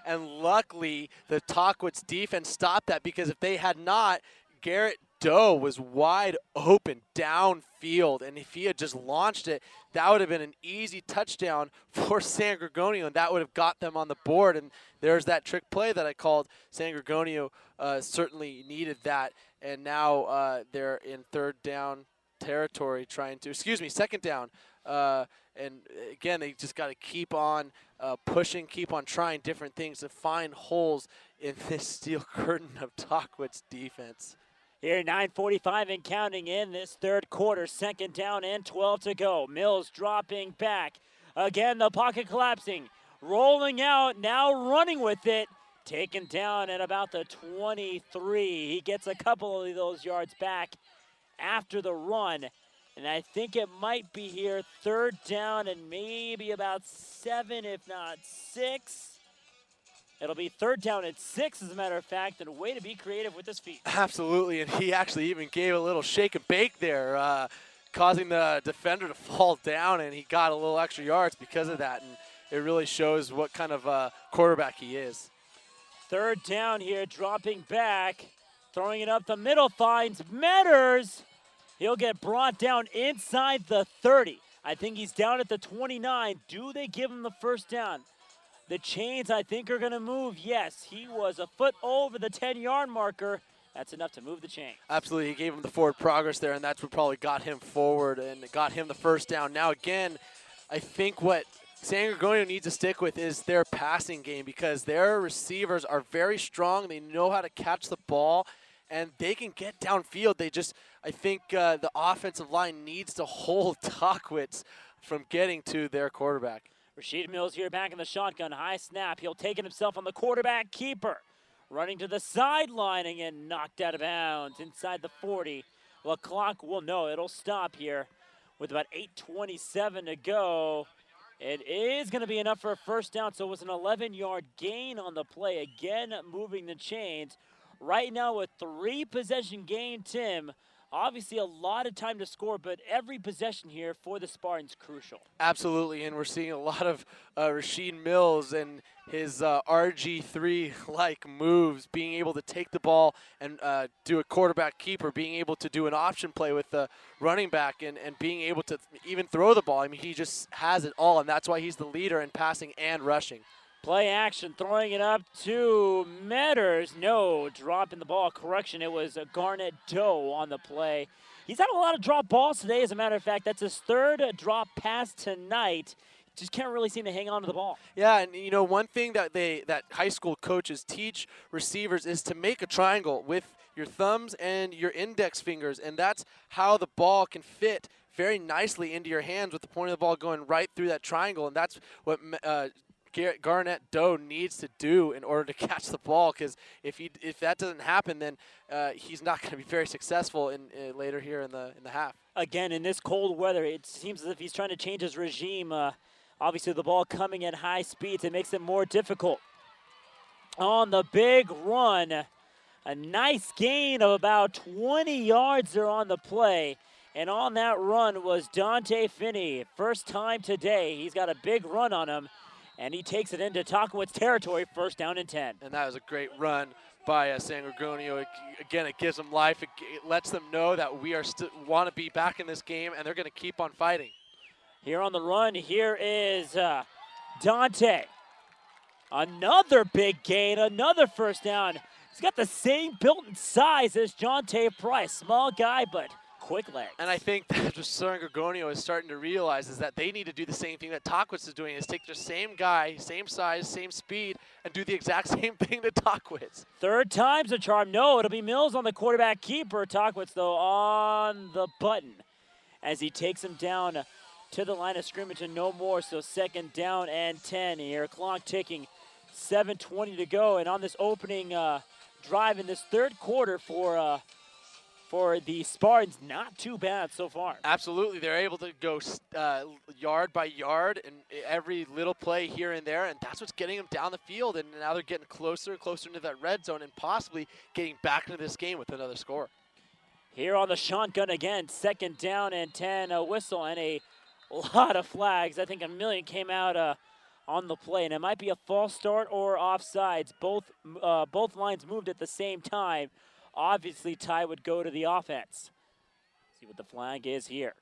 And luckily, the Tahquitz defense stopped that, because if they had not, Garrett Doe was wide open downfield, and if he had just launched it, that would have been an easy touchdown for San Gorgonio, and that would have got them on the board. And there's that trick play that I called. San Gorgonio certainly needed that, and now they're in 3rd down territory trying to, 2nd down. And again, they just got to keep on pushing, keep on trying different things to find holes in this steel curtain of Tahquitz defense. Here, 9:45 and counting in this 3rd quarter. 2nd down and 12 to go. Mills dropping back. Again, the pocket collapsing. Rolling out, now running with it. Taken down at about the 23. He gets a couple of those yards back after the run. And I think it might be here 3rd down and maybe about 7, if not 6. It'll be 3rd down and 6, as a matter of fact, and a way to be creative with his feet. Absolutely, and he actually even gave a little shake and bake there, causing the defender to fall down, and he got a little extra yards because of that, and it really shows what kind of quarterback he is. 3rd down here, dropping back, throwing it up the middle, finds Metters. He'll get brought down inside the 30. I think he's down at the 29. Do they give him the 1st down? The chains, I think, are going to move. Yes, he was a foot over the 10-yard marker. That's enough to move the chain. Absolutely. He gave him the forward progress there, and that's what probably got him forward and got him the 1st down. Now, again, I think what San Gorgonio needs to stick with is their passing game, because their receivers are very strong. They know how to catch the ball, and they can get downfield. I think the offensive line needs to hold Tahquitz from getting to their quarterback. Rasheed Mills here back in the shotgun. High snap. He'll take it himself on the quarterback keeper. Running to the sideline and get knocked out of bounds inside the 40. Well, clock will know. It'll stop here with about 8:27 to go. It is going to be enough for a 1st down, so it was an 11-yard gain on the play. Again, moving the chains. Right now, a 3-possession game, Tim. Obviously, a lot of time to score, but every possession here for the Spartans crucial. Absolutely, and we're seeing a lot of Rasheed Mills and his RG3-like moves, being able to take the ball and do a quarterback keeper, being able to do an option play with the running back, and being able to even throw the ball. I mean, he just has it all, and that's why he's the leader in passing and rushing. Play action, throwing it up to Metters. No, dropping the ball. Correction, it was Garnett Doe on the play. He's had a lot of drop balls today, as a matter of fact. That's his 3rd drop pass tonight. Just can't really seem to hang on to the ball. Yeah, and you know, one thing that high school coaches teach receivers is to make a triangle with your thumbs and your index fingers, and that's how the ball can fit very nicely into your hands, with the point of the ball going right through that triangle, and that's what Garnett Doe needs to do in order to catch the ball, because if that doesn't happen, then he's not going to be very successful later here in the half. Again, in this cold weather, it seems as if he's trying to change his regime. Obviously, the ball coming at high speeds, it makes it more difficult. On the big run, a nice gain of about 20 yards there on the play. And on that run was Dante Finney. First time today, he's got a big run on him, and he takes it into Tahquitz territory, first down and 10. And that was a great run by San Gorgonio. Again, it gives them life. It lets them know that we want to be back in this game, and they're going to keep on fighting. Here on the run, here is Dante. Another big gain, another first down. He's got the same built-in size as Jonte Price. Small guy, but quick legs. And I think that what San Gorgonio is starting to realize is that they need to do the same thing that Tahquitz is doing, is take their same guy, same size, same speed, and do the exact same thing to Tahquitz. Third time's a charm. No, it'll be Mills on the quarterback keeper. Tahquitz, though, on the button as he takes him down to the line of scrimmage and no more. So second down and 10 here. Clock ticking, 7:20 to go. And on this opening drive in this third quarter for the Spartans, not too bad so far. Absolutely. They're able to go yard by yard and every little play here and there, and that's what's getting them down the field. And now they're getting closer and closer into that red zone and possibly getting back into this game with another score. Here on the shotgun again, second down and 10, a whistle and a lot of flags. I think a million came out on the play, and it might be a false start or offsides. Both lines moved at the same time. Obviously, tie would go to the offense. See what the flag is here.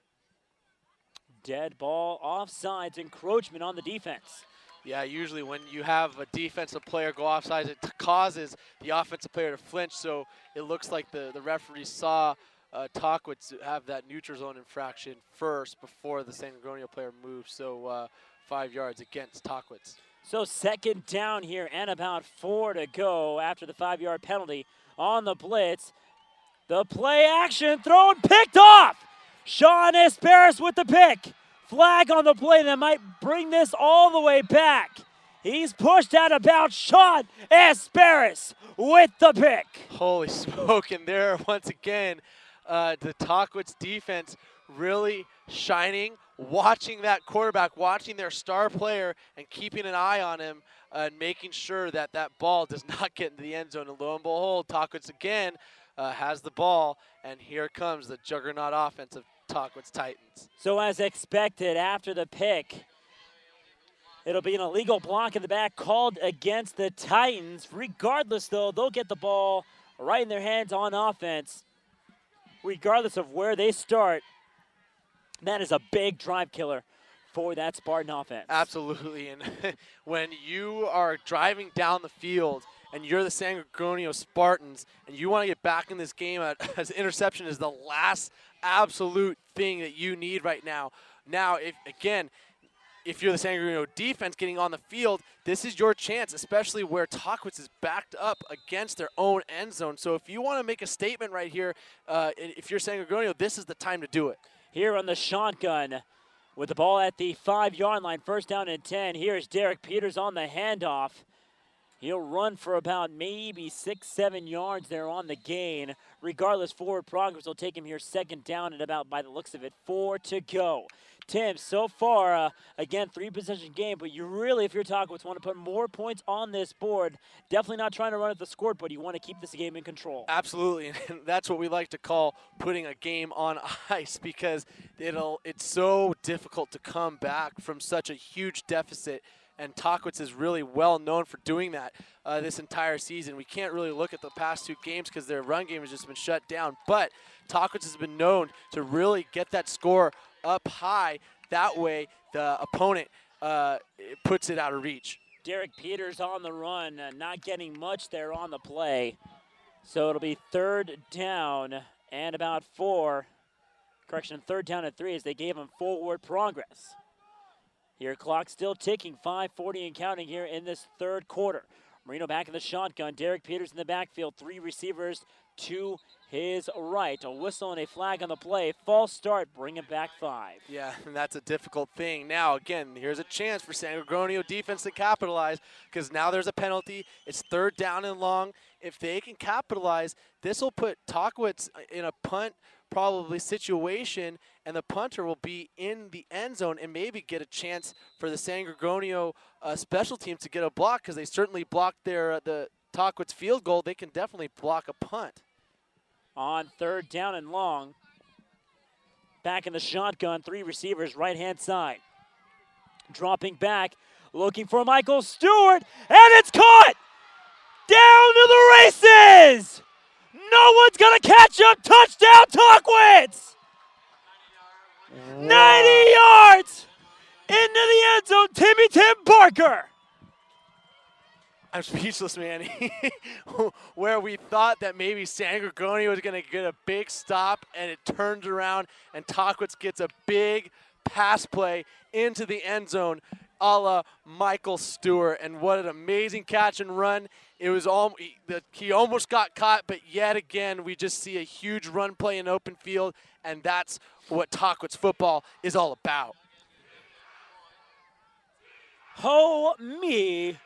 Dead ball, offsides, encroachment on the defense. Yeah, usually when you have a defensive player go offsides, it causes the offensive player to flinch. So it looks like the referee saw Tahquitz have that neutral zone infraction first before the San Gorgonio player moved. So 5 yards against Tahquitz. So second down here and about 4 to go after the 5-yard penalty on the blitz. The play action thrown, picked off. Sean Asparis with the pick. Flag on the play that might bring this all the way back. He's pushed out of bounds. Sean Asparis with the pick. Holy smoke, and there once again, the Tahquitz defense really shining, watching that quarterback, watching their star player and keeping an eye on him and making sure that that ball does not get into the end zone. And lo and behold, Tahquitz again has the ball, and here comes the juggernaut offense of Tahquitz Titans. So as expected, after the pick, it'll be an illegal block in the back called against the Titans. Regardless, though, they'll get the ball right in their hands on offense, regardless of where they start. That is a big drive killer for that Spartan offense. Absolutely, and when you are driving down the field and you're the San Gorgonio Spartans and you want to get back in this game, as interception is the last absolute thing that you need right now. Now, if you're the San Gorgonio defense getting on the field, this is your chance, especially where Tahquitz is backed up against their own end zone. So if you want to make a statement right here, if you're San Gorgonio, this is the time to do it. Here on the shotgun with the ball at the 5-yard line, first down and 10. Here's Derek Peters on the handoff. He'll run for about maybe 6-7 yards there on the gain. Regardless, forward progress will take him here second down and about, by the looks of it, 4 to go. Tim, so far, again, 3-possession game, but you really, if you're Tahquitz, want to put more points on this board. Definitely not trying to run at the score, but you want to keep this game in control. Absolutely, and that's what we like to call putting a game on ice, because it's so difficult to come back from such a huge deficit, and Tahquitz is really well known for doing that this entire season. We can't really look at the past 2 games because their run game has just been shut down, but Tahquitz has been known to really get that score up high. That way the opponent puts it out of reach. Derek Peters on the run, not getting much there on the play. So it'll be third down and about 4. Correction, third down and 3 as they gave him forward progress. Here, clock still ticking, 5:40 and counting here in this third quarter. Marino back in the shotgun. Derek Peters in the backfield, 3 receivers, 2 his right. A whistle and a flag on the play. False start, bring it back 5. Yeah, and that's a difficult thing. Now, again, here's a chance for San Gorgonio defense to capitalize because now there's a penalty. It's 3rd down and long. If they can capitalize, this will put Tahquitz in a punt probably situation, and the punter will be in the end zone and maybe get a chance for the San Gorgonio special teams to get a block because they certainly blocked the Tahquitz field goal. They can definitely block a punt. On 3rd down and long, back in the shotgun, 3 receivers, right-hand side. Dropping back, looking for Michael Stewart, and it's caught! Down to the races! No one's gonna catch him! Touchdown, Tahquitz! 90 yards! Into the end zone, Timmy Tim Parker! I'm speechless, man. Where we thought that maybe San Gorgonio was going to get a big stop, and it turns around, and Tahquitz gets a big pass play into the end zone, a la Michael Stewart. And what an amazing catch and run. It was he almost got caught, but yet again, we just see a huge run play in open field, and that's what Tahquitz football is all about. Oh, me.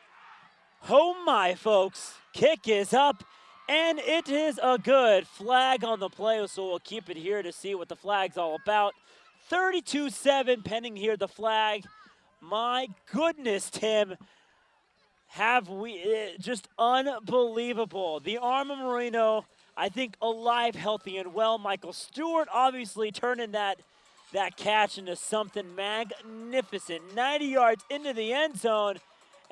Oh my, folks. Kick is up, and it is a good flag on the play, so we'll keep it here to see what the flag's all about. 32-7 pending here, the flag. My goodness, Tim. Have we just unbelievable. The Arma Moreno, I think, alive, healthy, and well. Michael Stewart obviously turning that catch into something magnificent. 90 yards into the end zone.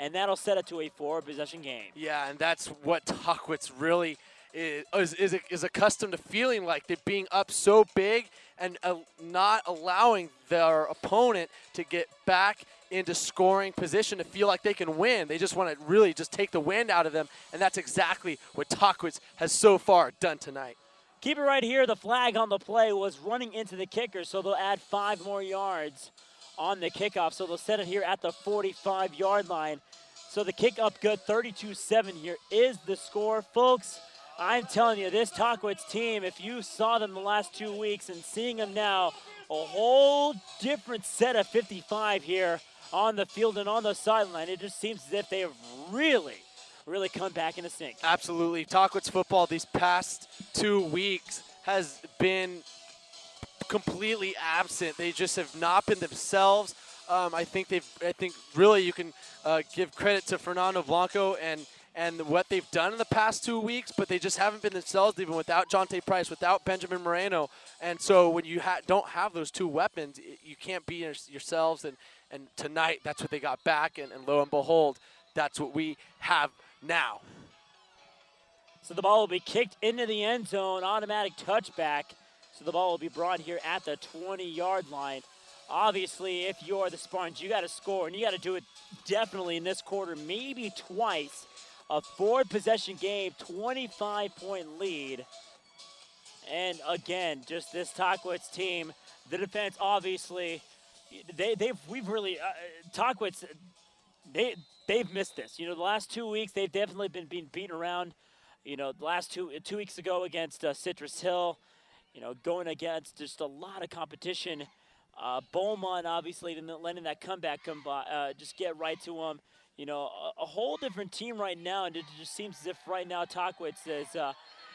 And that'll set it to a 4-possession game. Yeah, and that's what Tahquitz really is accustomed to feeling like. They're being up so big and not allowing their opponent to get back into scoring position to feel like they can win. They just want to really just take the wind out of them, and that's exactly what Tahquitz has so far done tonight. Keep it right here. The flag on the play was running into the kicker, so they'll add 5 more yards on the kickoff. So they'll set it here at the 45-yard line. So the kick up good, 32-7 here is the score. Folks, I'm telling you, this Tahquitz team, if you saw them the last 2 weeks and seeing them now, a whole different set of 55 here on the field and on the sideline. It just seems as if they have really come back into sync. Absolutely. Tahquitz football these past 2 weeks has been completely absent. They just have not been themselves. I think really you can give credit to Fernando Blanco and what they've done in the past 2 weeks, but they just haven't been themselves even without Jonte Price, without Benjamin Moreno. And so when you don't have those 2 weapons, you can't be yourselves. And tonight, that's what they got back, and lo and behold, that's what we have now. So the ball will be kicked into the end zone, automatic touchback. So the ball will be brought here at the 20-yard line. Obviously, if you're the Spartans, you got to score, and you got to do it definitely in this quarter, maybe twice. A 4-possession game, 25-point lead. And again, just this Tahquitz team, the defense obviously, Tahquitz, they've missed this. You know, the last 2 weeks, they've definitely been being beaten around. You know, the last two weeks ago against Citrus Hill, you know, going against just a lot of competition. Beaumont, obviously, letting that comeback just get right to them. You know, a whole different team right now, and it just seems as if right now Tahquitz is,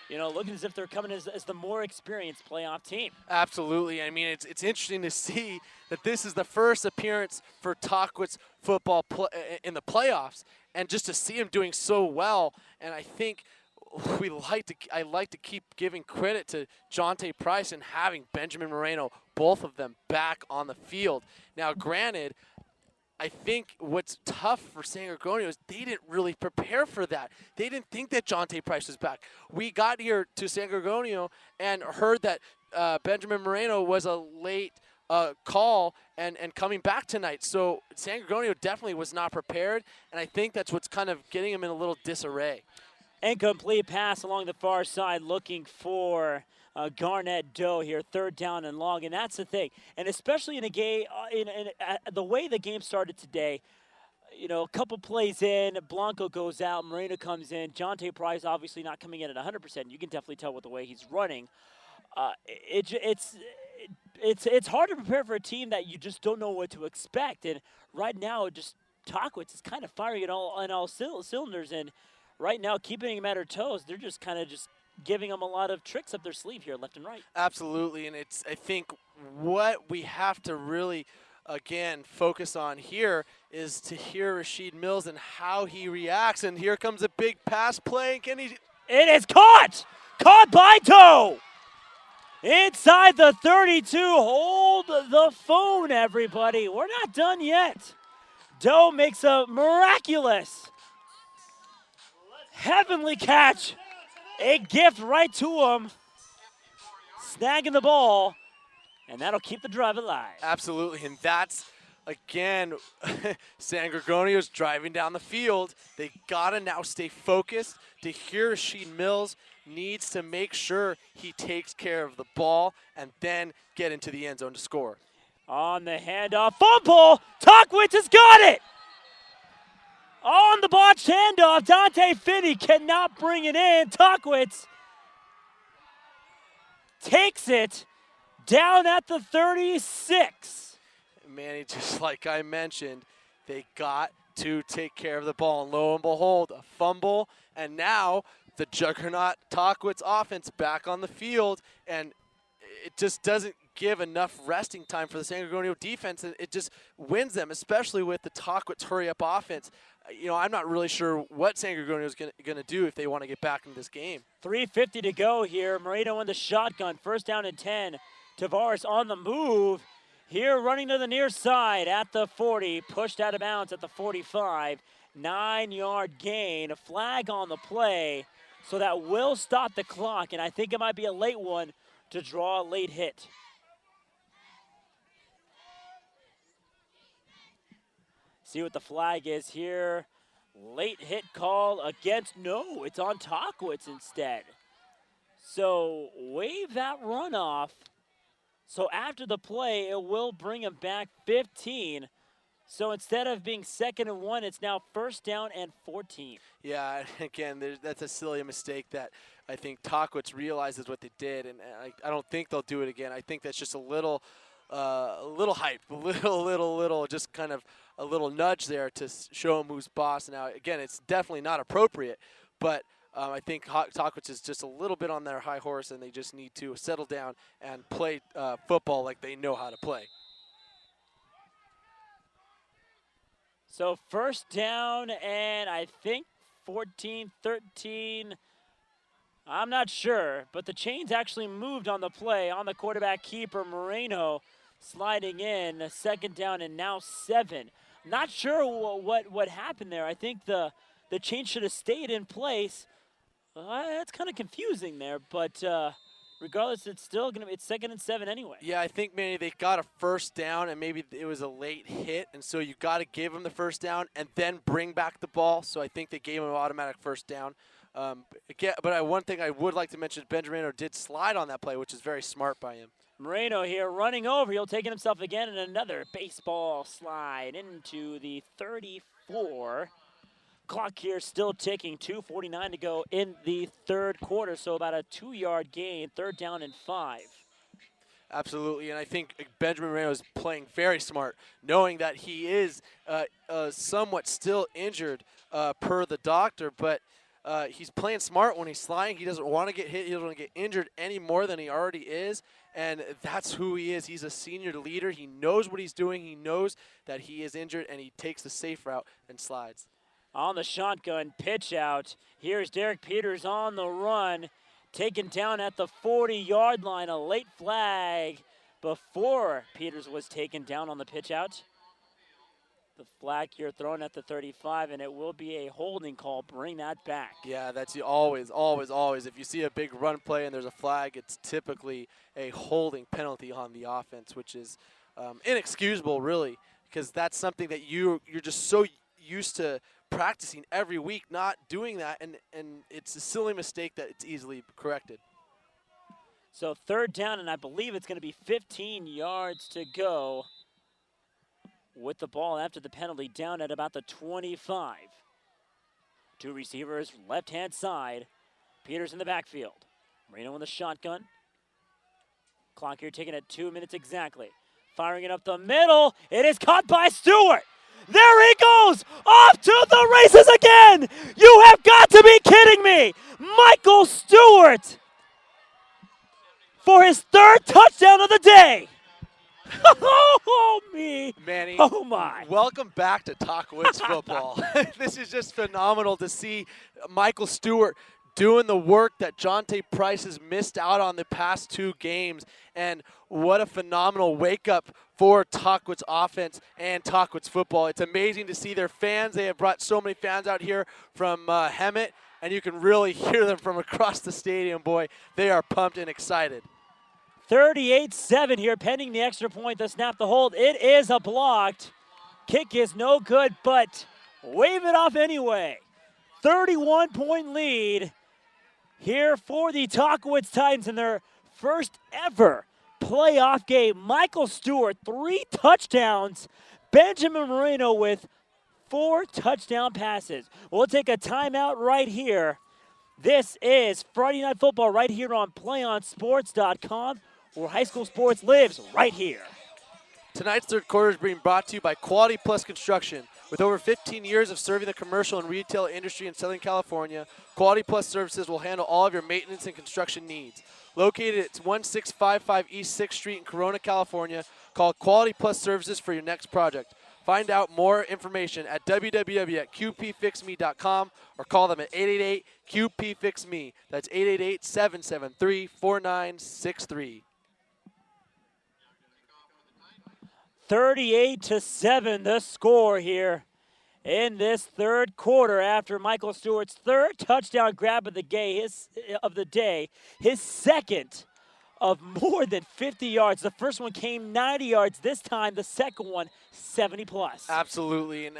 you know, looking as if they're coming as the more experienced playoff team. Absolutely. I mean, it's interesting to see that this is the first appearance for Tahquitz football in the playoffs, and just to see them doing so well. And I think I like to keep giving credit to Jonte Price and having Benjamin Moreno, both of them back on the field. Now, granted, I think what's tough for San Gorgonio is they didn't really prepare for that. They didn't think that Jonte Price was back. We got here to San Gorgonio and heard that Benjamin Moreno was a late call and coming back tonight. So San Gorgonio definitely was not prepared, and I think that's what's kind of getting them in a little disarray. Incomplete pass along the far side, looking for Garnett Doe here, 3rd down and long, and that's the thing. And especially in a game, the way the game started today, a couple plays in, Blanco goes out, Moreno comes in. Jonte Price obviously not coming in at 100%. You can definitely tell with the way he's running. It's hard to prepare for a team that you just don't know what to expect. And right now, just Tahquitz is kind of firing it on all cylinders. And right now, keeping them at her toes, they're just kind of just giving them a lot of tricks up their sleeve here, left and right. Absolutely, and I think what we have to really, again, focus on here is to hear Rashid Mills and how he reacts. And here comes a big pass play. Can he? It is caught! Caught by Doe! Inside the 32, hold the phone, everybody. We're not done yet. Doe makes a miraculous, heavenly catch. A gift right to him. Snagging the ball, and that'll keep the drive alive. Absolutely, and that's, again, San Gorgonio's driving down the field. They got to now stay focused. To hear Rashid Mills needs to make sure he takes care of the ball and then get into the end zone to score. On the handoff, fumble, Tahquitz has got it! On the botched handoff, Dante Finney cannot bring it in. Tahquitz takes it down at the 36. Manny, just like I mentioned, they got to take care of the ball. And lo and behold, a fumble, and now the juggernaut Tahquitz offense back on the field, and it just doesn't give enough resting time for the San Gorgonio defense, and it just wins them, especially with the Tahquitz hurry-up offense. I'm not really sure what San Gorgonio is going to do if they want to get back into this game. 3:50 to go here. Moreno in the shotgun. First down and 10. Tavares on the move. Here running to the near side at the 40. Pushed out of bounds at the 45. 9-yard gain. A flag on the play. So that will stop the clock. And I think it might be a late one to draw a late hit. See what the flag is here. Late hit call against, no, it's on Tahquitz instead. So wave that runoff. So after the play, it will bring him back 15. So instead of being 2nd and 1, it's now 1st down and 14. Yeah, again, that's a silly mistake that I think Tahquitz realizes what they did, and I don't think they'll do it again. I think that's just a little hype, just kind of a little nudge there to show him who's boss. Now, again, it's definitely not appropriate, but I think Tahquitz is just a little bit on their high horse, and they just need to settle down and play football like they know how to play. So 1st down and I think 14, 13. I'm not sure, but the chains actually moved on the play on the quarterback keeper, Moreno, sliding in. 2nd down and now 7. Not sure what happened there. I think the chain should have stayed in place. That's kind of confusing there, but regardless, it's still going to be 2nd and 7 anyway. Yeah, I think maybe they got a 1st down, and maybe it was a late hit, and so you got to give them the 1st down and then bring back the ball. So I think they gave him an automatic 1st down. But one thing I would like to mention, Benjamin did slide on that play, which is very smart by him. Moreno here running over. He'll take it himself again, and another baseball slide into the 34. Clock here still ticking. 2:49 to go in the 3rd quarter, so about a 2-yard gain. 3rd down and 5. Absolutely, and I think Benjamin Moreno is playing very smart, knowing that he is somewhat still injured per the doctor, but he's playing smart when he's sliding. He doesn't want to get hit. He doesn't want to get injured any more than he already is, and that's who he is. He's a senior leader. He knows what he's doing. He knows that he is injured, and he takes the safe route and slides. On the shotgun pitch out. Here's Derek Peters on the run. Taken down at the 40-yard line. A late flag before Peters was taken down on the pitch out. The flag here thrown at the 35, and it will be a holding call. Bring that back. Yeah, that's always. If you see a big run play and there's a flag, it's typically a holding penalty on the offense, which is inexcusable, really, because that's something that you're just so used to practicing every week, not doing that, and it's a silly mistake that it's easily corrected. So 3rd down, and I believe it's going to be 15 yards to go. with the ball after the penalty down at about the 25. Two receivers, left-hand side. Peters in the backfield. Marino in the shotgun. Clock here ticking at 2 minutes exactly. Firing it up the middle. It is caught by Stewart. There he goes, off to the races again. You have got to be kidding me. Michael Stewart for his third touchdown of the day. Oh, me. Manny, oh, my. Welcome back to Tahquitz football. This is just phenomenal to see Michael Stewart doing the work that Jonte Price has missed out on the past 2 games. And what a phenomenal wake-up for Tahquitz offense and Tahquitz football. It's amazing to see their fans. They have brought so many fans out here from Hemet, and you can really hear them from across the stadium. Boy, they are pumped and excited. 38-7 here, pending the extra point, the snap, the hold. It is a blocked. Kick is no good, but wave it off anyway. 31-point lead here for the Tahquitz Titans in their first ever playoff game. Michael Stewart, 3 touchdowns. Benjamin Moreno with 4 touchdown passes. We'll take a timeout right here. This is Friday Night Football right here on PlayOnSports.com, where high school sports lives right here. Tonight's third quarter is being brought to you by Quality Plus Construction. With over 15 years of serving the commercial and retail industry in Southern California, Quality Plus Services will handle all of your maintenance and construction needs. Located at 1655 East 6th Street in Corona, California, call Quality Plus Services for your next project. Find out more information at www.qpfixme.com or call them at 888-QP-FIX-ME. That's 888-773-4963. 38-7 the score here in this third quarter after Michael Stewart's third touchdown grab of the day, his second of more than 50 yards. The first one came 90 yards. This time, the second one, 70 plus. Absolutely, and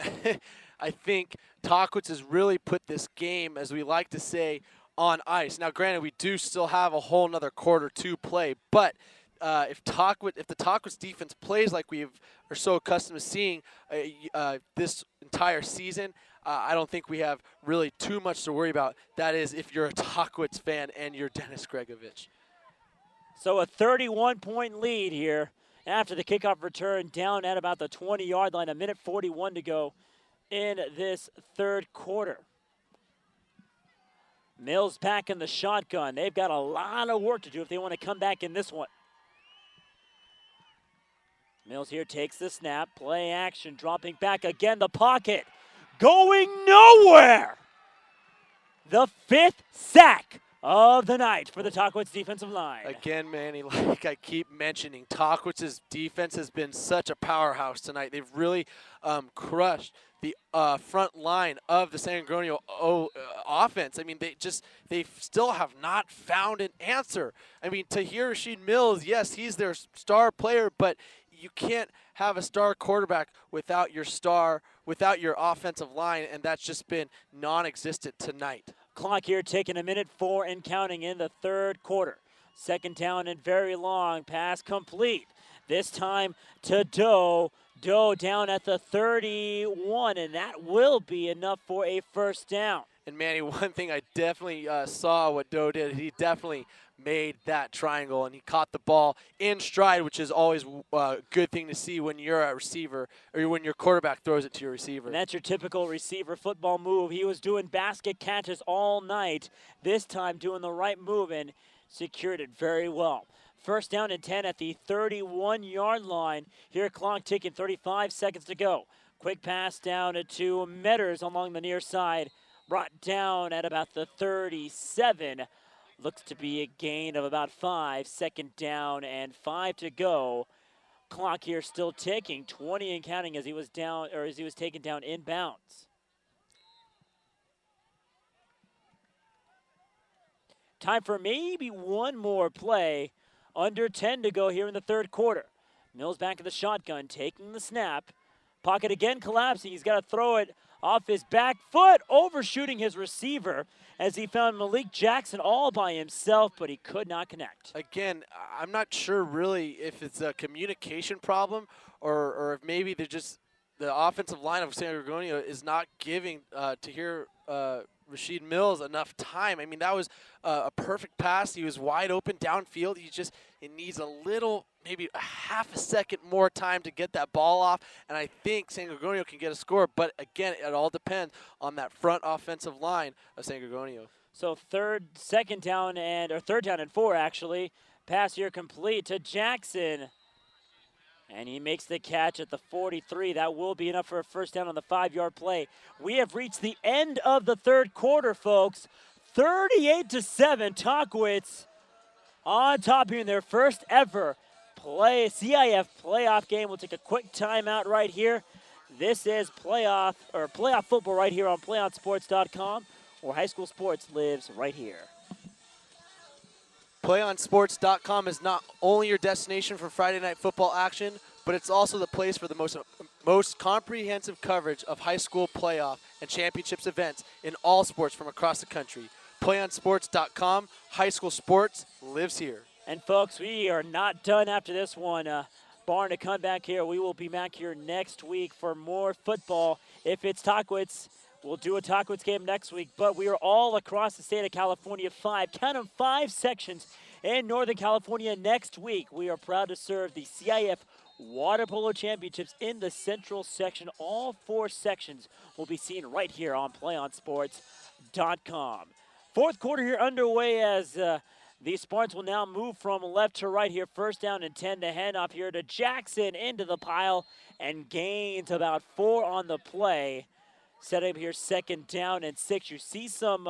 I think Tahquitz has really put this game, as we like to say, on ice. Now, granted, we do still have a whole nother quarter to play, but if the Tahquitz defense plays like we are so accustomed to seeing this entire season, I don't think we have really too much to worry about. That is, if you're a Tahquitz fan and you're Dennis Gregovich. So a 31-point lead here after the kickoff return, down at about the 20-yard line. 1:41 to go in this third quarter. Mills back in the shotgun. They've got a lot of work to do if they want to come back in this one. Mills here takes the snap, play action, dropping back again, the pocket, going nowhere. The 5th sack of the night for the Tahquitz defensive line. Again, Manny, like I keep mentioning, Tahquitz's defense has been such a powerhouse tonight. They've really crushed the front line of the San Gorgonio offense. I mean, they still have not found an answer. I mean, Tahir Rashid Mills, yes, he's their star player, but you can't have a star quarterback without your offensive line, and that's just been non-existent tonight. Clock here taking 1:04 and counting in the third quarter. Second down and very long. Pass complete. This time to Doe. Doe down at the 31, and that will be enough for a first down. And Manny, one thing I definitely saw what Doe did, he definitely made that triangle, and he caught the ball in stride, which is always a good thing to see when you're a receiver or when your quarterback throws it to your receiver. And that's your typical receiver football move. He was doing basket catches all night, this time doing the right move and secured it very well. First down and 10 at the 31-yard line. Here, clock ticking, 35 seconds to go. Quick pass down to Metters along the near side. Brought down at about the 37. Looks to be a gain of about 5. Second down and 5 to go. Clock here still ticking, 20 and counting as he was down, or as he was taken down inbounds. Time for maybe one more play. Under 10 to go here in the third quarter. Mills back in the shotgun, taking the snap. Pocket again collapsing. He's got to throw it off his back foot, overshooting his receiver as he found Malik Jackson all by himself, but he could not connect. Again, I'm not sure really if it's a communication problem or if maybe they're just the offensive line of San Gorgonio is not giving Tahir Rashid Mills enough time. I mean, that was a perfect pass. He was wide open downfield. It needs a little, maybe a half a second more time to get that ball off, and I think San Gorgonio can get a score. But again, it all depends on that front offensive line of San Gorgonio. So third down and 4 actually. Pass here complete to Jackson. And he makes the catch at the 43. That will be enough for a first down on the 5-yard play. We have reached the end of the third quarter, folks. 38-7, Tahquitz on top here in their first ever CIF playoff game. We'll take a quick timeout right here. This is playoff football right here on PlayOnSports.com, where high school sports lives right here. PlayOnSports.com is not only your destination for Friday night football action, but it's also the place for the most comprehensive coverage of high school playoff and championships events in all sports from across the country. PlayOnSports.com, high school sports lives here. And folks, we are not done after this one. Barring to come back here, we will be back here next week for more football. If it's Tahquitz, we'll do a Tahquitz game next week, but we are all across the state of California. 5 sections in Northern California next week. We are proud to serve the CIF Water Polo Championships in the Central section. All 4 sections will be seen right here on PlayOnSports.com. Fourth quarter here underway as the Spartans will now move from left to right here. First down and 10 to hand off here to Jackson into the pile and gains about 4 on the play. Set up here second down and 6. You see some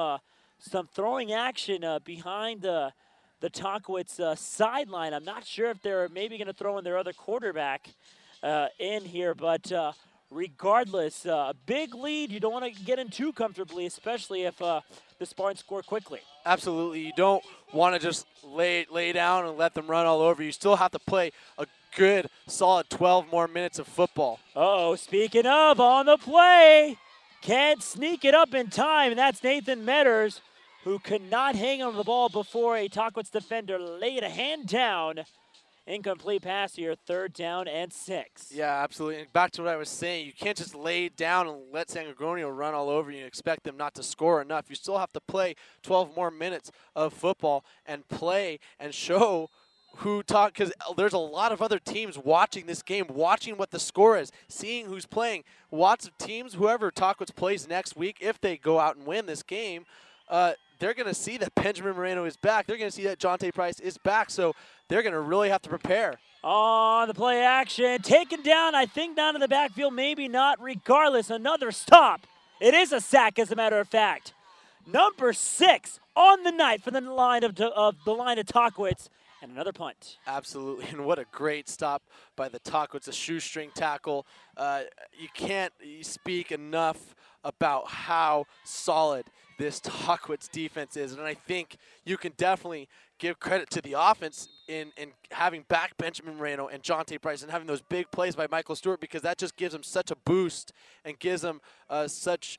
throwing action behind the Tahquitz sideline. I'm not sure if they're maybe going to throw in their other quarterback in here, but regardless, a big lead. You don't want to get in too comfortably, especially if the Spartans score quickly. Absolutely. You don't want to just lay down and let them run all over. You still have to play a good, solid 12 more minutes of football. Oh, speaking of, on the play, can't sneak it up in time, and that's Nathan Metters, who could not hang on the ball before a Tahquitz defender laid a hand down. Incomplete pass here, third down and 6. Yeah, absolutely. And back to what I was saying, you can't just lay down and let San Gorgonio run all over you and expect them not to score enough. You still have to play 12 more minutes of football and play and show because there's a lot of other teams watching this game, watching what the score is, seeing who's playing. Lots of teams, whoever Tahquitz plays next week, if they go out and win this game, they're going to see that Benjamin Moreno is back. They're going to see that Jonte Price is back, so they're going to really have to prepare. On the play action, taken down, I think down in the backfield, maybe not. Regardless, another stop. It is a sack, as a matter of fact. Number 6 on the night for the line of Tahquitz, and another punt. Absolutely, and what a great stop by the Tahquitz, a shoestring tackle. You can't speak enough about how solid this Tahquitz defense is, and I think you can definitely give credit to the offense in having back Benjamin Moreno and Jonte Price and having those big plays by Michael Stewart, because that just gives them such a boost and gives them such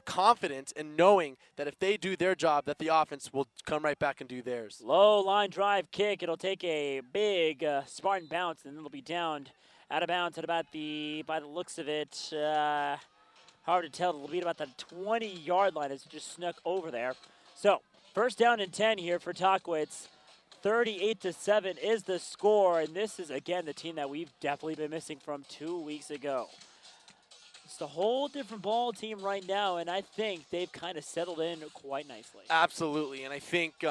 confidence in knowing that if they do their job, that the offense will come right back and do theirs. Low line drive kick. It'll take a big Spartan bounce, and it'll be down out of bounds at about by the looks of it, hard to tell. It'll be about the 20-yard line as it just snuck over there. So first down and 10 here for Tahquitz. 38-7 is the score, and this is, again, the team that we've definitely been missing from 2 weeks ago. It's a whole different ball team right now, and I think they've kind of settled in quite nicely. Absolutely, and I think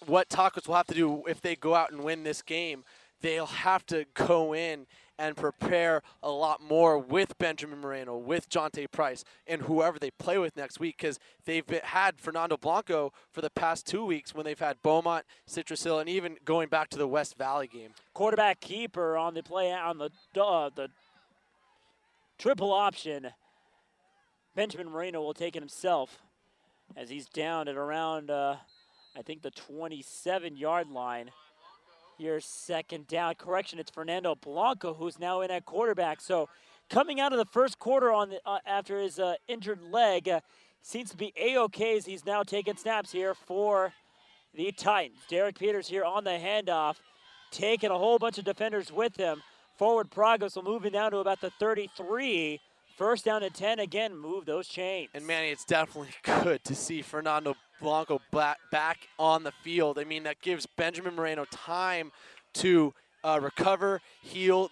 what Tahquitz will have to do if they go out and win this game, they'll have to go in and prepare a lot more with Benjamin Moreno, with Jonte Price, and whoever they play with next week, because they've had Fernando Blanco for the past 2 weeks when they've had Beaumont, Citrus Hill, and even going back to the West Valley game. Quarterback keeper on the play on the triple option. Benjamin Moreno will take it himself as he's down at around, I think, the 27-yard line. Here's second down. Correction, it's Fernando Blanco who's now in at quarterback. So coming out of the first quarter after his injured leg, seems to be A-OK as he's now taking snaps here for the Titans. Derek Peters here on the handoff, taking a whole bunch of defenders with him. forward progress will move it down to about the 33. First down and 10, again, move those chains. And Manny, it's definitely good to see Fernando Blanco back on the field. I mean, that gives Benjamin Moreno time to recover, heal,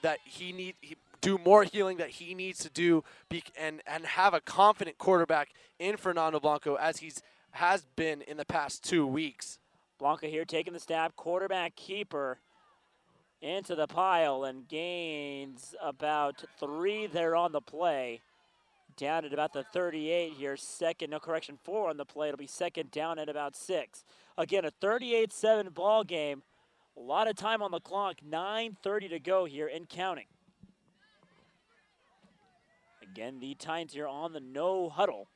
do more healing that he needs to do, and have a confident quarterback in Fernando Blanco as has been in the past 2 weeks. Blanco here taking the snap, quarterback keeper into the pile and gains about 3 there on the play. Down at about the 38 here, 4 on the play. It'll be second down at about 6. Again, a 38-7 ball game. A lot of time on the clock, 9:30 to go here and counting. Again, the Titans here on the no huddle.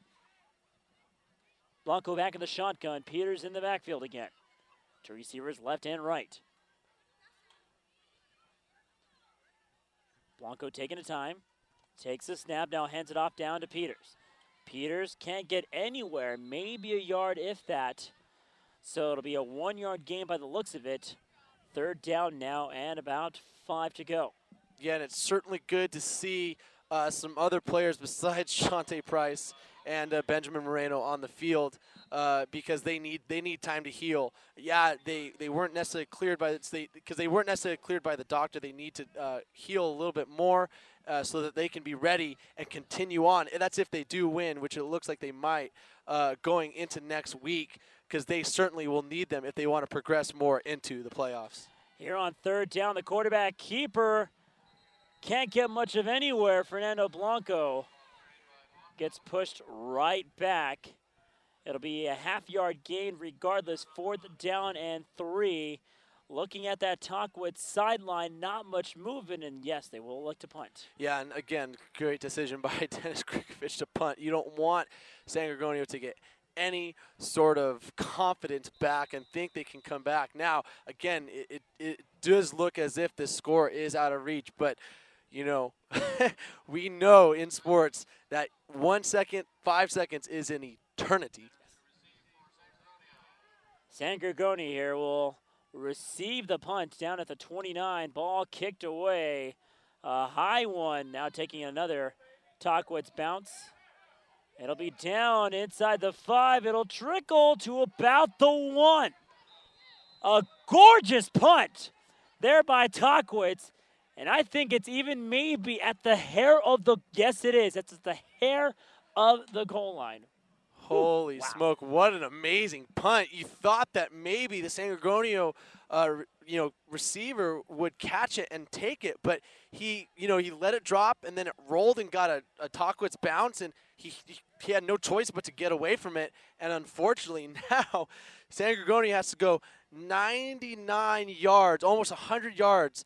Blanco back in the shotgun. Peters in the backfield again. Two receivers left and right. Blanco taking the time. Takes the snap, now hands it off down to Peters. Peters can't get anywhere, maybe a yard if that. So it'll be a 1-yard gain by the looks of it. Third down now and about 5 to go. Yeah, and it's certainly good to see some other players besides Shante Price and Benjamin Moreno on the field because they need time to heal. Yeah, they weren't necessarily cleared by the doctor. They need to heal a little bit more so that they can be ready and continue on. And that's if they do win, which it looks like they might going into next week, because they certainly will need them if they want to progress more into the playoffs. Here on third down, the quarterback keeper can't get much of anywhere. Fernando Blanco gets pushed right back. It'll be a half-yard gain regardless. 4th down and 3. Looking at that Tahquitz sideline, not much moving, and yes, they will look to punt. Yeah, and again, great decision by Dennis Krikovich to punt. You don't want San Gorgonio to get any sort of confidence back and think they can come back. Now, again, it does look as if the score is out of reach, but you know, we know in sports that 1 second, 5 seconds is an eternity. San Gorgonio here will receive the punt down at the 29. Ball kicked away. A high one, now taking another Tahquitz bounce. It'll be down inside the 5. It'll trickle to about the 1. A gorgeous punt there by Tahquitz. And I think it's even maybe at the hair of the, yes it is, it's the hair of the goal line. Holy smoke, what an amazing punt. You thought that maybe the San Gorgonio receiver would catch it and take it, but he let it drop and then it rolled and got a Tahquitz bounce, and he had no choice but to get away from it. And unfortunately now San Gorgonio has to go 99 yards, almost 100 yards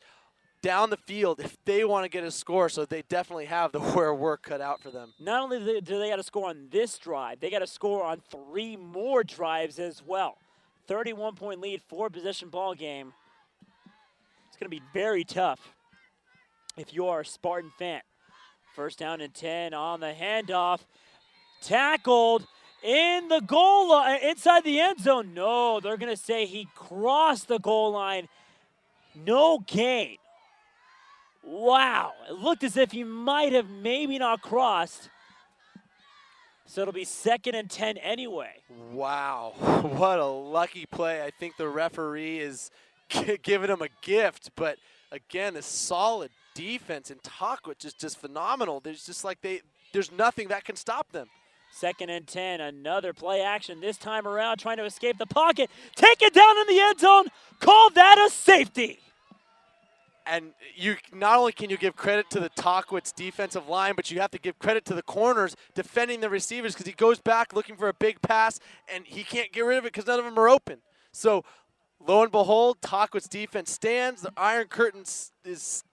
down the field if they want to get a score, so they definitely have the work cut out for them. Not only do they got to score on this drive, they got to score on 3 more drives as well. 31-point lead, 4-possession ball game. It's going to be very tough if you are a Spartan fan. First down and 10 on the handoff. Tackled in the goal line, inside the end zone. No, they're going to say he crossed the goal line. No gain. Wow, it looked as if he might have maybe not crossed. So it'll be 2nd and 10 anyway. Wow, what a lucky play. I think the referee is giving him a gift, but again, the solid defense in Tahquitz is just phenomenal. There's nothing that can stop them. 2nd and 10, another play action this time around, trying to escape the pocket. Take it down in the end zone, call that a safety. And you not only can you give credit to the Tahquitz defensive line, but you have to give credit to the corners defending the receivers, because he goes back looking for a big pass, and he can't get rid of it because none of them are open. So, lo and behold, Tahquitz defense stands. The Iron Curtain is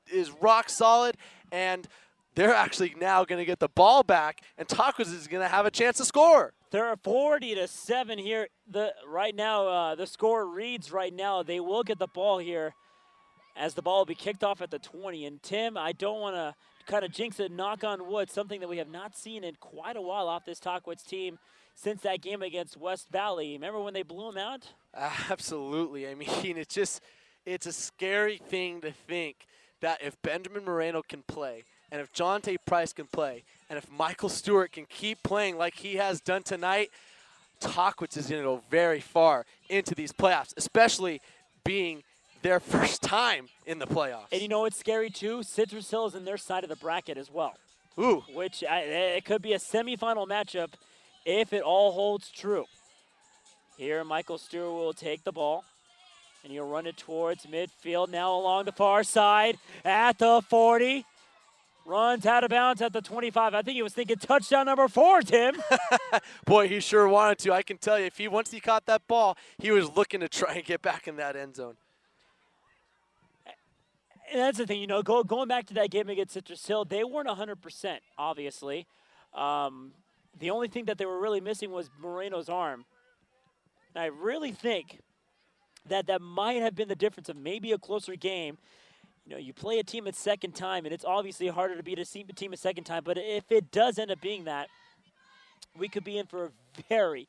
rock solid, and they're actually now going to get the ball back, and Tahquitz is going to have a chance to score. They're 40-7 here. Right now, the score reads right now. They will get the ball here, as the ball will be kicked off at the 20. And Tim, I don't want to kind of jinx it, knock on wood, something that we have not seen in quite a while off this Tahquitz team since that game against West Valley. Remember when they blew them out? Absolutely. I mean, it's a scary thing to think that if Benjamin Moreno can play, and if Jonte Price can play, and if Michael Stewart can keep playing like he has done tonight, Tahquitz is going to go very far into these playoffs, especially being their first time in the playoffs. And you know what's scary too? Citrus Hill is in their side of the bracket as well. Ooh. Which it could be a semifinal matchup if it all holds true. Here, Michael Stewart will take the ball, and he'll run it towards midfield. Now along the far side at the 40. Runs out of bounds at the 25. I think he was thinking touchdown number 4, Tim. Boy, he sure wanted to. I can tell you, once he caught that ball, he was looking to try and get back in that end zone. And that's the thing, you know, going back to that game against Citrus Hill, they weren't 100%, obviously. The only thing that they were really missing was Moreno's arm. And I really think that might have been the difference of maybe a closer game. You know, you play a team a second time, and it's obviously harder to beat a team a second time. But if it does end up being that, we could be in for a very,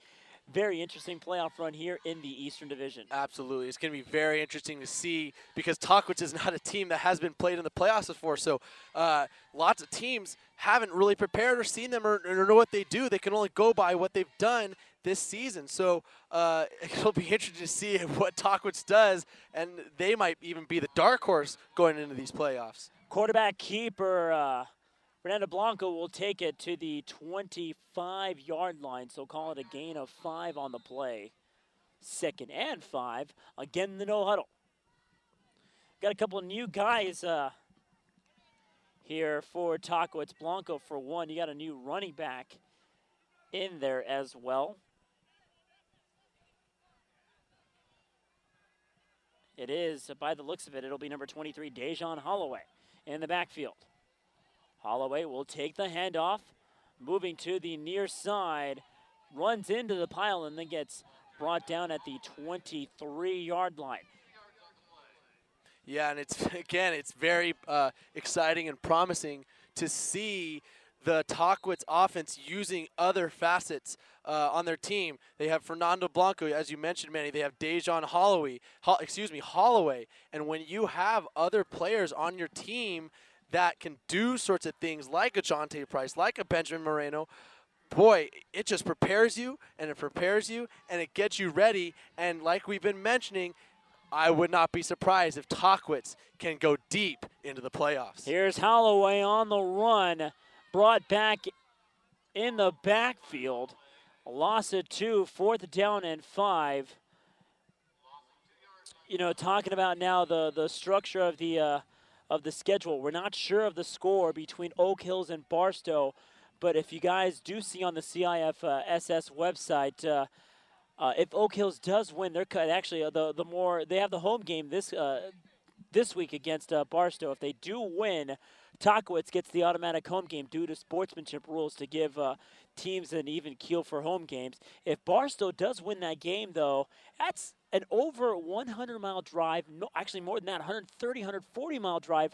very interesting playoff run here in the Eastern Division. Absolutely. It's going to be very interesting to see because Tahquitz is not a team that has been played in the playoffs before. So lots of teams haven't really prepared or seen them or know what they do. They can only go by what they've done this season. So it'll be interesting to see what Tahquitz does, and they might even be the dark horse going into these playoffs. Quarterback keeper Fernando Blanco will take it to the 25-yard line, so call it a gain of 5 on the play. 2nd and 5. Again, the no huddle. Got a couple of new guys here for Tahquitz. Blanco for one. You got a new running back in there as well. It is, by the looks of it, it'll be number 23, Dejon Holloway in the backfield. Holloway will take the handoff, moving to the near side, runs into the pile, and then gets brought down at the 23-yard line. Yeah, and it's very exciting and promising to see the Tahquitz offense using other facets on their team. They have Fernando Blanco, as you mentioned, Manny. They have Dejon Holloway. And when you have other players on your team that can do sorts of things like a Jonte Price, like a Benjamin Moreno, boy, it just prepares you, and it gets you ready. And like we've been mentioning, I would not be surprised if Tahquitz can go deep into the playoffs. Here's Holloway on the run, brought back in the backfield. A loss of 2, 4th down and 5. You know, talking about now the structure of the schedule. We're not sure of the score between Oak Hills and Barstow, but if you guys do see on the CIF SS website, if Oak Hills does win, they're actually the more they have the home game this week against Barstow. If they do win, Tahquitz gets the automatic home game due to sportsmanship rules to give teams an even keel for home games. If Barstow does win that game, though, that's an over 100-mile drive, no, actually more than that, 130, 140-mile drive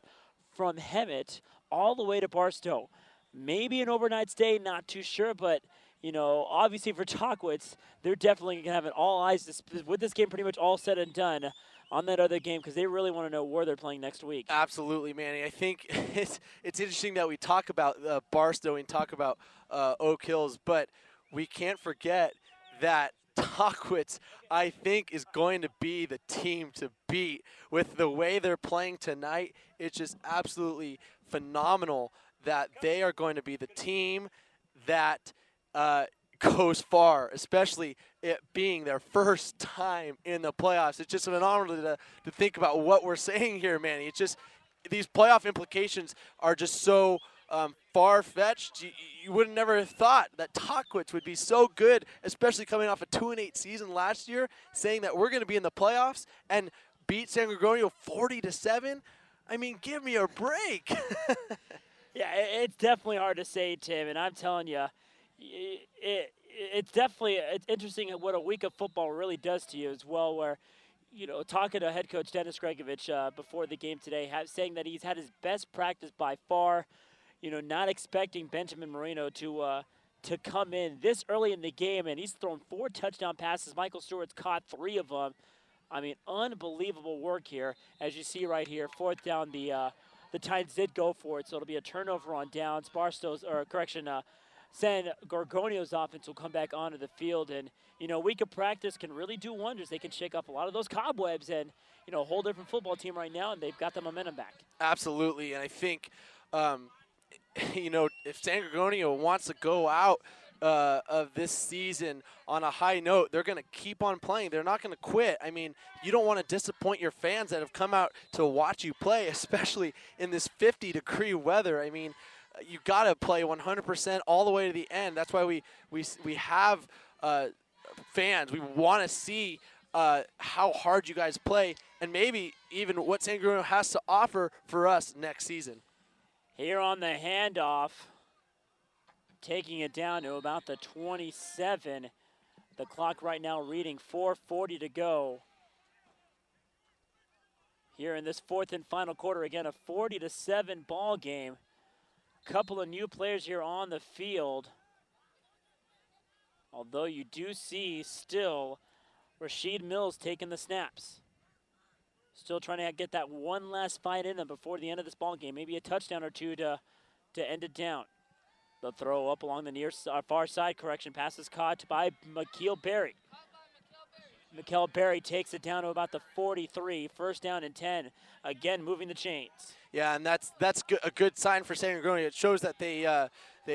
from Hemet all the way to Barstow. Maybe an overnight stay, not too sure, but, you know, obviously for Tahquitz, they're definitely going to have all eyes with this game pretty much all said and done on that other game because they really want to know where they're playing next week. Absolutely, Manny. I think it's interesting that we talk about Barstow and talk about Oak Hills, but we can't forget that Tahquitz, I think, is going to be the team to beat. With the way they're playing tonight, it's just absolutely phenomenal that they are going to be the team that goes far, especially it being their first time in the playoffs. It's just phenomenal to think about what we're saying here, Manny. It's just these playoff implications are just so far-fetched. You would have never thought that Tahquitz would be so good, especially coming off a 2-8 season last year, saying that we're going to be in the playoffs and beat San Gorgonio 40-7. I mean, give me a break. Yeah, it's definitely hard to say, Tim, and I'm telling you, it's interesting what a week of football really does to you as well, where, you know, talking to head coach Dennis Gregovich before the game today, saying that he's had his best practice by far, you know, not expecting Benjamin Moreno to come in this early in the game, and he's thrown 4 touchdown passes. Michael Stewart's caught 3 of them. I mean, unbelievable work here, as you see right here, 4th down the the Titans did go for it, so it'll be a turnover on downs. San Gorgonio's offense will come back onto the field, and week of practice can really do wonders. They can shake off a lot of those cobwebs, and a whole different football team right now, and they've got the momentum back. Absolutely, and I think if San Gorgonio wants to go out of this season on a high note, they're going to keep on playing. They're not going to quit. I mean, you don't want to disappoint your fans that have come out to watch you play, especially in this 50-degree weather. I mean, you got to play 100% all the way to the end. That's why we have fans. We want to see how hard you guys play, and maybe even what San Gorgonio has to offer for us next season. Here on the handoff, taking it down to about the 27. The clock right now reading 4:40 to go. Here in this fourth and final quarter, again, a 40-7 ball game. Couple of new players here on the field. Although you do see still Rasheed Mills taking the snaps. Still trying to get that one last fight in them before the end of this ball game. Maybe a touchdown or two to end it down. The throw up along the far side. Pass is caught by Mikeel Berry. Mikeel Berry takes it down to about the 43. First down and 10. Again, moving the chains. Yeah, and that's a good sign for San Gorgonio. It shows that they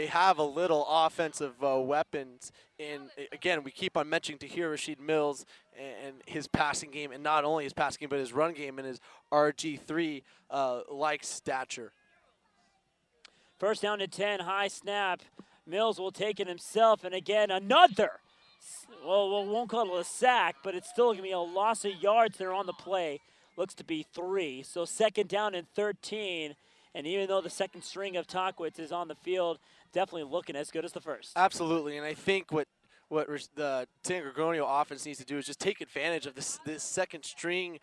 have a little offensive weapons. And again, we keep on mentioning to hear Rasheed Mills and his passing game, and not only his passing game, but his run game and his RG3 like stature. First down and 10, high snap. Mills will take it himself, and again, another. Well, we won't call it a sack, but it's still going to be a loss of yards there on the play. Looks to be 3. So second down and 13. And even though the second string of Tahquitz is on the field, definitely looking as good as the first. Absolutely, and I think what the San Gorgonio offense needs to do is just take advantage of this second string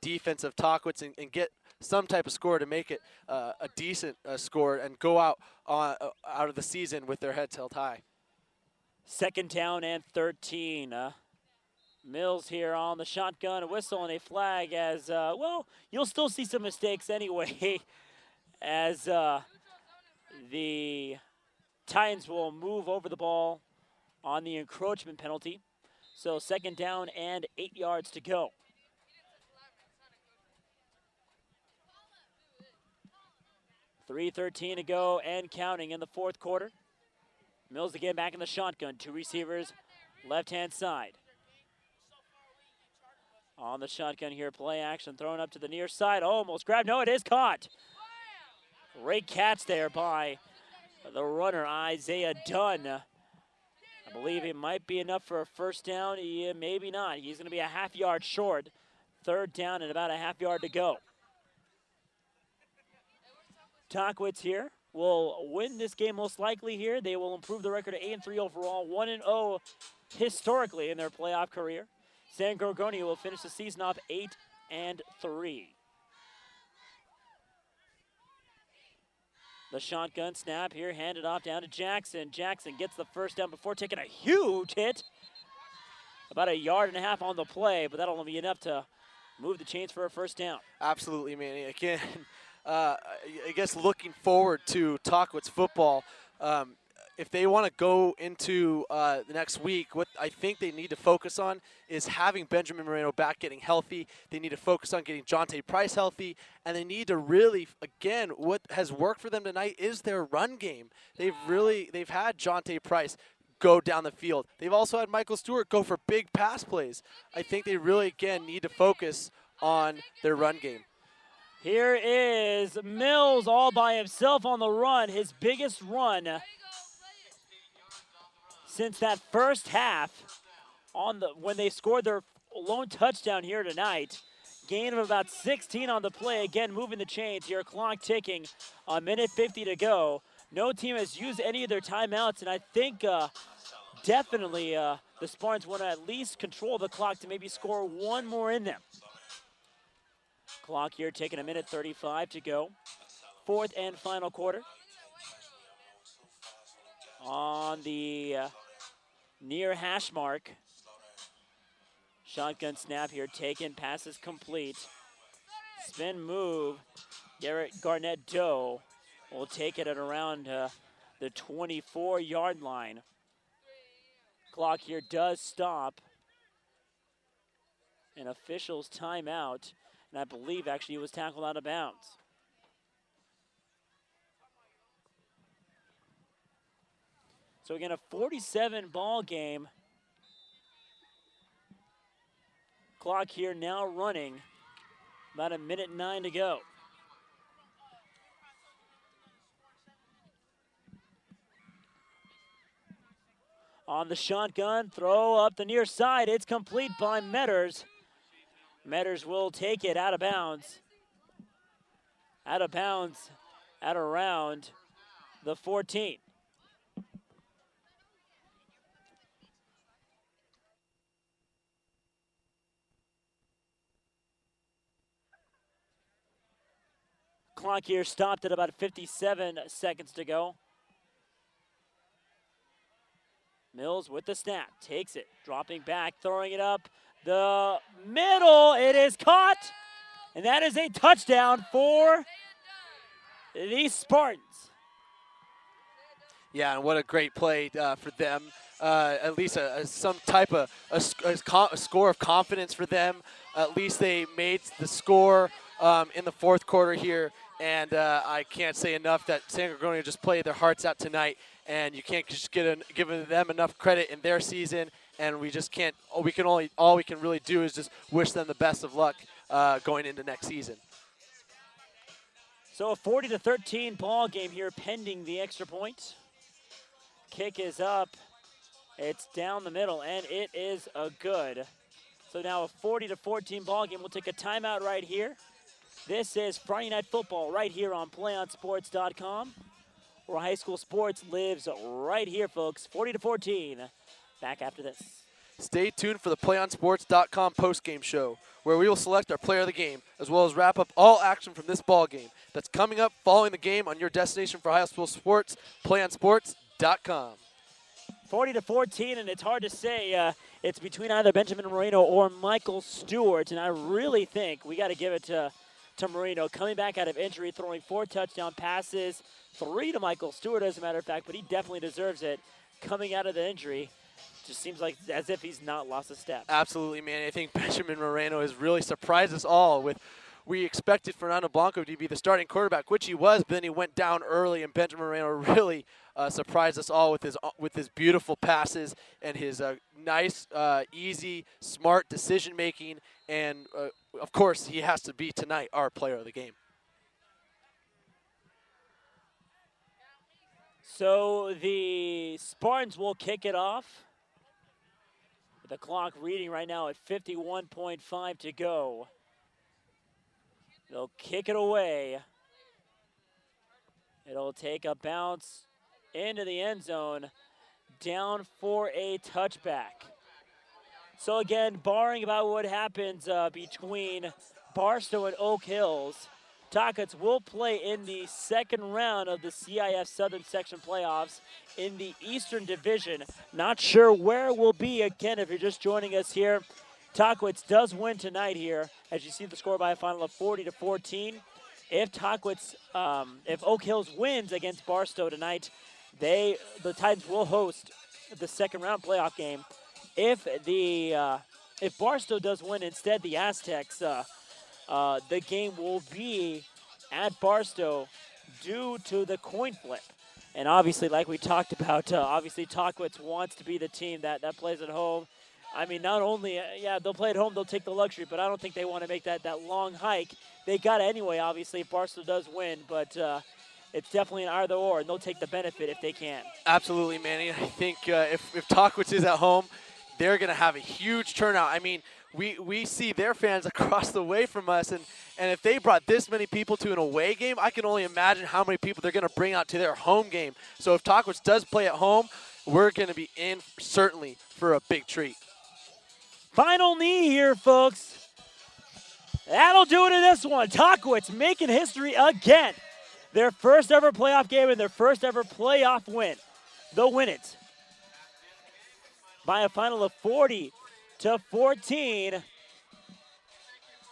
defense of Tahquitz and get some type of score to make it a decent score and go out of the season with their heads held high. Second down and 13. Mills here on the shotgun, a whistle and a flag as, you'll still see some mistakes anyway as the Titans will move over the ball on the encroachment penalty. So second down and 8 yards to go. .313 to go and counting in the fourth quarter. Mills again back in the shotgun. 2 receivers, left-hand side. On the shotgun here, play action, thrown up to the near side. Almost grabbed. No, it is caught. Great catch there by the runner, Isaiah Dunn. I believe it might be enough for a first down. Yeah, maybe not. He's going to be a half yard short. Third down and about a half yard to go. Tahquitz here will win this game most likely here. They will improve the record to 8-3 overall, 1-0 historically in their playoff career. San Gorgonio will finish the season off 8-3. The shotgun snap here, handed off down to Jackson. Jackson gets the first down before taking a huge hit. About 1.5 yards on the play, but that'll be enough to move the chains for a first down. Absolutely, Manny. Again, I guess looking forward to Tahquitz football. If they want to go into the next week, what I think they need to focus on is having Benjamin Moreno back, getting healthy. They need to focus on getting Jonte Price healthy, and they need to really, again, what has worked for them tonight is their run game. They've had Jonte Price go down the field. They've also had Michael Stewart go for big pass plays. I think they really, again, need to focus on their run game. Here is Mills all by himself on the run, his biggest run since that first half when they scored their lone touchdown here tonight. Gain of about 16 on the play. Again, moving the chains here. Clock ticking. 1:50 to go. No team has used any of their timeouts, and I think definitely the Spartans want to at least control the clock to maybe score one more in them. Clock here taking 1:35 to go. Fourth and final quarter. On the near hash mark. Shotgun snap here taken, passes complete. Spin move Garrett Garnett-Doe will take it at around the 24-yard line. Clock here does stop. An official's timeout, and I believe actually he was tackled out of bounds. So again, a 47 ball game. Clock here now running. About 1:09 to go. On the shotgun, throw up the near side. It's complete by Metters. Metters will take it out of bounds. Out of bounds at around the 14. Clock here stopped at about 57 seconds to go. Mills with the snap, takes it, dropping back, throwing it up the middle. It is caught, and that is a touchdown for the Spartans. Yeah, and what a great play for them. At least some type of a score of confidence for them. At least they made the score in the fourth quarter here. And I can't say enough that San Gorgonio just played their hearts out tonight. And you can't just give them enough credit in their season. And we just can't. All we can really do is just wish them the best of luck going into next season. So a 40-13 ball game here, pending the extra point. Kick is up. It's down the middle, and it is a good. So now a 40-14 ball game. We'll take a timeout right here. This is Friday Night Football right here on PlayOnSports.com, where high school sports lives right here, folks. 40-14. Back after this. Stay tuned for the PlayOnSports.com postgame show, where we will select our player of the game, as well as wrap up all action from this ball game. That's coming up following the game on your destination for high school sports, PlayOnSports.com. 40-14, and it's hard to say it's between either Benjamin Moreno or Michael Stewart, and I really think we got to give it to Moreno, coming back out of injury, throwing 4 touchdown passes, 3 to Michael Stewart, as a matter of fact, but he definitely deserves it coming out of the injury. Just seems like as if he's not lost a step. Absolutely, man. I think Benjamin Moreno has really surprised us all with. We expected Fernando Blanco to be the starting quarterback, which he was, but then he went down early, and Benjamin Moreno really surprised us all with his beautiful passes and his nice, easy, smart decision-making. And, of course, he has to be tonight our player of the game. So the Spartans will kick it off. The clock reading right now at 51.5 to go. They'll kick it away. It'll take a bounce into the end zone, down for a touchback. So again, barring about what happens between Barstow and Oak Hills, Tahquitz will play in the second round of the CIF Southern Section playoffs in the Eastern Division. Not sure where we'll be. Again, if you're just joining us here, Tahquitz does win tonight here, as you see the score by a final of 40-14. If Tahquitz, if Oak Hills wins against Barstow tonight, the Titans will host the second round playoff game. If Barstow does win instead, the Aztecs, the game will be at Barstow due to the coin flip. And obviously, like we talked about, obviously Tahquitz wants to be the team that plays at home. I mean, not only, they'll play at home, they'll take the luxury, but I don't think they want to make that long hike. They got it anyway, obviously, if Barstow does win, but it's definitely an either or, and they'll take the benefit if they can. Absolutely, Manny. I think if Tahquitz is at home, they're going to have a huge turnout. I mean, we see their fans across the way from us, and if they brought this many people to an away game, I can only imagine how many people they're going to bring out to their home game. So if Tahquitz does play at home, we're going to be in certainly for a big treat. Final knee here, folks. That'll do it in this one. Tahquitz making history again. Their first ever playoff game and their first ever playoff win. They'll win it by a final of 40-14.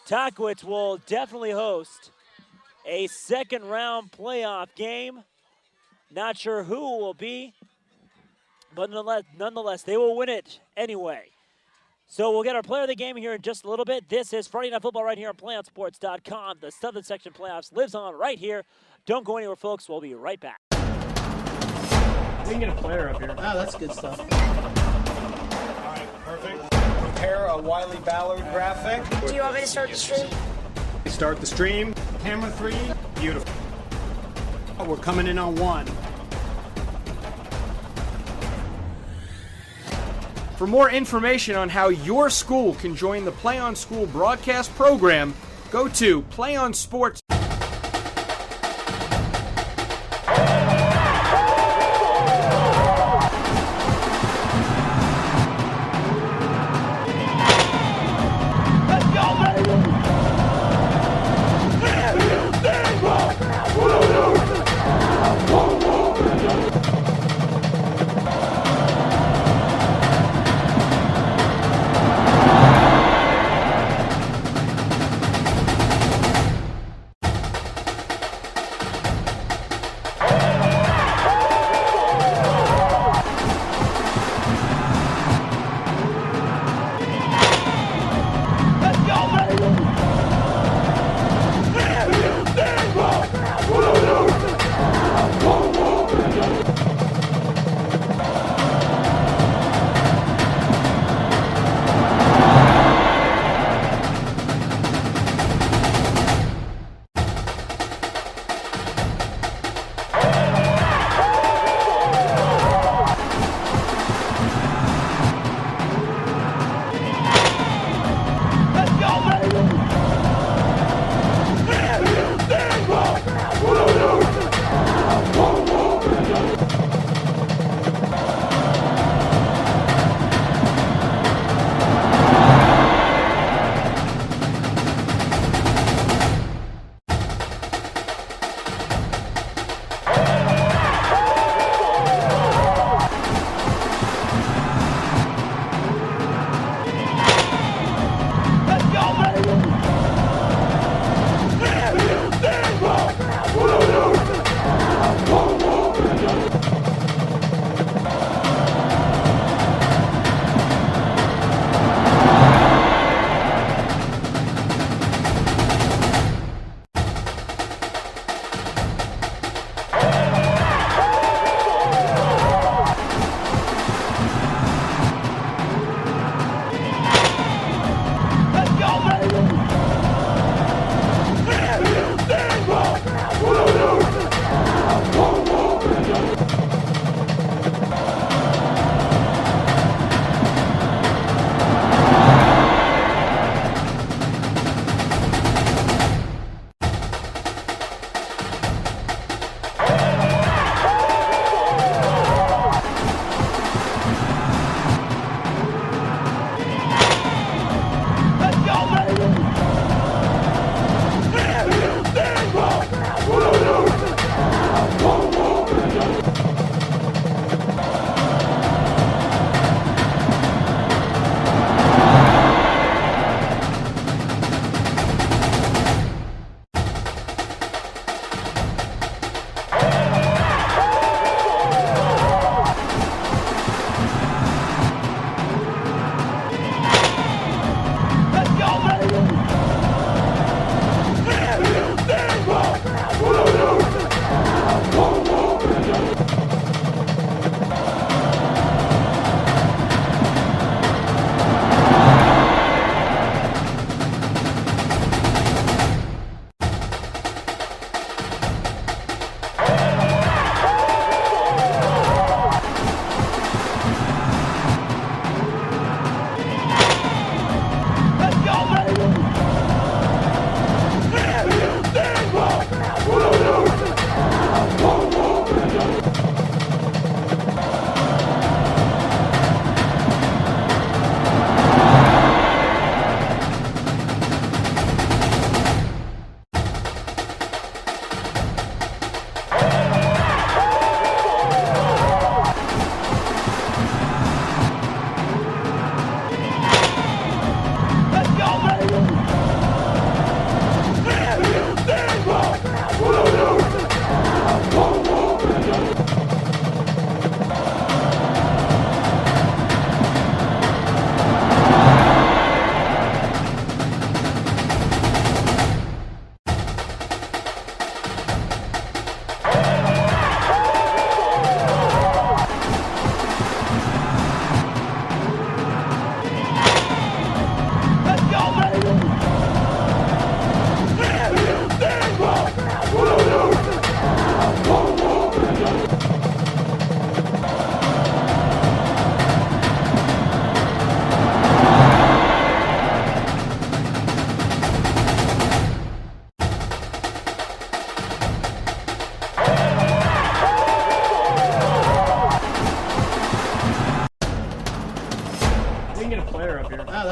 Tahquitz will definitely host a second round playoff game. Not sure who it will be, but nonetheless, they will win it anyway. So we'll get our player of the game here in just a little bit. This is Friday Night Football right here on PlayOnSports.com. The Southern Section Playoffs lives on right here. Don't go anywhere, folks. We'll be right back. We can get a player up here. Oh, that's good stuff. All right, perfect. Prepare a Wiley Ballard graphic. Do you want me to start the stream? Start the stream. Camera 3. Beautiful. We're coming in on 1. For more information on how your school can join the Play On School broadcast program, go to PlayOnSports.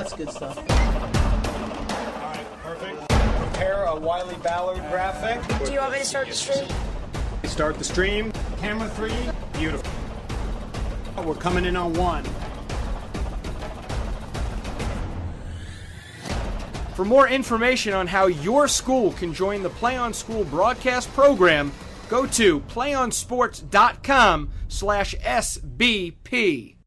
that's good stuff. All right, perfect. Prepare a Wiley Ballard graphic. Do you want me to start the stream? Start the stream. Camera 3. Beautiful. We're coming in on 1. For more information on how your school can join the PlayOn School broadcast program, go to playonsports.com/SBP.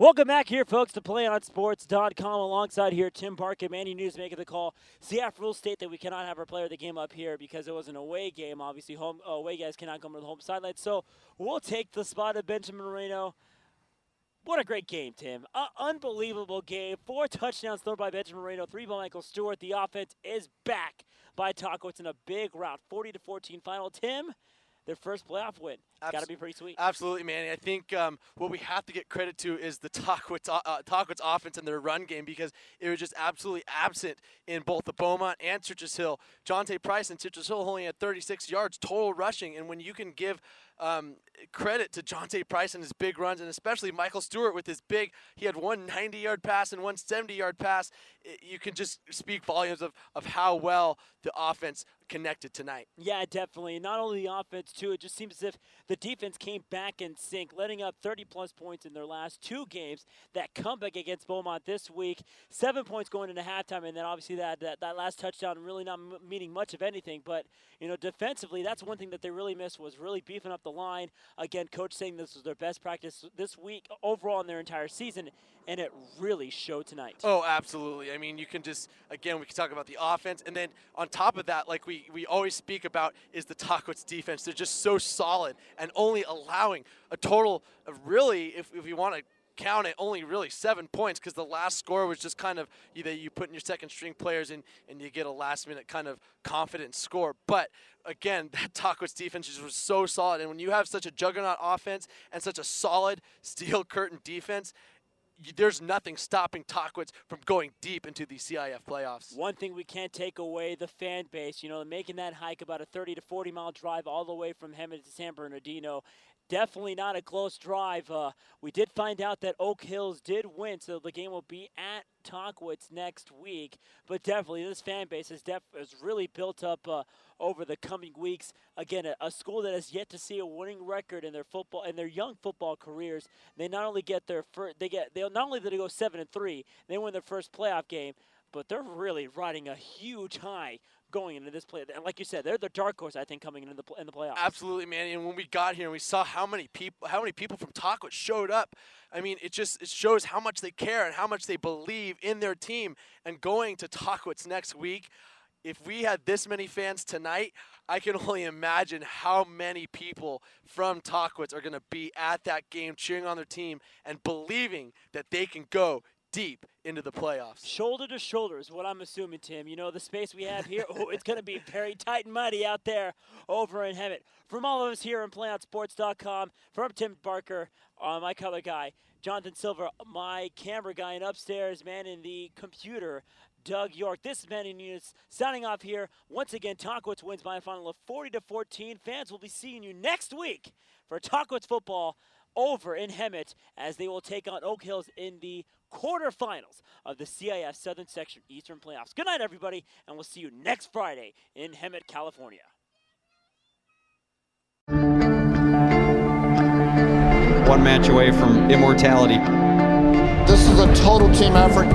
Welcome back here, folks, to PlayOnSports.com. Alongside here, Tim Parker, Manny News making the call. CIF rules state that we cannot have our player of the game up here because it was an away game. Obviously, away guys cannot come to the home sideline. So we'll take the spot of Benjamin Moreno. What a great game, Tim. Unbelievable game. 4 touchdowns thrown by Benjamin Moreno, 3 by Michael Stewart. The offense is back by Tahquitz in a big rout, 40-14 final. Tim, their first playoff win. It's got to be pretty sweet. Absolutely, Manny. I think what we have to get credit to is the Tahquitz offense and their run game, because it was just absolutely absent in both the Beaumont and Citrus Hill. Jonte Price and Citrus Hill only had 36 yards total rushing, and when you can give credit to Jonte Price and his big runs, and especially Michael Stewart with his he had one 90-yard pass and one 70-yard pass, you can just speak volumes of how well the offense connected tonight. Yeah, definitely. Not only the offense, too, it just seems as if the defense came back in sync, letting up 30-plus points in their last 2 games. That comeback against Beaumont this week, 7 points going into halftime, and then obviously that last touchdown really not meaning much of anything. But, defensively, that's one thing that they really missed, was really beefing up the line. Again, coach saying this was their best practice this week overall in their entire season, and it really showed tonight. Oh, absolutely. I mean, you can just, again, we can talk about the offense, and then on top of that, like we always speak about, is the Tahquitz defense. They're just so solid and only allowing a total of really, if you want to count it, only really 7 points, because the last score was just kind of either you put in your second string players and you get a last minute kind of confident score. But again, that Tahquitz defense just was so solid, and when you have such a juggernaut offense and such a solid steel curtain defense, there's nothing stopping Tahquitz from going deep into the CIF playoffs. One thing we can't take away, the fan base, making that hike about a 30 to 40 mile drive all the way from Hemet to San Bernardino. Definitely not a close drive. We did find out that Oak Hills did win, so the game will be at Tahquitz next week. But definitely, this fan base has really built up over the coming weeks. Again, a school that has yet to see a winning record in their football and their young football careers. They not only get their they not only did they go 7-3, they win their first playoff game, but they're really riding a huge high going into this play. And like you said, they're the dark horse, I think, coming into in the playoffs. Absolutely, man. And when we got here and we saw how many people from Tahquitz showed up, I mean, it shows how much they care and how much they believe in their team. And going to Tahquitz next week, if we had this many fans tonight, I can only imagine how many people from Tahquitz are going to be at that game cheering on their team and believing that they can go deep into the playoffs. Shoulder to shoulder is what I'm assuming, Tim. You know, the space we have here, it's going to be very tight and muddy out there over in Hemet. From all of us here on PlayOnSports.com, from Tim Barker, my color guy, Jonathan Silver, my camera guy, and upstairs, man in the computer, Doug York. This is Manny Nunes signing off here. Once again, Tahquitz wins by a final of 40-14. Fans will be seeing you next week for Tahquitz football over in Hemet as they will take on Oak Hills in the quarterfinals of the CIF Southern Section Eastern Playoffs. Good night, everybody, and we'll see you next Friday in Hemet, California. One match away from immortality. This is a total team effort.